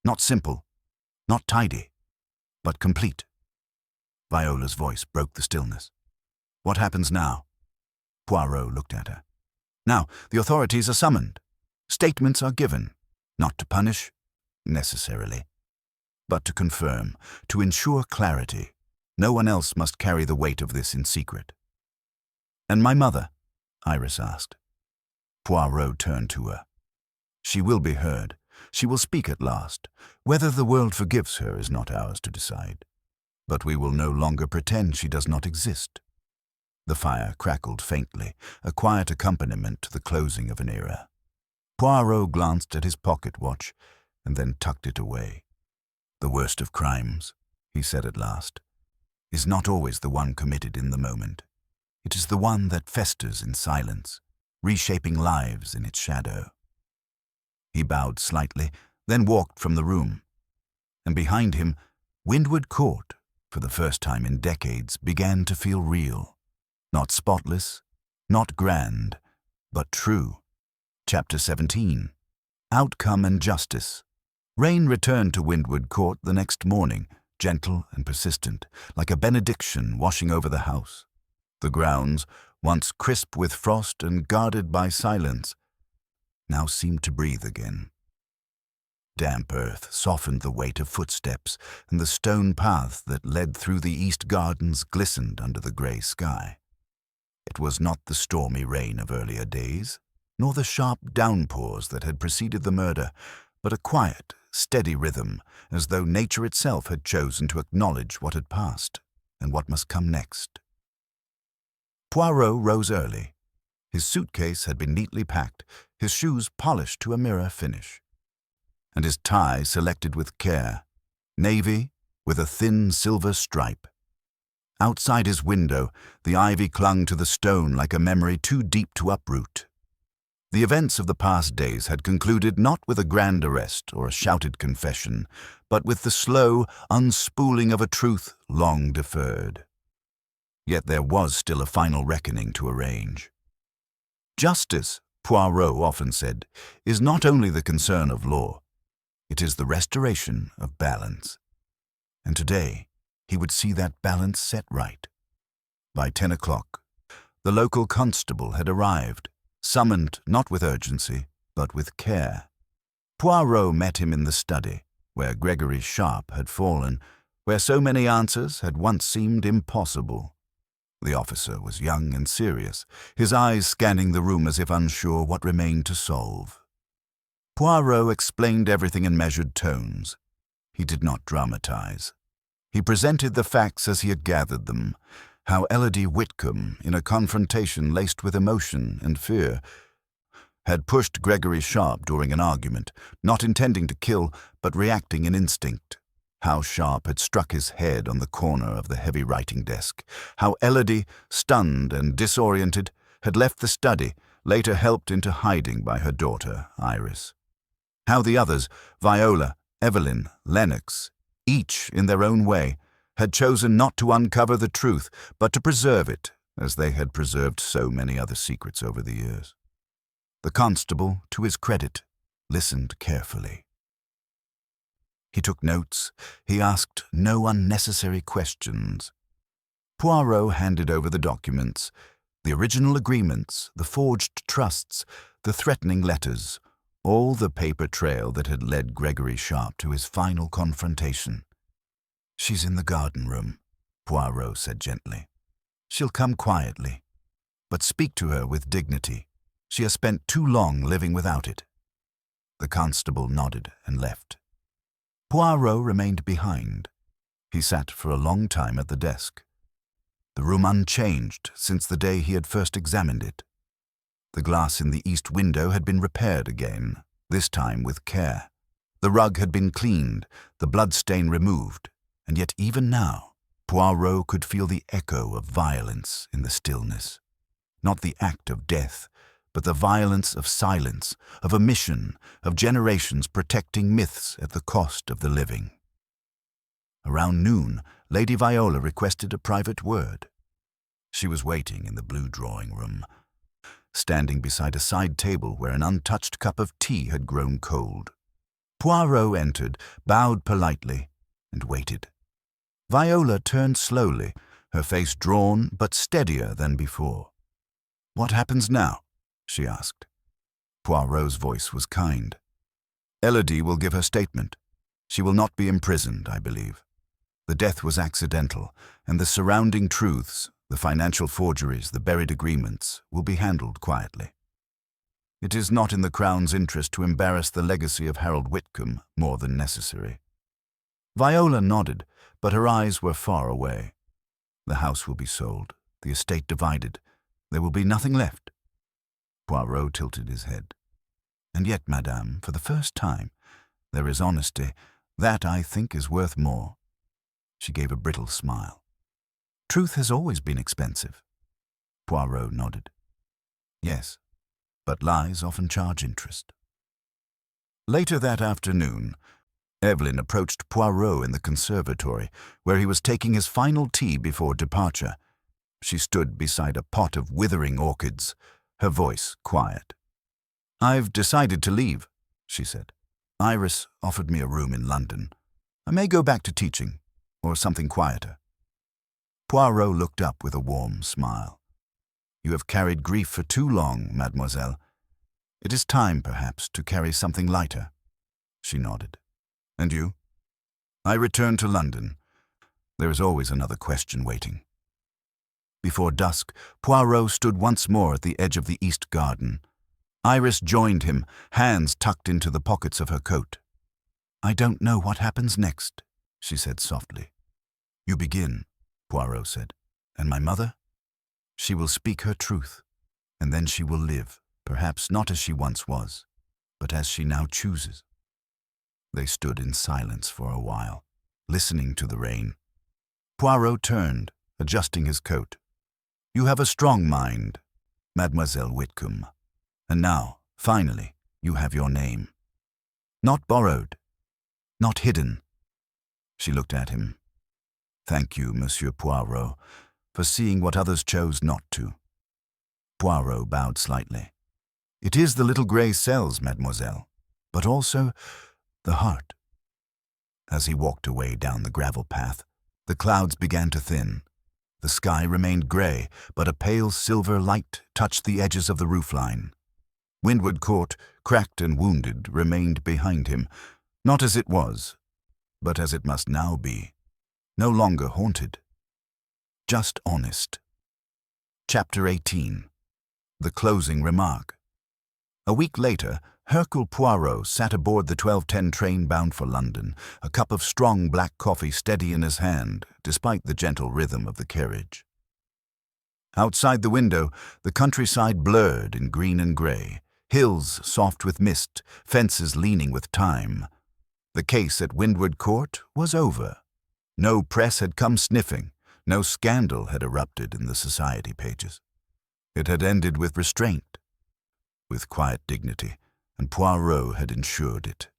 A: Not simple, not tidy, but complete. Viola's voice broke the stillness. What happens now? Poirot looked at her. Now, the authorities are summoned. Statements are given, not to punish, necessarily, but to confirm, to ensure clarity. No one else must carry the weight of this in secret. And my mother? Iris asked. Poirot turned to her. She will be heard. She will speak at last. Whether the world forgives her is not ours to decide. But we will no longer pretend she does not exist. The fire crackled faintly, a quiet accompaniment to the closing of an era. Poirot glanced at his pocket watch and then tucked it away. The worst of crimes, he said at last, is not always the one committed in the moment. It is the one that festers in silence, reshaping lives in its shadow. He bowed slightly, then walked from the room. And behind him, Windward Court, for the first time in decades, began to feel real. Not spotless, not grand, but true. Chapter 17. Outcome and Justice. Rain returned to Windward Court the next morning, gentle and persistent, like a benediction washing over the house. The grounds, once crisp with frost and guarded by silence, now seemed to breathe again. Damp earth softened the weight of footsteps, and the stone path that led through the east gardens glistened under the grey sky. It was not the stormy rain of earlier days, nor the sharp downpours that had preceded the murder, but a quiet, steady rhythm, as though nature itself had chosen to acknowledge what had passed and what must come next. Poirot rose early. His suitcase had been neatly packed, his shoes polished to a mirror finish, and his tie selected with care, navy with a thin silver stripe. Outside his window, the ivy clung to the stone like a memory too deep to uproot. The events of the past days had concluded not with a grand arrest or a shouted confession, but with the slow unspooling of a truth long deferred. Yet there was still a final reckoning to arrange. Justice, Poirot often said, is not only the concern of law, it is the restoration of balance. And today, he would see that balance set right. By 10 o'clock, the local constable had arrived, summoned not with urgency, but with care. Poirot met him in the study, where Gregory Sharp had fallen, where so many answers had once seemed impossible. The officer was young and serious, his eyes scanning the room as if unsure what remained to solve. Poirot explained everything in measured tones. He did not dramatize. He presented the facts as he had gathered them, how Elodie Whitcomb, in a confrontation laced with emotion and fear, had pushed Gregory Sharp during an argument, not intending to kill, but reacting in instinct. How Sharp had struck his head on the corner of the heavy writing desk. How Elodie, stunned and disoriented, had left the study, later helped into hiding by her daughter, Iris. How the others, Viola, Evelyn, Lennox, each in their own way, had chosen not to uncover the truth, but to preserve it, as they had preserved so many other secrets over the years. The constable, to his credit, listened carefully. He took notes. He asked no unnecessary questions. Poirot handed over the documents, the original agreements, the forged trusts, the threatening letters, all the paper trail that had led Gregory Sharp to his final confrontation. "She's in the garden room," Poirot said gently. "She'll come quietly, but speak to her with dignity. She has spent too long living without it." The constable nodded and left. Poirot remained behind. He sat for a long time at the desk, the room unchanged since the day he had first examined it. The glass in the east window had been repaired again, this time with care. The rug had been cleaned, the bloodstain removed, and yet even now, Poirot could feel the echo of violence in the stillness. Not the act of death, but the violence of silence, of omission, of generations protecting myths at the cost of the living. Around noon, Lady Viola requested a private word. She was waiting in the blue drawing room, standing beside a side table where an untouched cup of tea had grown cold. Poirot entered, bowed politely, and waited. Viola turned slowly, her face drawn but steadier than before. "What happens now?" she asked. Poirot's voice was kind. "Elodie will give her statement. She will not be imprisoned, I believe. The death was accidental, and the surrounding truths, the financial forgeries, the buried agreements, will be handled quietly. It is not in the Crown's interest to embarrass the legacy of Harold Whitcomb more than necessary." Viola nodded, but her eyes were far away. "The house will be sold, the estate divided. There will be nothing left." Poirot tilted his head. "And yet, madame, for the first time, there is honesty. That, I think, is worth more." She gave a brittle smile. "Truth has always been expensive." Poirot nodded. "Yes, but lies often charge interest." Later that afternoon, Evelyn approached Poirot in the conservatory, where he was taking his final tea before departure. She stood beside a pot of withering orchids, her voice quiet. "I've decided to leave," she said. "Iris offered me a room in London. I may go back to teaching, or something quieter." Poirot looked up with a warm smile. "You have carried grief for too long, mademoiselle. It is time, perhaps, to carry something lighter." She nodded. "And you?" "I return to London. There is always another question waiting." Before dusk, Poirot stood once more at the edge of the east garden. Iris joined him, hands tucked into the pockets of her coat. "I don't know what happens next," she said softly. "You begin," Poirot said. "And my mother? She will speak her truth, and then she will live, perhaps not as she once was, but as she now chooses." They stood in silence for a while, listening to the rain. Poirot turned, adjusting his coat. "You have a strong mind, Mademoiselle Whitcomb. And now, finally, you have your name. Not borrowed, not hidden." She looked at him. "Thank you, Monsieur Poirot, for seeing what others chose not to." Poirot bowed slightly. "It is the little grey cells, mademoiselle, but also the heart." As he walked away down the gravel path, the clouds began to thin. The sky remained grey, but a pale silver light touched the edges of the roofline. Windward Court, cracked and wounded, remained behind him, not as it was, but as it must now be, no longer haunted, just honest. Chapter 18. The Closing Remark. A week later, Hercule Poirot sat aboard the 12:10 train bound for London, a cup of strong black coffee steady in his hand, despite the gentle rhythm of the carriage. Outside the window, the countryside blurred in green and grey, hills soft with mist, fences leaning with time. The case at Windward Court was over. No press had come sniffing, no scandal had erupted in the society pages. It had ended with restraint, with quiet dignity, and Poirot had ensured it.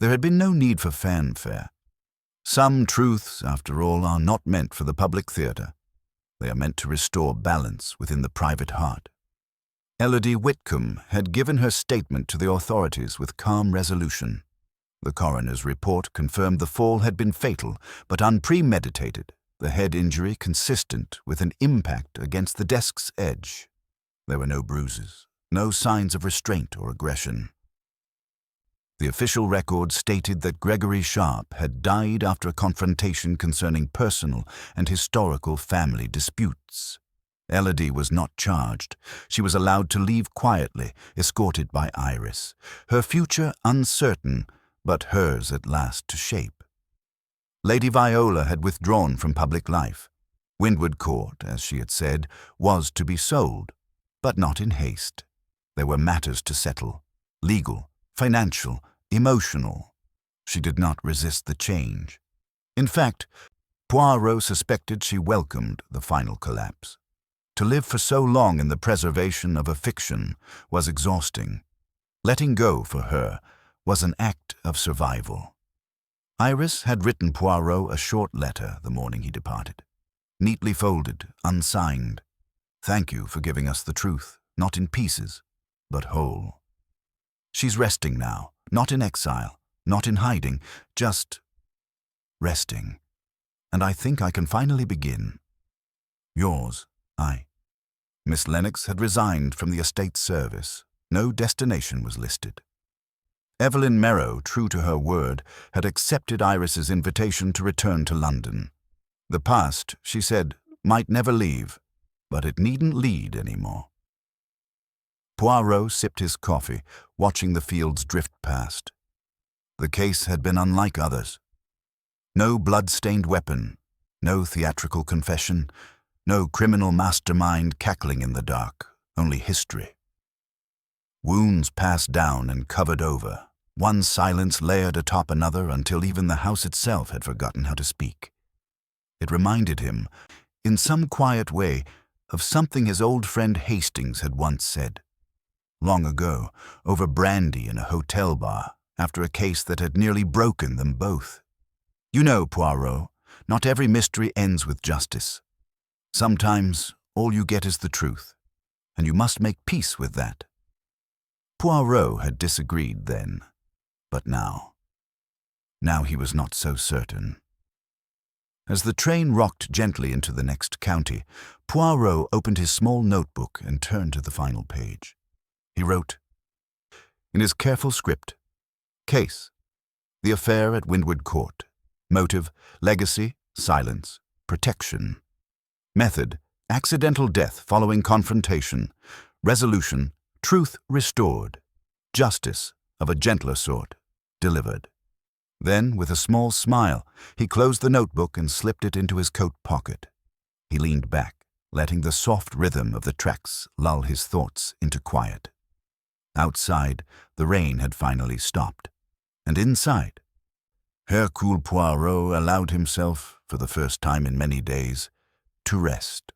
A: There had been no need for fanfare. Some truths, after all, are not meant for the public theatre. They are meant to restore balance within the private heart. Elodie Whitcomb had given her statement to the authorities with calm resolution. The coroner's report confirmed the fall had been fatal, but unpremeditated, the head injury consistent with an impact against the desk's edge. There were no bruises, no signs of restraint or aggression. The official record stated that Gregory Sharp had died after a confrontation concerning personal and historical family disputes. Elodie was not charged. She was allowed to leave quietly, escorted by Iris, her future uncertain, but hers at last to shape. Lady Viola had withdrawn from public life. Windward Court, as she had said, was to be sold, but not in haste. There were matters to settle, legal, financial, emotional. She did not resist the change. In fact, Poirot suspected she welcomed the final collapse. To live for so long in the preservation of a fiction was exhausting. Letting go, for her, was an act of survival. Iris had written Poirot a short letter the morning he departed. Neatly folded, unsigned. "Thank you for giving us the truth, not in pieces, but whole. She's resting now, not in exile, not in hiding, just resting. And I think I can finally begin. Yours, I." Miss Lennox had resigned from the estate service. No destination was listed. Evelyn Merrow, true to her word, had accepted Iris's invitation to return to London. The past, she said, might never leave, but it needn't lead anymore. Poirot sipped his coffee, watching the fields drift past. The case had been unlike others. No blood-stained weapon, no theatrical confession, no criminal mastermind cackling in the dark, only history. Wounds passed down and covered over, one silence layered atop another until even the house itself had forgotten how to speak. It reminded him, in some quiet way, of something his old friend Hastings had once said. long ago, over brandy in a hotel bar, after a case that had nearly broken them both. You know, Poirot, not every mystery ends with justice. Sometimes all you get is the truth, and you must make peace with that. Poirot had disagreed then, but now he was not so certain. As the train rocked gently into the next county, Poirot opened his small notebook and turned to the final page. He wrote, in his careful script, Case: the affair at Windward Court. Motive: legacy, silence, protection. Method: accidental death following confrontation. Resolution: truth restored. Justice, of a gentler sort, delivered. Then, with a small smile, he closed the notebook and slipped it into his coat pocket. He leaned back, letting the soft rhythm of the tracks lull his thoughts into quiet. Outside, the rain had finally stopped, and inside, Hercule Poirot allowed himself, for the first time in many days, to rest.